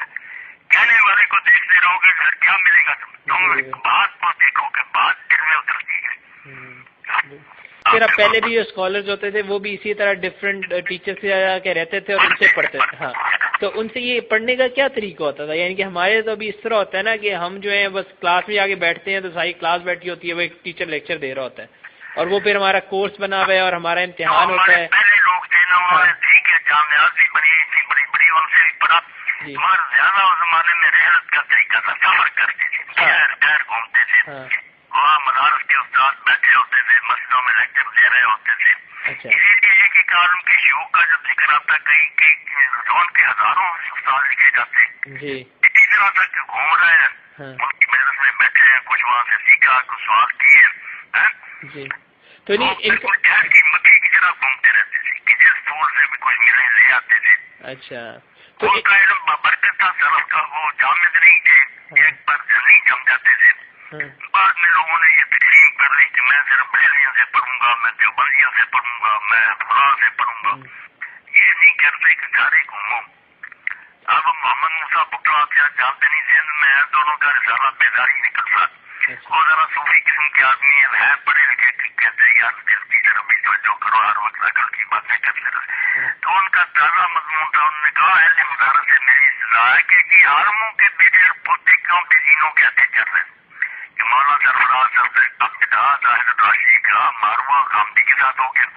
کہنے والے کو دیکھتے رہو گے پھر کیا ملے گا، تم بات کو دیکھو کہ بات دل میں اترتی ہے۔ پھر اب پہلے بھی جو اسکالرز ہوتے تھے وہ بھی اسی طرح ڈفرینٹ ٹیچر سے آ کے رہتے تھے اور ان سے پڑھتے تھے، ہاں، تو ان سے یہ پڑھنے کا کیا طریقہ ہوتا تھا؟ یعنی کہ ہمارے تو ابھی اس طرح ہوتا ہے نا کہ ہم جو ہیں بس کلاس میں آ کے بیٹھتے ہیں تو ساری کلاس بیٹھی ہوتی ہے، وہ ایک ٹیچر لیکچر دے رہا ہوتا ہے اور وہ پھر ہمارا کورس بنا ہوا ہے اور ہمارا امتحان ہوتا ہے۔ پہلے لوگ تھے نا انہوں نے ٹھیک ہے جامعات بھی بنی تھی بڑی بڑی، ان سے بھی پڑھا، مگر زیادہ اس زمانے میں رحلت کا طریقہ تھا، سفر کرتے تھے، شہر شہر گھومتے تھے، وہاں مدارس کے استاد بیٹھے ہوتے تھے، مسجدوں میں لیکچر دے رہے ہوتے تھے۔ اسی لیے ایک ہی عالم کے شیوخ کا جب ذکر آتا کئی کئی زون کے ہزاروں استاد لکھے جاتے ہیں، اسی طرح تک گھوم رہے ہیں، ان کی مجلس میں بیٹھے ہیں، کچھ وہاں سے سیکھا، کچھ سوال کیے، تو نہیں شہر کی مکھی کی طرح گھومتے رہتے تھے کہ جس پھول سے بھی کچھ ملے لے آتے تھے۔ اچھا، تو ان کا علم برکت تھا، سلف کا، وہ جامد نہیں تھے، ایک پر نہیں جم جاتے تھے۔ بعد میں لوگوں نے یہ تقسیم کر لی کہ میں صرف بریلیوں سے پڑھوں گا، میں دیوبندیوں سے پڑھوں گا، میں فلاں سے پڑھوں گا، یہ نہیں کرتے کہ سارے گھومو۔ اب محمد موسیٰ بکرا آپ جانتے نہیں، سندھ میں ہے، دونوں کا رسالہ بیداری نکل رہا، وہ ذرا صوفی قسم کے آدمی ہے پڑھے لکھے، کہتے ہیں یار دل کی طرف بھی توجہ کرو، ہر وقت عقل کی باتیں کرتے رہے، تو ان کا تازہ مضمون تھا، انہوں نے کہا اہل مدارس سے میری استدعا ہے کہ یہ عالموں کے بیٹے اور پوتے کیوں بزینوں کے ہاتھے چل رہے ہیں، کہ مولانا سرفراز صاحب زاہد راشد کا ماروا غامدی کے ساتھ ہو گیا،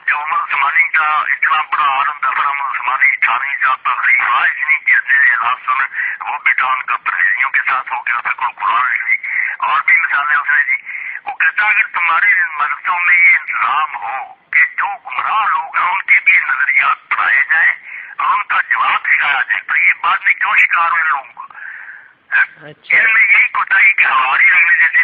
جو عمر عثمانی کا اتنا بڑا عالم تھا، عمر عثمانی 18 صاحب کا خلیفہ، اتنی جلدی اعلان سن وہ بیٹا ان کا پرہیزیوں کے ساتھ ہو گیا، بالکل قرآن لی اور بھی مثالیں اس نے دی۔ وہ کہتا اگر تمہارے مدرسوں میں یہ انتظام ہو کہ جو گمراہ لوگ ہیں ان کے بھی نظریات پڑھائے جائیں اور ان کا جواب سکھایا جائے، تو یہ بعد میں کیوں شکار ہوئے لوگوں کو؟ ان میں یہی کوتاہی کہ ہماری انگریزی سے